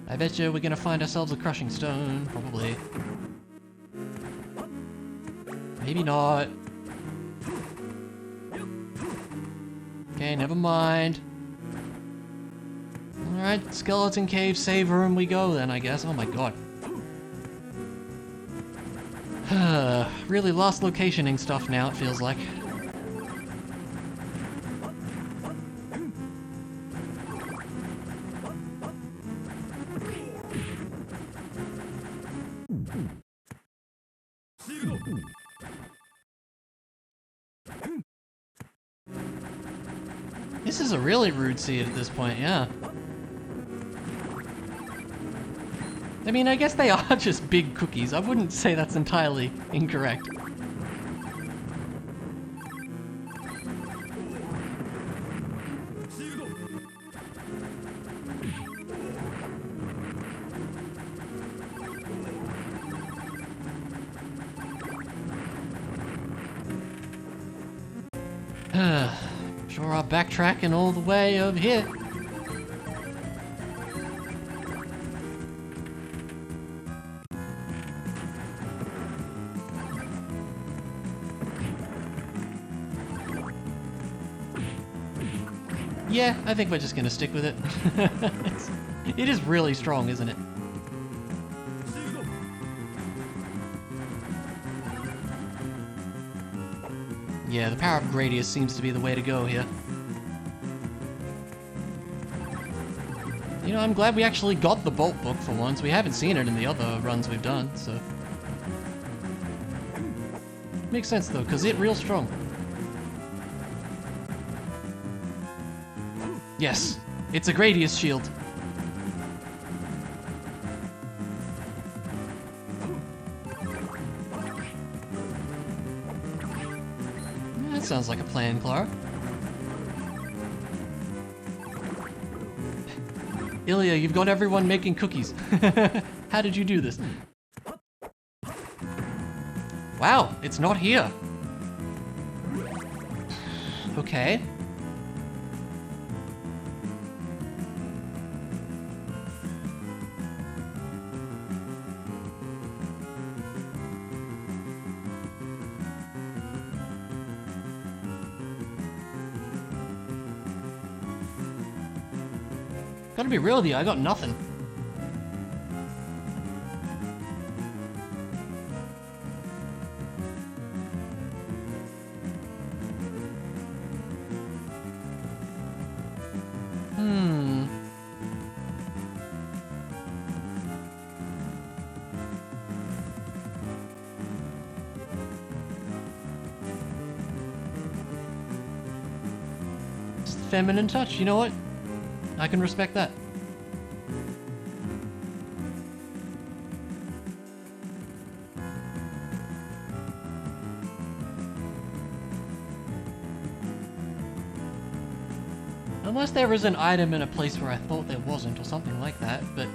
I bet you we're gonna find ourselves a crushing stone, probably. Maybe not. Okay, never mind. Alright, Skeleton Cave save room we go then, I guess. Oh my god. Really lost locationing stuff now, it feels like. This is a really rude seed at this point, yeah. I mean, I guess they are just big cookies. I wouldn't say that's entirely incorrect. Sure are backtracking all the way over here. Yeah, I think we're just gonna stick with it. It is really strong, isn't it? Yeah, the power of Gradius seems to be the way to go here. You know, I'm glad we actually got the Bolt book for once. We haven't seen it in the other runs we've done, so... Makes sense though, because it's real strong. Yes, it's a Gradius shield. That sounds like a plan, Clara. Ilya, you've got everyone making cookies. How did you do this? Wow, it's not here. Okay. Gotta be real with you, I got nothing. It's the feminine touch, you know what? I can respect that. Unless there was an item in a place where I thought there wasn't, or something like that, but...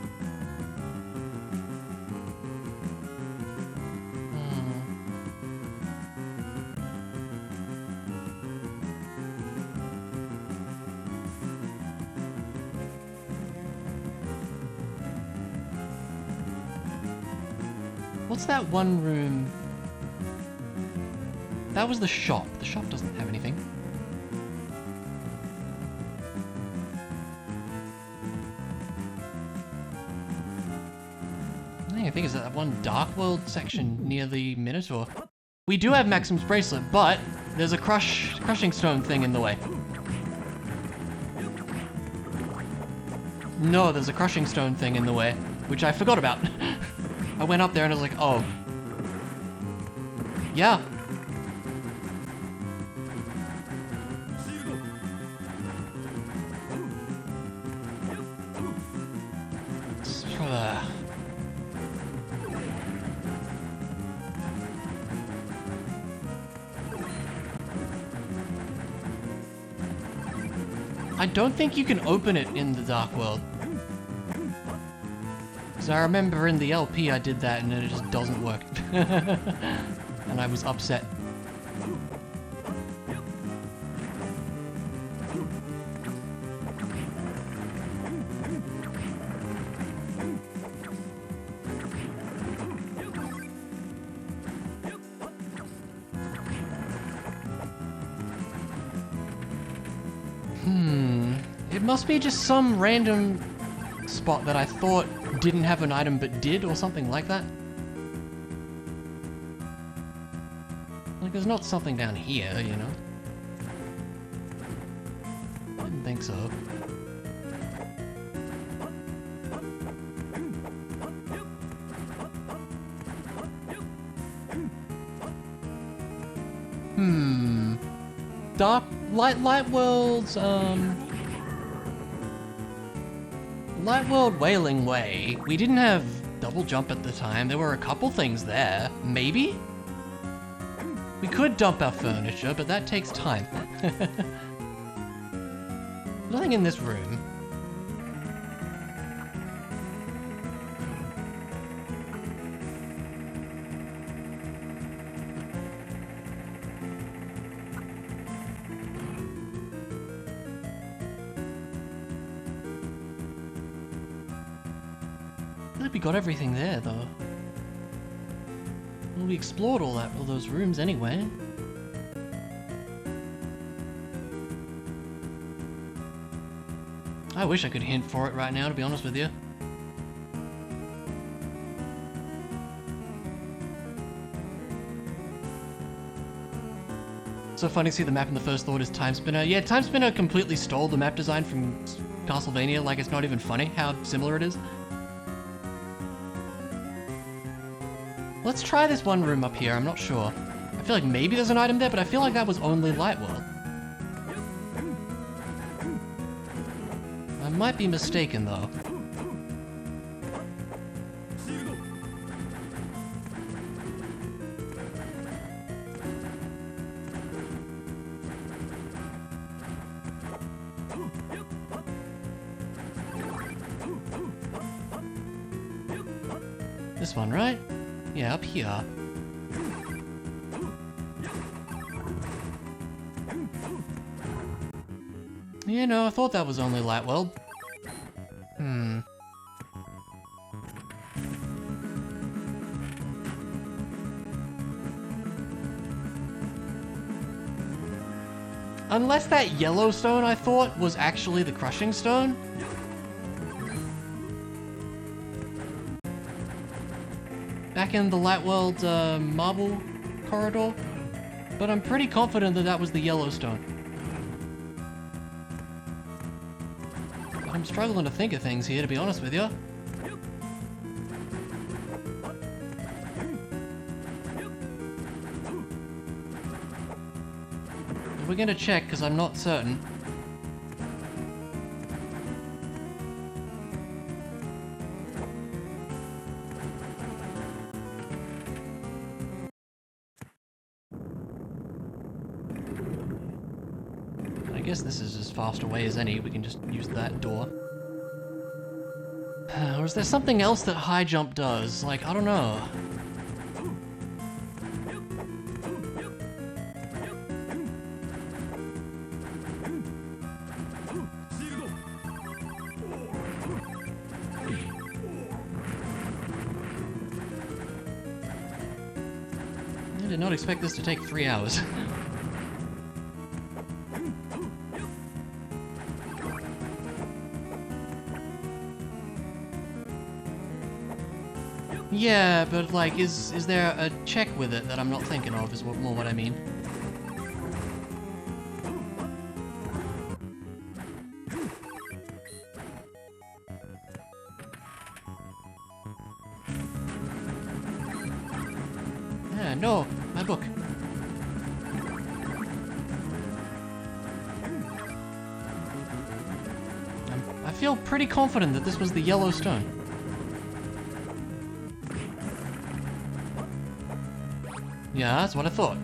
What's that one room? That was the shop. The shop doesn't have anything. I think it's that one Dark World section near the Minotaur. We do have Maxim's Bracelet, but there's a crushing stone thing in the way. No, there's a crushing stone thing in the way, which I forgot about. I went up there and I was like, oh. Yeah. I don't think you can open it in the Dark World. Because I remember in the LP I did that and it just doesn't work. And I was upset. It must be just some random spot that I thought didn't have an item but did, or something like that. Like, there's not something down here, you know? Didn't think so. Dark Light World's Light World Wailing Way. We didn't have double jump at the time. There were a couple things there. Maybe? We could dump our furniture, but that takes time. Nothing in this room. I feel like we got everything there, though. Well, we explored all those rooms anyway. I wish I could hint for it right now, to be honest with you. So funny to see the map in the first thought is Time Spinner. Yeah, Time Spinner completely stole the map design from Castlevania, like it's not even funny how similar it is. Let's try this one room up here, I'm not sure. I feel like maybe there's an item there, but I feel like that was only Light World. I might be mistaken though. This one, right? Yeah, up here. Yeah, no, I thought that was only Light World. Unless that yellow stone I thought was actually the crushing stone. Back in the Light World marble corridor. But I'm pretty confident that that was the yellow stone. But I'm struggling to think of things here, to be honest with you. We're gonna check, because I'm not certain. I guess this is as fast away as any. We can just use that door. Or is there something else that high jump does? Like, I don't know. I did not expect this to take 3 hours. Yeah, but like, is there a check with it that I'm not thinking of, is more what I mean. Ah, no, my book. I feel pretty confident that this was the yellow stone. Yeah, that's what I thought.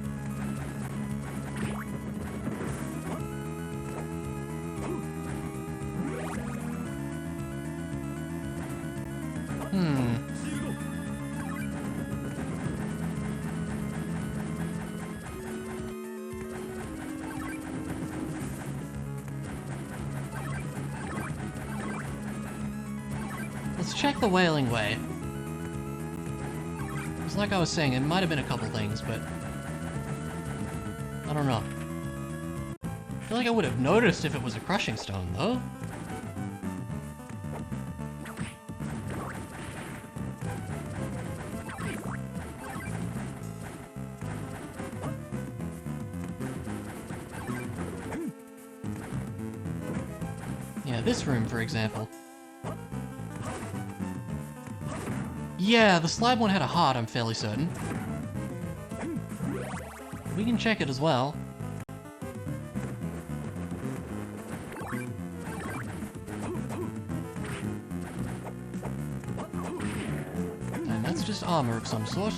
Let's check the Wailing Way. Like I was saying, it might have been a couple things, but I don't know. I feel like I would have noticed if it was a crushing stone, though. this room, for example. Yeah, the slab one had a heart, I'm fairly certain. We can check it as well. And that's just armor of some sort.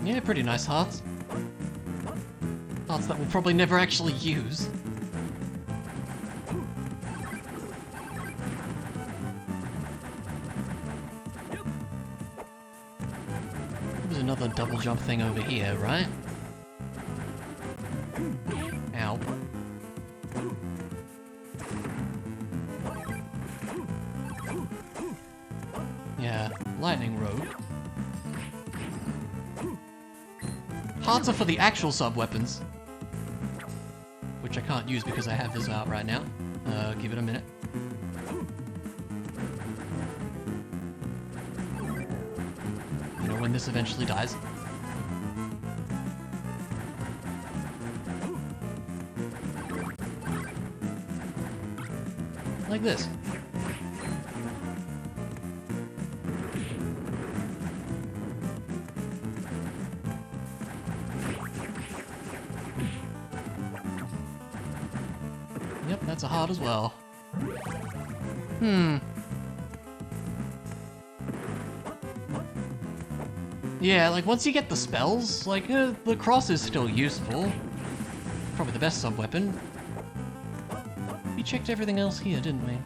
Yeah, pretty nice hearts. Hearts that we'll probably never actually use. There's another double jump thing over here, right? Ow. Yeah, lightning road. Hearts are for the actual sub-weapons. Which I can't use because I have this out right now. Give it a minute. You know, when this eventually dies. Like this. Yep, that's a heart as well. Yeah, like, once you get the spells, like, the cross is still useful. Probably the best sub-weapon. We checked everything else here, didn't we?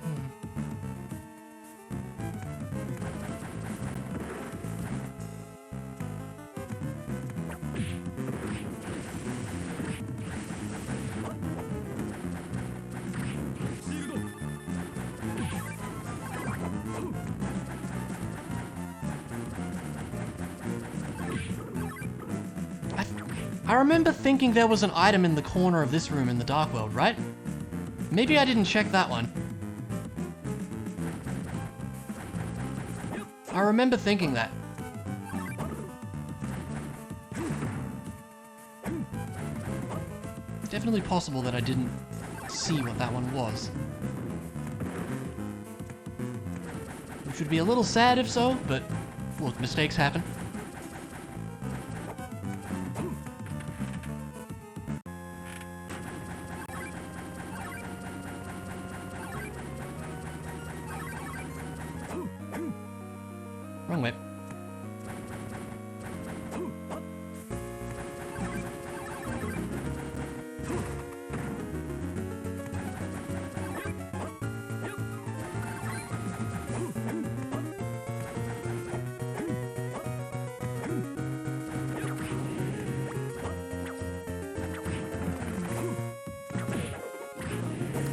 I remember thinking there was an item in the corner of this room in the Dark World, right? Maybe I didn't check that one. I remember thinking that. It's definitely possible that I didn't see what that one was. Which would be a little sad if so, but look, mistakes happen. Wrong way.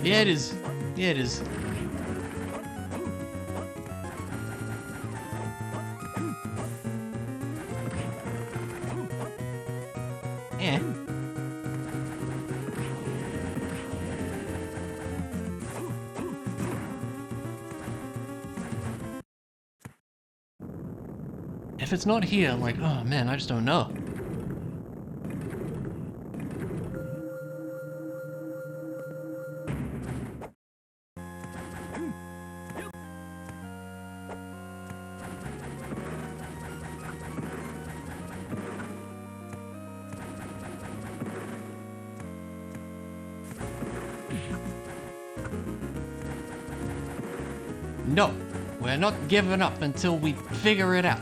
Yeah, it is. Yeah, it is. Eh. If it's not here, like, oh man, I just don't know. No, we're not giving up until we figure it out.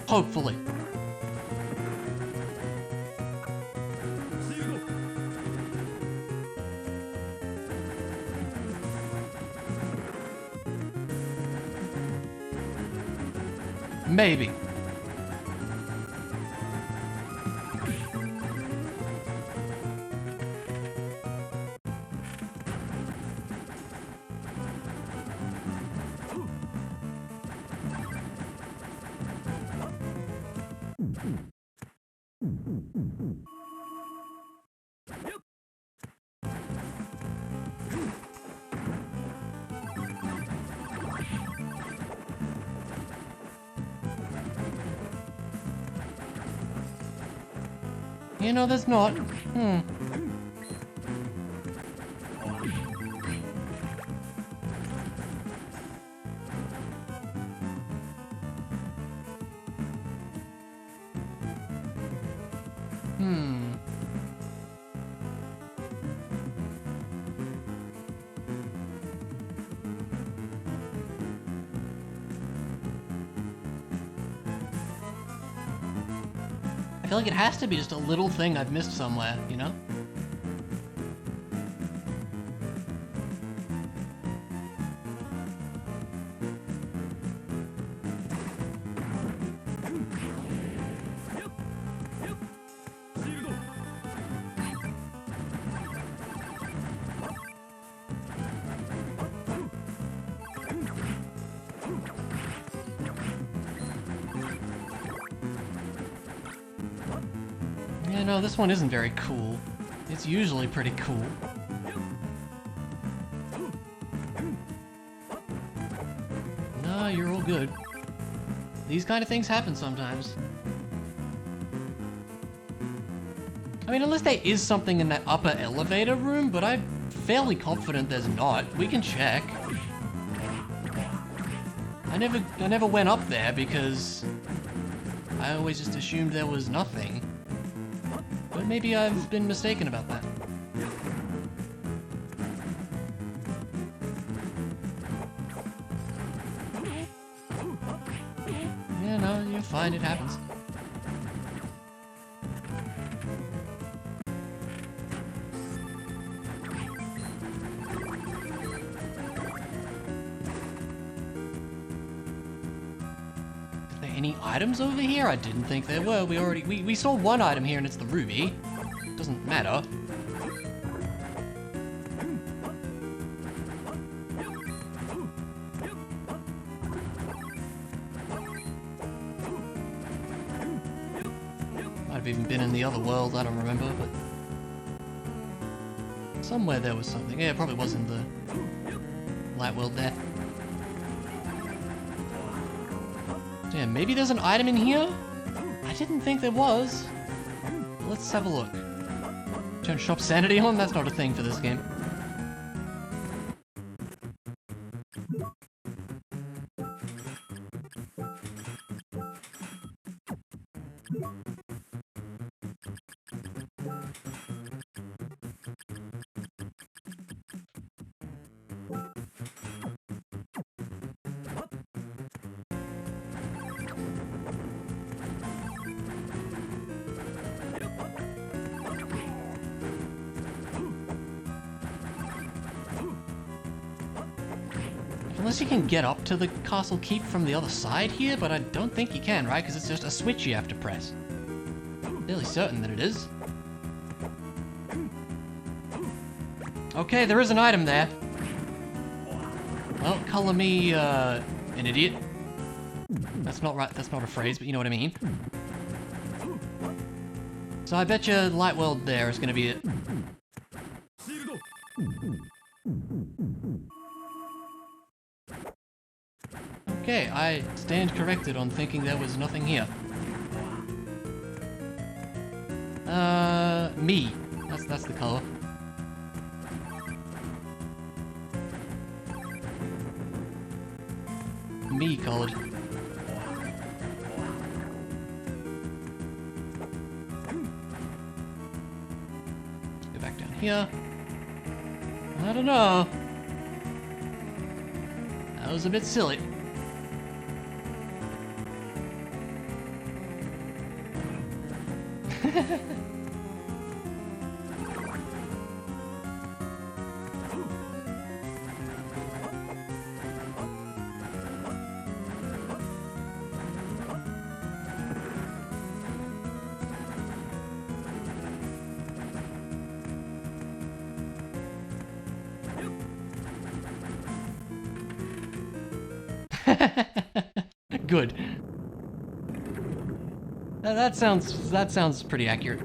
Hopefully. Maybe. You know, there's not. Hmm. I feel like it has to be just a little thing I've missed somewhere, you know? Yeah, no, this one isn't very cool. It's usually pretty cool. No, you're all good. These kind of things happen sometimes. I mean, unless there is something in that upper elevator room, but I'm fairly confident there's not. We can check. I never went up there because I always just assumed there was nothing. But maybe I've been mistaken about that. Yeah, no, you're fine, it happens. Any items over here? I didn't think there were. We saw one item here and it's the ruby. Doesn't matter. Might have even been in the other world, I don't remember, but somewhere there was something. Yeah, it probably was in the light world there. Yeah, maybe there's an item in here? I didn't think there was. Let's have a look. Turn shop sanity on? That's not a thing for this game. Unless you can get up to the castle keep from the other side here, but I don't think you can, right? Because it's just a switch you have to press. Fairly certain that it is. Okay, there is an item there. Well, color me, an idiot. That's not right, that's not a phrase, but you know what I mean. So I bet you Light World there is gonna be it. Okay, I stand corrected on thinking there was nothing here. Me. That's the color. Me colored. Go back down here. I don't know. That was a bit silly. Good. That sounds pretty accurate.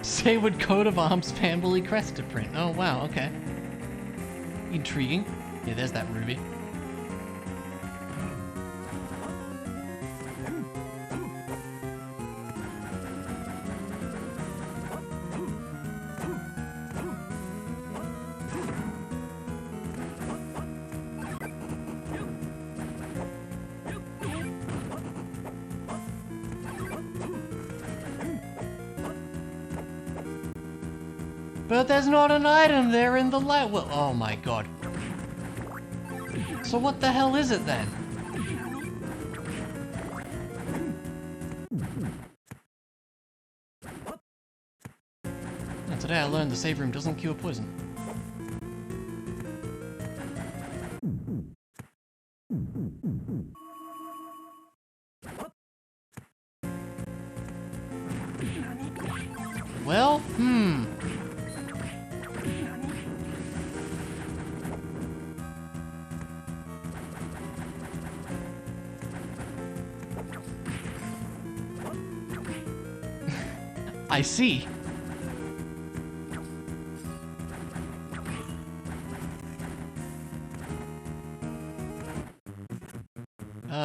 Say what coat of arms family crest to print. Oh wow, okay. Intriguing. Yeah, there's that ruby. But there's not an item there in the light. Well, oh my god. So what the hell is it then? And today I learned the save room doesn't cure poison. Well, I see.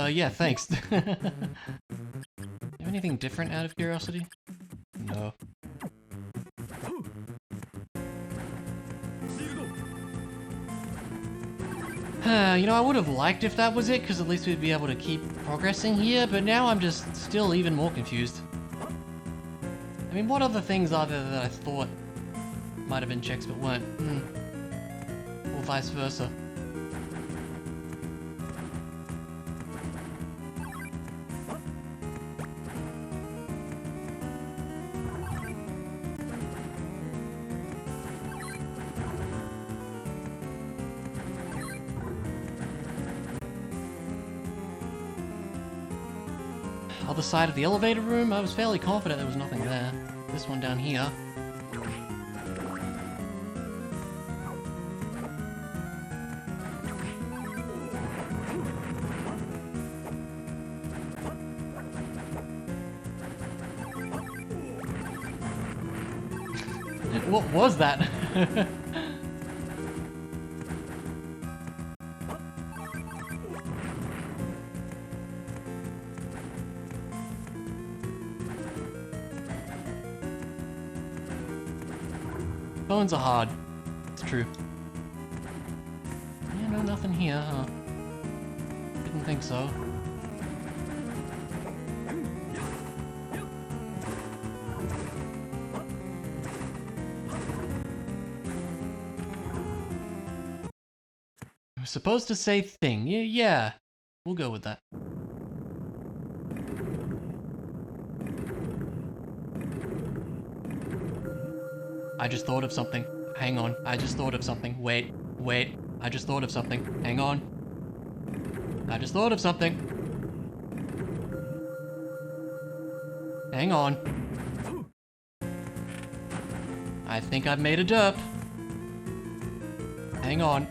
Yeah, thanks. You have anything different out of curiosity? No. You know, I would have liked if that was it, because at least we'd be able to keep progressing here, but now I'm just still even more confused. I mean, what other things are there that I thought might have been checks but weren't? Or vice versa. Other side of the elevator room, I was fairly confident there was nothing there. This one down here. What was that? Bones are hard. It's true. Yeah, no, nothing here, huh? Didn't think so. I was supposed to say thing. Yeah. We'll go with that. I just thought of something. Hang on. I just thought of something. Wait. I just thought of something. Hang on. I just thought of something. Hang on. I think I've made a derp. Hang on.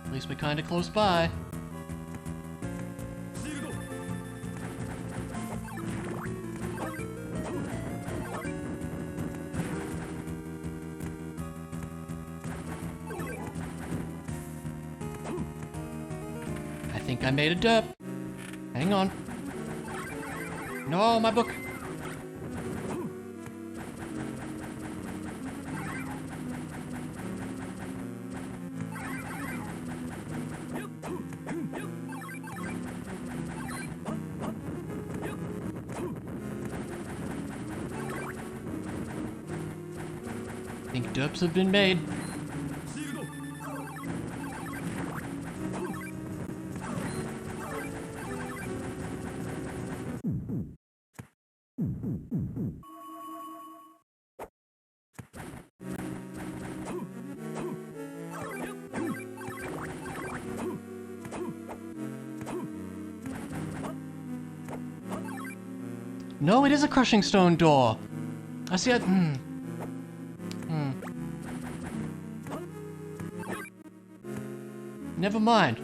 At least we're kinda close by. I think I made a derp. Hang on. No, my book. I think derps have been made. No, it is a crushing stone door. I see it. Never mind.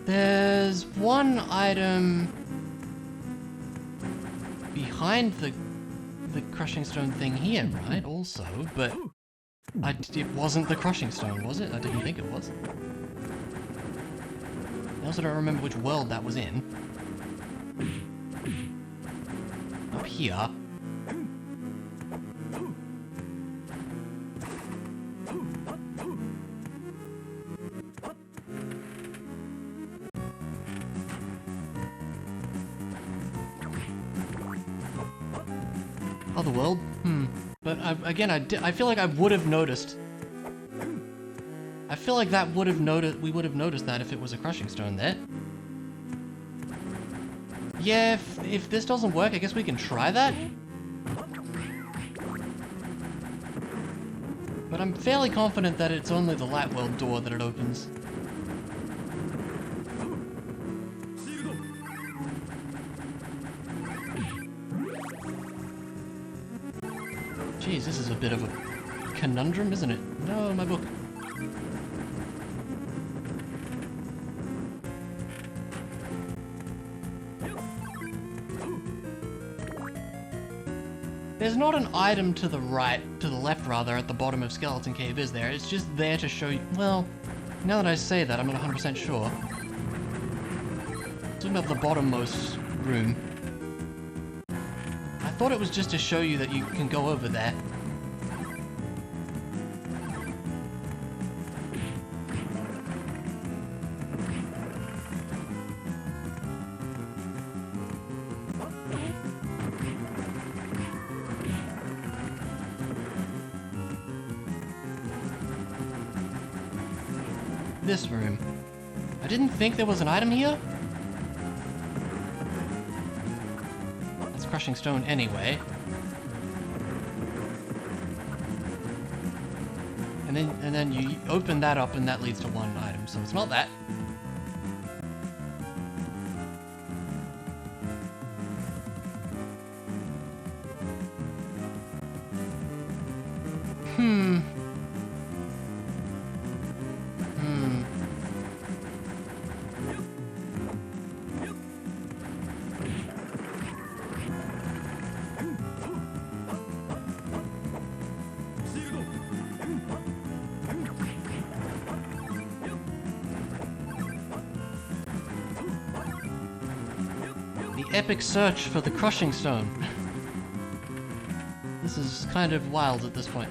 There's one item behind the crushing stone thing here, right? Also, but it wasn't the crushing stone, was it? I didn't think it was. I also don't remember which world that was in. Up here. Other world? But again, I feel like I would have noticed. I feel like that would have we would have noticed that if it was a crushing stone there. Yeah, if this doesn't work, I guess we can try that. But I'm fairly confident that it's only the light world door that it opens. Jeez, this is a bit of a conundrum, isn't it? No, my book. There's not an item to the left rather, at the bottom of Skeleton Cave, is there? It's just there to show you. Well, now that I say that, I'm not 100% sure. Talking about the bottommost room. I thought it was just to show you that you can go over there. This room. I didn't think there was an item here. That's crushing stone anyway. And then you open that up and that leads to one item, so it's not that. Epic search for the crushing stone. This is kind of wild at this point.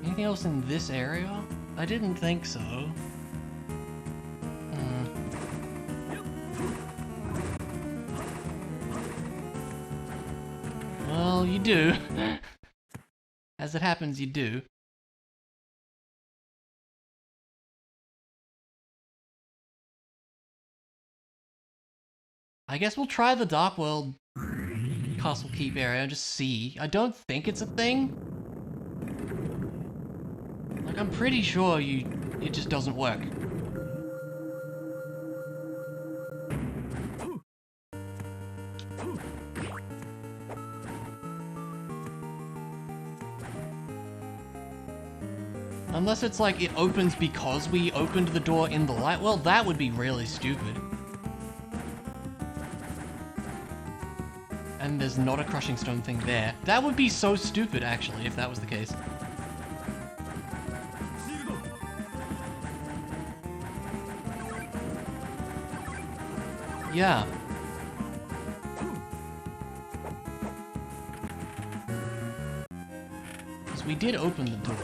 Anything else in this area? I didn't think so. Well, you do. As it happens, you do. I guess we'll try the Dark World Castle Keep area and just see. I don't think it's a thing. Like, I'm pretty sure it just doesn't work. Unless it's like it opens because we opened the door in the light. Well, that would be really stupid. And there's not a crushing stone thing there. That would be so stupid, actually, if that was the case. Yeah. Because we did open the door.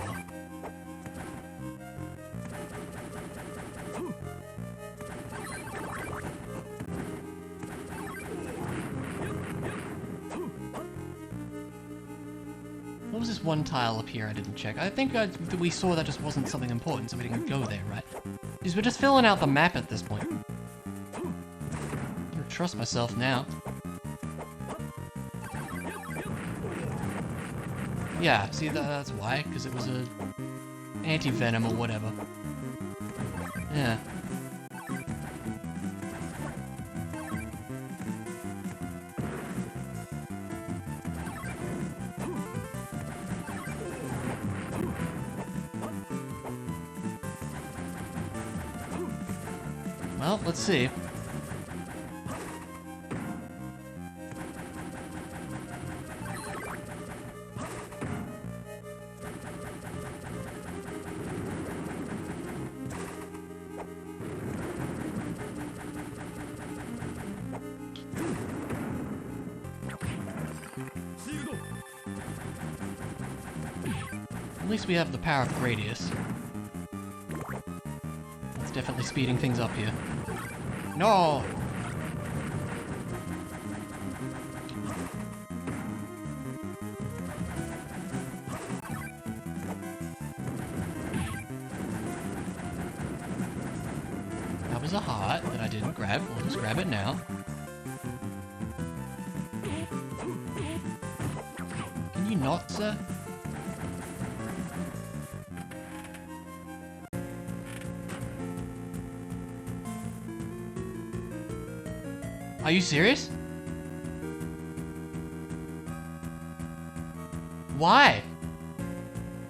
was this one tile up here I didn't check? I think we saw that just wasn't something important, so we didn't go there, right? Because we're just filling out the map at this point. I don't trust myself now. Yeah, see, that's why, because it was a anti-venom or whatever. Yeah. Well, let's see. At least we have the power of Gradius. That's definitely speeding things up here. No! That was a heart that I didn't grab. We'll just grab it now. Can you not, sir? Are you serious? Why?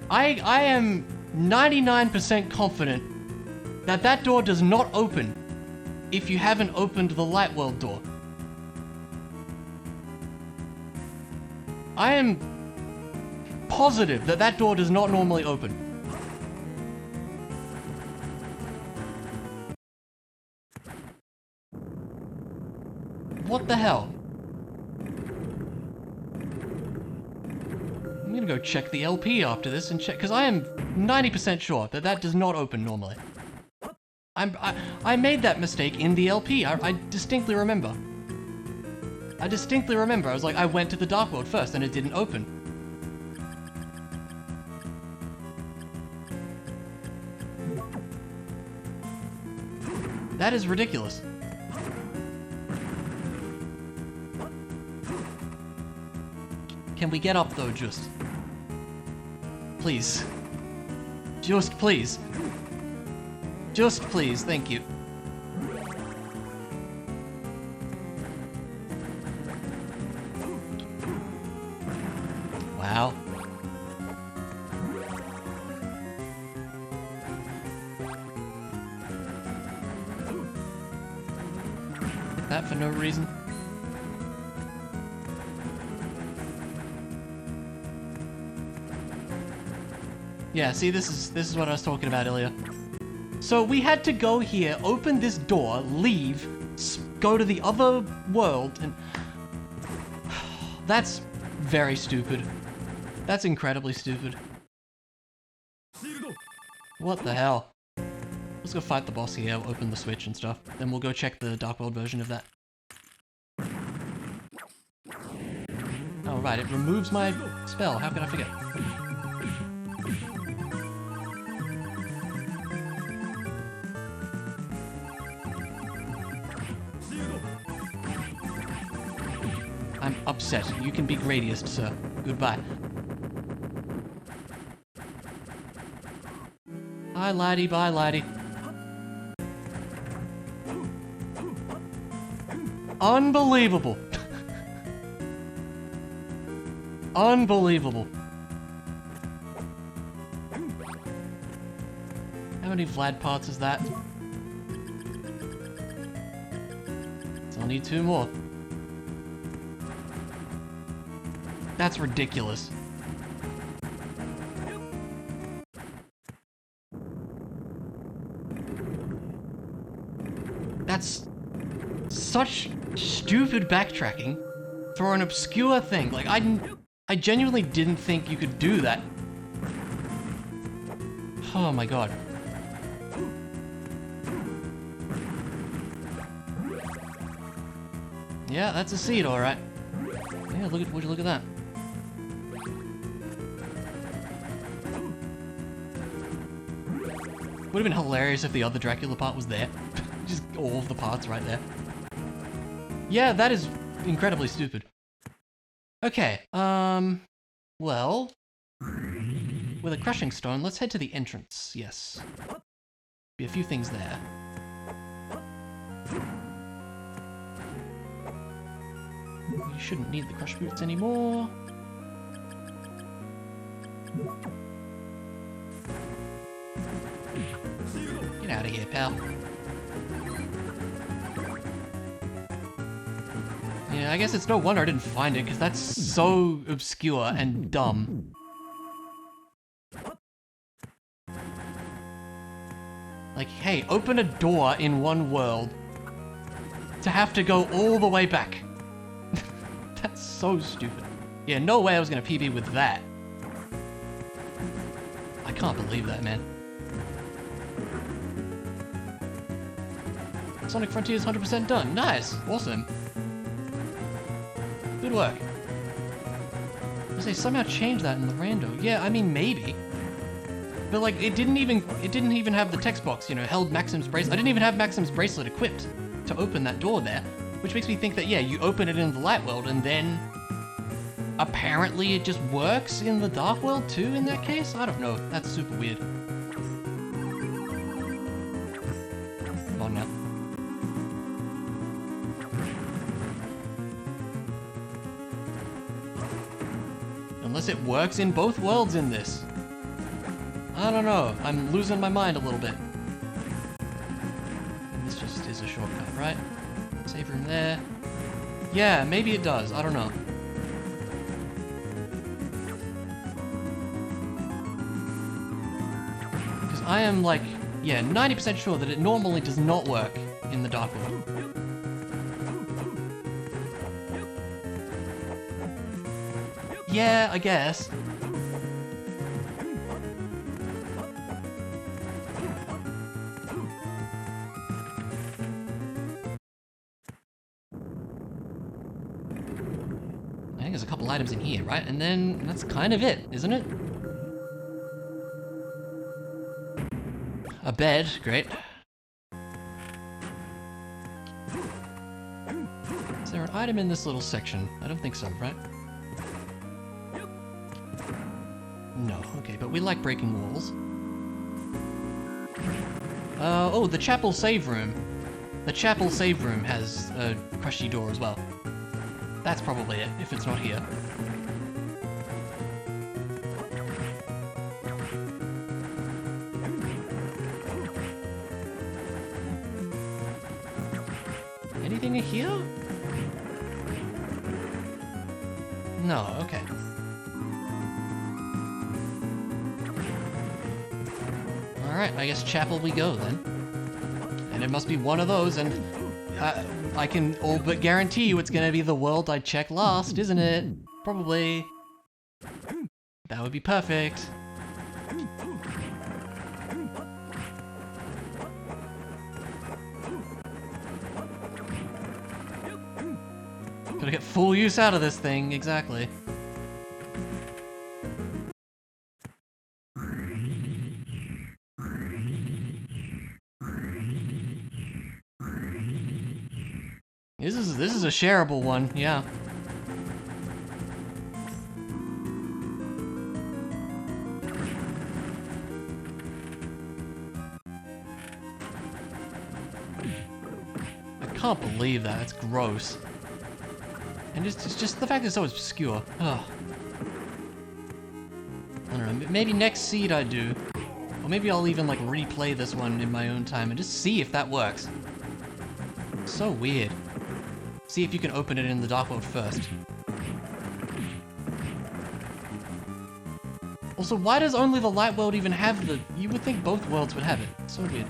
I am 99% confident that that door does not open if you haven't opened the Light World door. I am positive that that door does not normally open. What the hell? I'm gonna go check the LP after this and check, because I am 90% sure that that does not open normally. I made that mistake in the LP. I distinctly remember. I was like, I went to the Dark World first and it didn't open. That is ridiculous. Can we get up though, just? Please. Just please. Just please, thank you. Wow. Hit that for no reason. Yeah, see, this is what I was talking about earlier. So we had to go here, open this door, leave, go to the other world, and that's very stupid. That's incredibly stupid. What the hell? Let's go fight the boss here, open the switch and stuff. Then we'll go check the Dark World version of that. Oh right, it removes my spell. How could I forget? I'm upset. You can be Gradius, sir. Goodbye. Bye, laddie. Bye, laddie. Unbelievable. Unbelievable. How many Vlad parts is that? So I'll need 2 more. That's ridiculous. That's such stupid backtracking for an obscure thing. Like, I genuinely didn't think you could do that. Oh my god. Yeah, that's a seed, alright. Yeah, would you look at that? Would have been hilarious if the other Dracula part was there. Just all of the parts right there. Yeah, that is incredibly stupid. Okay, well, with a crushing stone, let's head to the entrance, yes. Be a few things there. You shouldn't need the crush boots anymore. Get out of here, pal. Yeah, I guess it's no wonder I didn't find it, because that's so obscure and dumb. Like, hey, open a door in one world to have to go all the way back. That's so stupid. Yeah, no way I was gonna PB with that. I can't believe that, man. Sonic Frontier is 100% done. Nice, awesome. Good work. They somehow changed that in the rando. Yeah, I mean maybe. But like it didn't even have the text box, you know, held Maxim's bracelet. I didn't even have Maxim's bracelet equipped to open that door there, which makes me think that yeah, you open it in the light world and then apparently it just works in the dark world too in that case? I don't know. That's super weird. Come on now. Unless it works in both worlds in this. I don't know. I'm losing my mind a little bit. And this just is a shortcut, right? Save room there. Yeah, maybe it does. I don't know. Because I am like, yeah, 90% sure that it normally does not work in the dark world. Yeah, I guess. I think there's a couple items in here, right? And then that's kind of it, isn't it? A bed, great. Is there an item in this little section? I don't think so, right? No, okay, but we like breaking walls. Oh, the chapel save room. The chapel save room has a crushy door as well. That's probably it, if it's not here. Anything in here? No, okay. Alright, I guess chapel we go then. And it must be one of those, and I can all but guarantee you it's gonna be the world I check last, isn't it? Probably. That would be perfect. Gotta get full use out of this thing, exactly. This is a shareable one, yeah. I can't believe that. It's gross. And it's just the fact that it's so obscure. Ugh. I don't know. Maybe next seed I do, or maybe I'll even like replay this one in my own time and just see if that works. So weird. See if you can open it in the dark world first. Also, why does only the light world even have the... You would think both worlds would have it. It's so weird.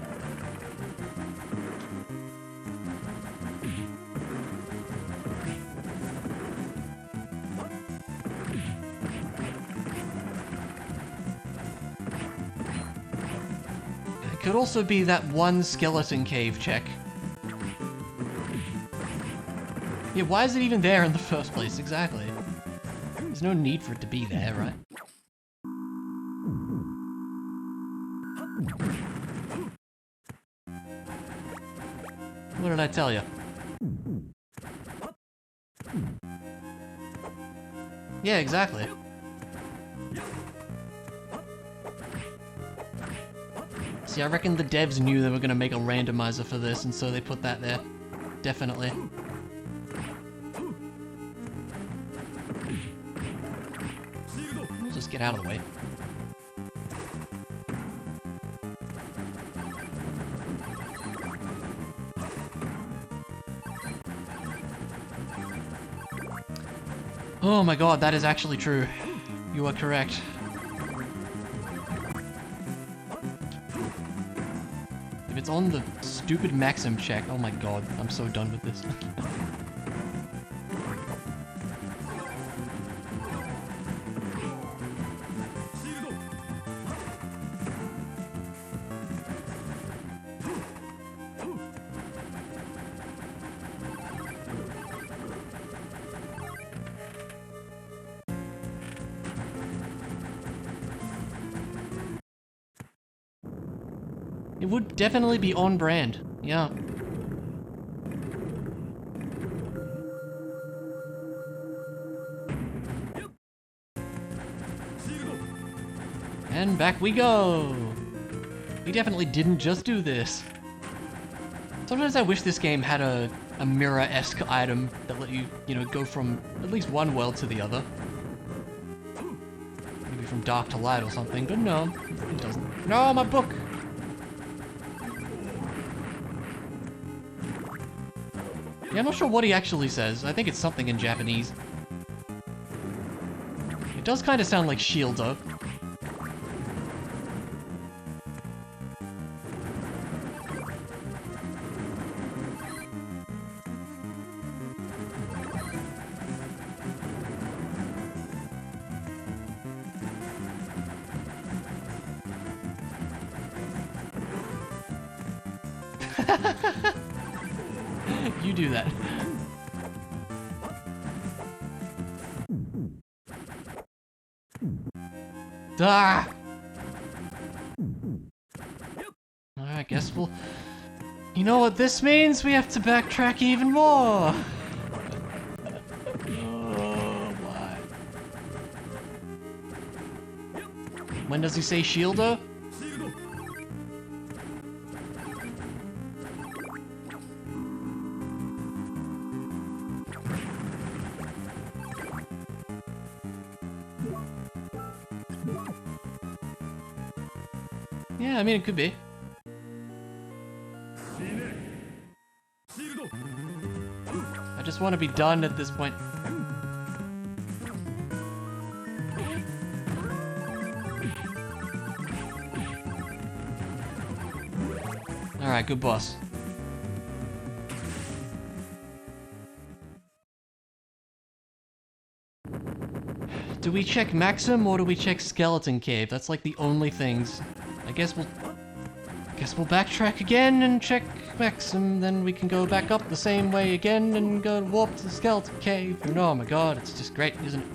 It could also be that one skeleton cave check. Yeah, why is it even there in the first place? Exactly. There's no need for it to be there, right? What did I tell you? Yeah, exactly. See, I reckon the devs knew they were gonna make a randomizer for this, and so they put that there. Definitely. Let's just get out of the way. Oh my god, that is actually true. You are correct. If it's on the stupid Maxim check, oh my god, I'm so done with this. It would definitely be on brand, yeah. And back we go! We definitely didn't just do this. Sometimes I wish this game had a mirror-esque item that let you, go from at least one world to the other. Maybe from dark to light or something, but no, it doesn't. No, my book! Yeah, I'm not sure what he actually says. I think it's something in Japanese. It does kind of sound like shield, though. You do that. Ah! I guess we'll... You know what this means? We have to backtrack even more! Oh, why? When does he say shieldo? Yeah, I mean, it could be. I just want to be done at this point. Alright, good boss. Do we check Maxim or do we check Skeleton Cave? That's like the only things. I guess we'll backtrack again and check Maxim, then we can go back up the same way again and go warp to the Skeleton Cave. And oh my god, it's just great, isn't it?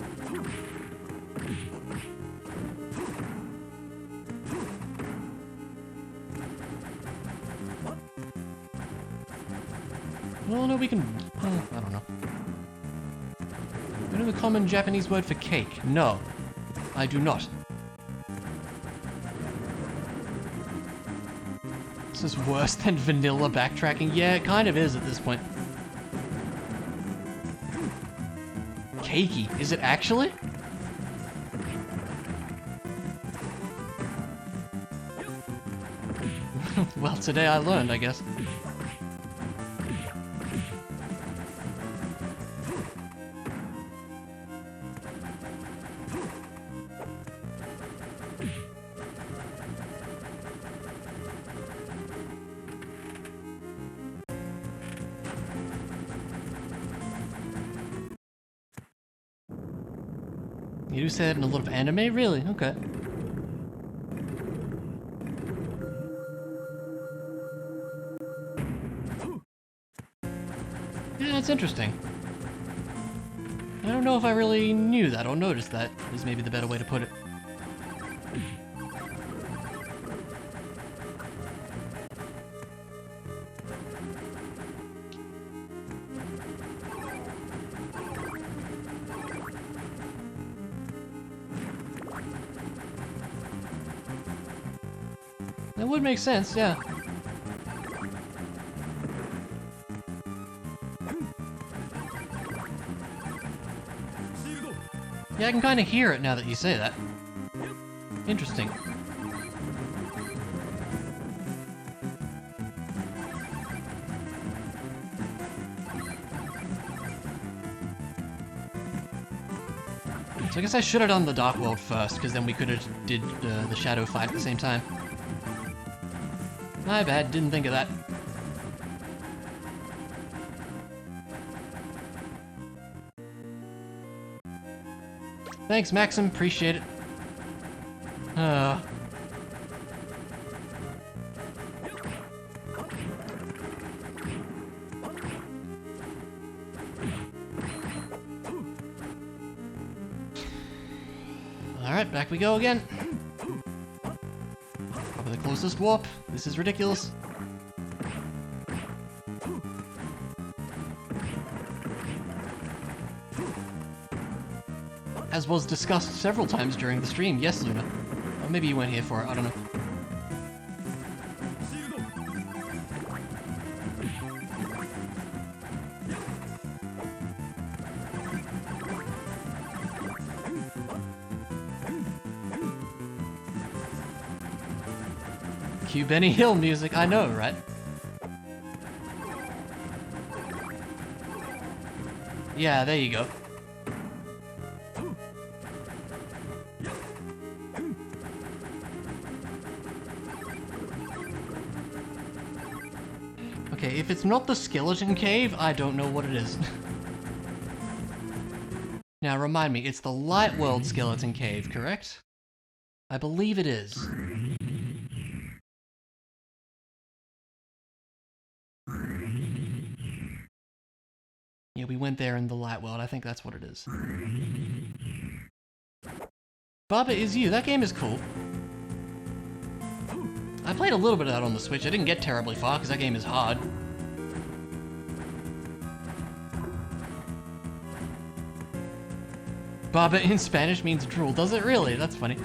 Well, no, we can... I don't know. You know the common Japanese word for cake? No, I do not. This is worse than vanilla backtracking. Yeah, it kind of is at this point. Cakey. Is it actually? Well, today I learned, I guess. You do say that in a lot of anime? Really? Okay. Yeah, that's interesting. I don't know if I really knew that or noticed that, is maybe the better way to put it. would make sense, yeah. Yeah, I can kind of hear it now that you say that. Interesting. So I guess I should have done the Dark World first, because then we could have did the Shadow fight at the same time. My bad, didn't think of that. Thanks, Maxim, appreciate it. Alright, back we go again. Probably the closest warp. This is ridiculous. As was discussed several times during the stream. Yes, Luna. Or maybe you weren't here for it, I don't know. Cue Benny Hill music, I know, right? Yeah, there you go. Okay, if it's not the skeleton cave, I don't know what it is. Now, remind me, it's the Light World skeleton cave, correct? I believe it is. Yeah, we went there in the Light World. I think that's what it is. Baba Is You. That game is cool. I played a little bit of that on the Switch. I didn't get terribly far because that game is hard. Baba in Spanish means drool. Does it really? That's funny.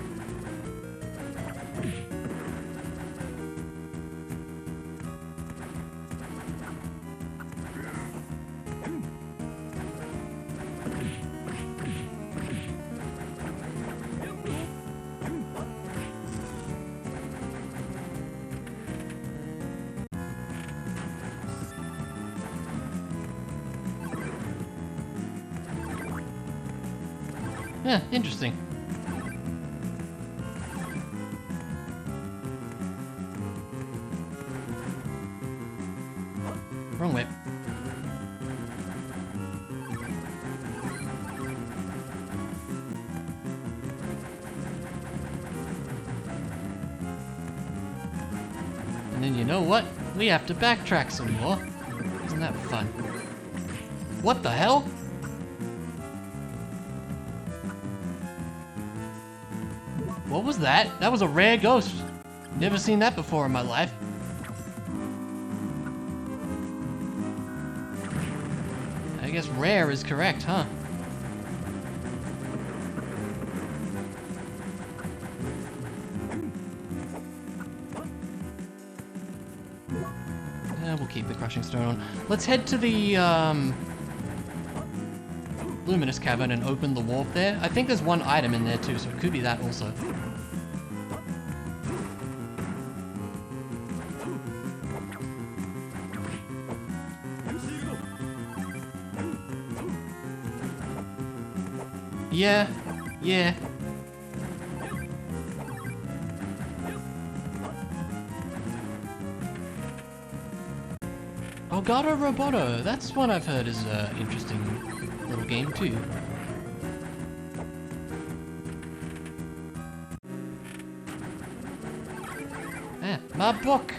Yeah, interesting. Wrong way. And then you know what? We have to backtrack some more. Isn't that fun? What the hell? What was that? That was a rare ghost. Never seen that before in my life. I guess rare is correct, huh? We'll keep the crushing stone on. Let's head to the Luminous Cavern and open the warp there. I think there's one item in there too, so it could be that also. Yeah, yeah. Oh, Gato Roboto. That's one I've heard is an interesting little game too. Ah, my book.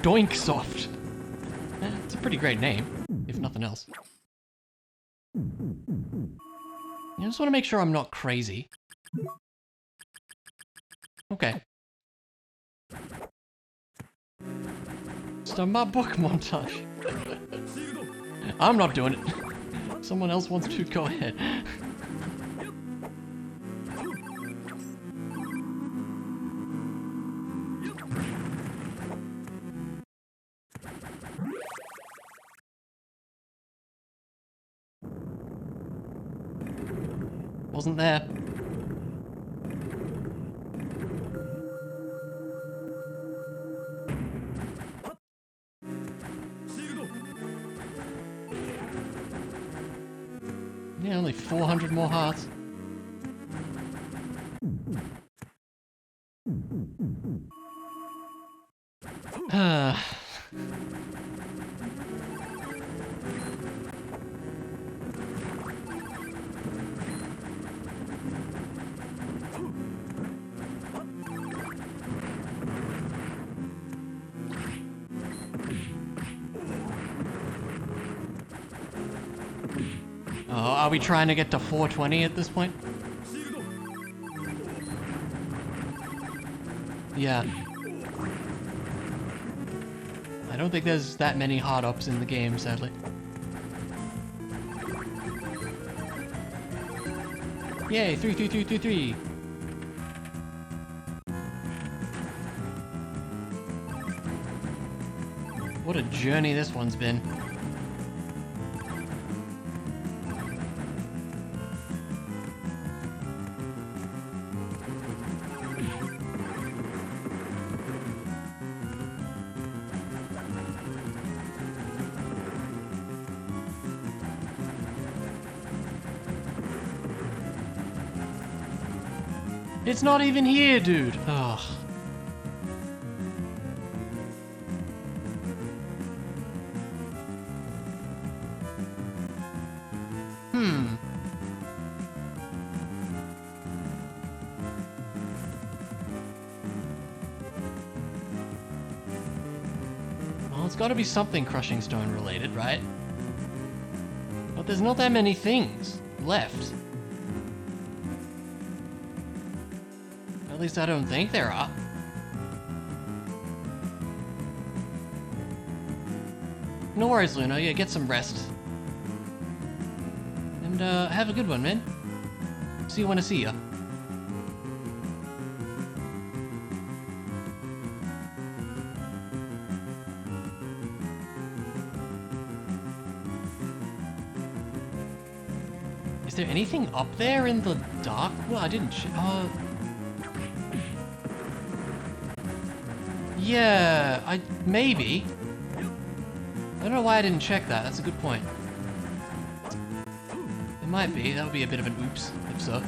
Doinksoft. It's a pretty great name. nothing else. I just want to make sure I'm not crazy. Okay. Start my book montage. I'm not doing it. Someone else wants to, go ahead. Wasn't there. Yeah, only 400 more hearts. Oh, are we trying to get to 420 at this point? Yeah. I don't think there's that many hard ups in the game, sadly. Yay, 3. What a journey this one's been. It's not even here, dude. Ugh. Well, it's gotta be something crushing stone related, right? But there's not that many things left. At least I don't think there are. No worries, Luna. Yeah, get some rest. And, have a good one, man. See you when I see ya. Is there anything up there in the dark? Well, I didn't yeah, maybe. I don't know why I didn't check that. That's a good point. It might be. That would be a bit of an oops, if so.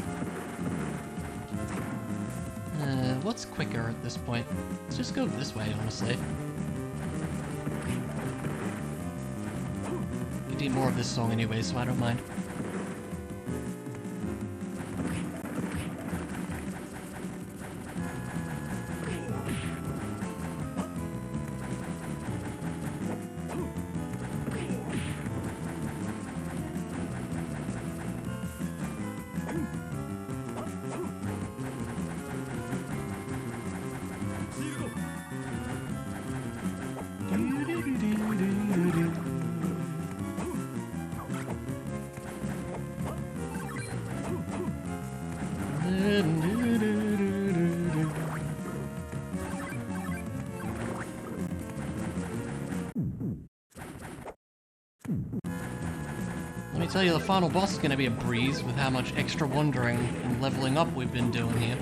What's quicker at this point? Let's just go this way, honestly. I need more of this song anyway, so I don't mind. Let me tell you, the final boss is going to be a breeze with how much extra wandering and leveling up we've been doing here.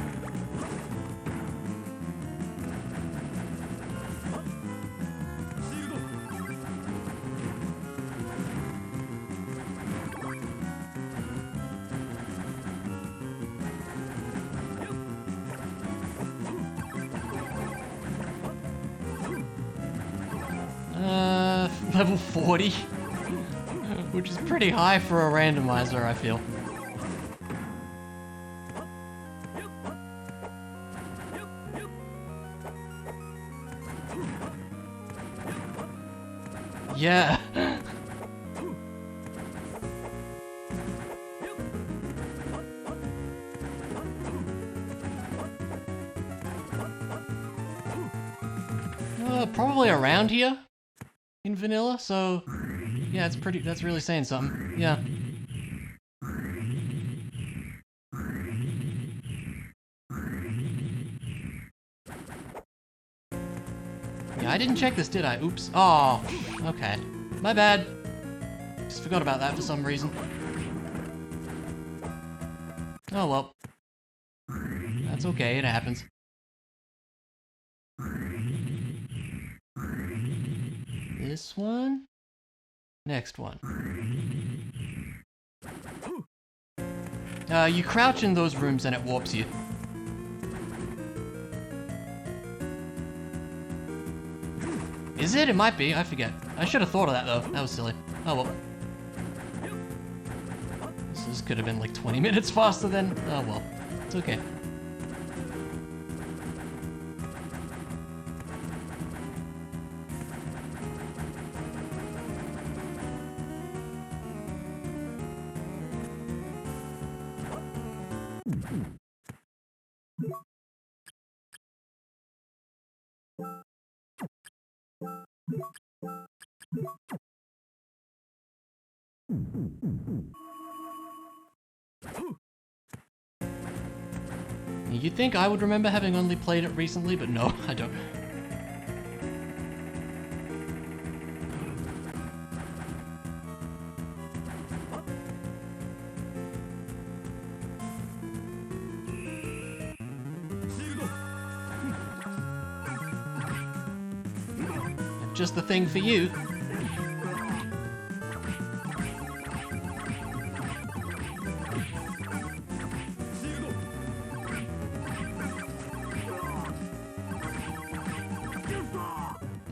Level 40? Which is pretty high for a randomizer, I feel. Yeah. Probably around here in vanilla, so yeah, that's really saying something. Yeah. Yeah, I didn't check this, did I? Oops. Oh, okay. My bad. Just forgot about that for some reason. Oh well. That's okay, it happens. This one. Next one. You crouch in those rooms and it warps you. Is it? It might be. I forget. I should have thought of that though. That was silly. Oh well. This could have been like 20 minutes faster then. Oh well. It's okay. You'd think I would remember having only played it recently, but no, I don't. Just the thing for you.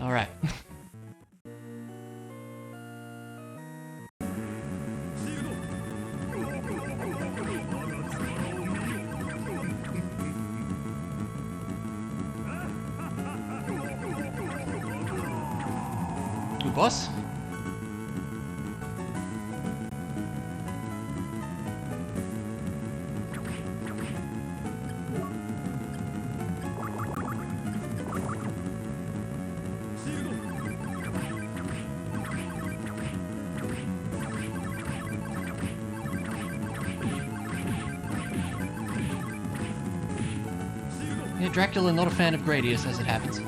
All right. Good boss. Yeah, Dracula not a fan of Gradius as it happens.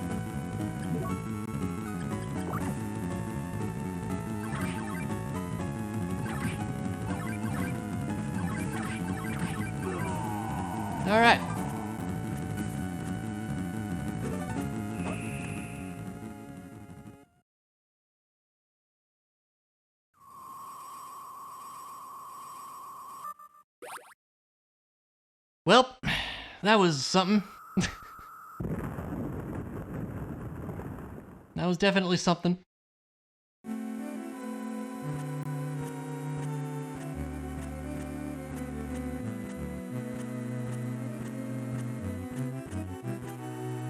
All right. Well, that was something. That was definitely something.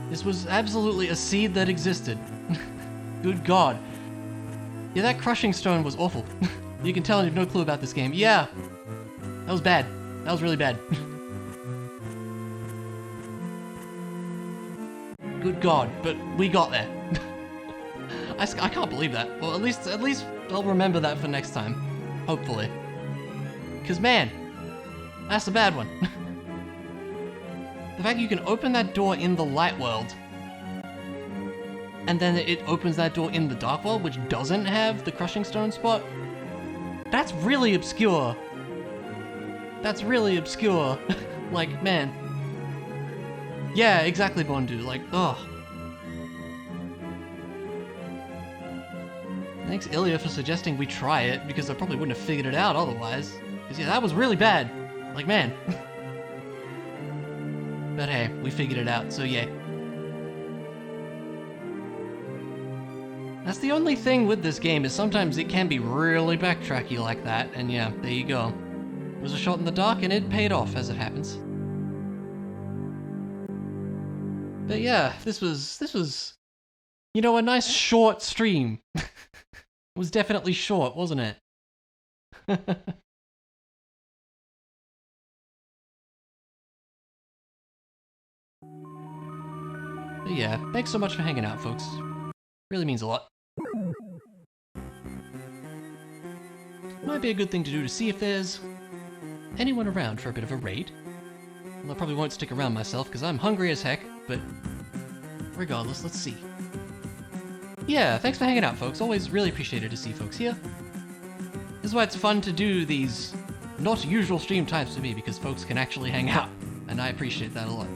This was absolutely a seed that existed. Good God. Yeah, that crushing stone was awful. You can tell I have no clue about this game. Yeah. That was bad. That was really bad. Good God, but we got there. I can't believe that. Well, at least I'll remember that for next time. Hopefully. Because, man, that's a bad one. The fact you can open that door in the light world, and then it opens that door in the dark world, which doesn't have the crushing stone spot, that's really obscure. That's really obscure. Like, man. Yeah, exactly, Bondu. Like, ugh. Thanks, Ilya, for suggesting we try it, because I probably wouldn't have figured it out otherwise. Because, yeah, that was really bad. Like, man. But hey, we figured it out, so yeah. That's the only thing with this game, is sometimes it can be really backtracky like that, and yeah, there you go. It was a shot in the dark, and it paid off, as it happens. But yeah, this was, you know, a nice short stream. It was definitely short, wasn't it? But yeah, thanks so much for hanging out, folks. Really means a lot. Might be a good thing to do to see if there's anyone around for a bit of a raid. Well, I probably won't stick around myself because I'm hungry as heck, but regardless, let's see. Yeah, thanks for hanging out, folks. Always really appreciated to see folks here. This is why it's fun to do these not usual stream times for me, because folks can actually hang out, and I appreciate that a lot.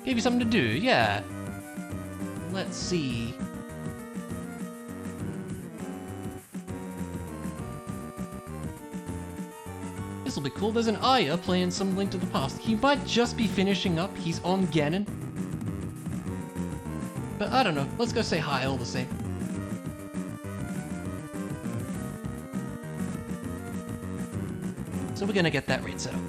Gave you something to do, yeah. Let's see. This'll be cool. There's an Aya playing some Link to the Past. He might just be finishing up. He's on Ganon. But I don't know. Let's go say hi all the same. So we're gonna get that raid set up.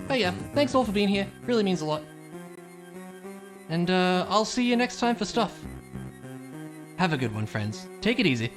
But yeah, thanks all for being here. Really means a lot. And I'll see you next time for stuff. Have a good one, friends. Take it easy.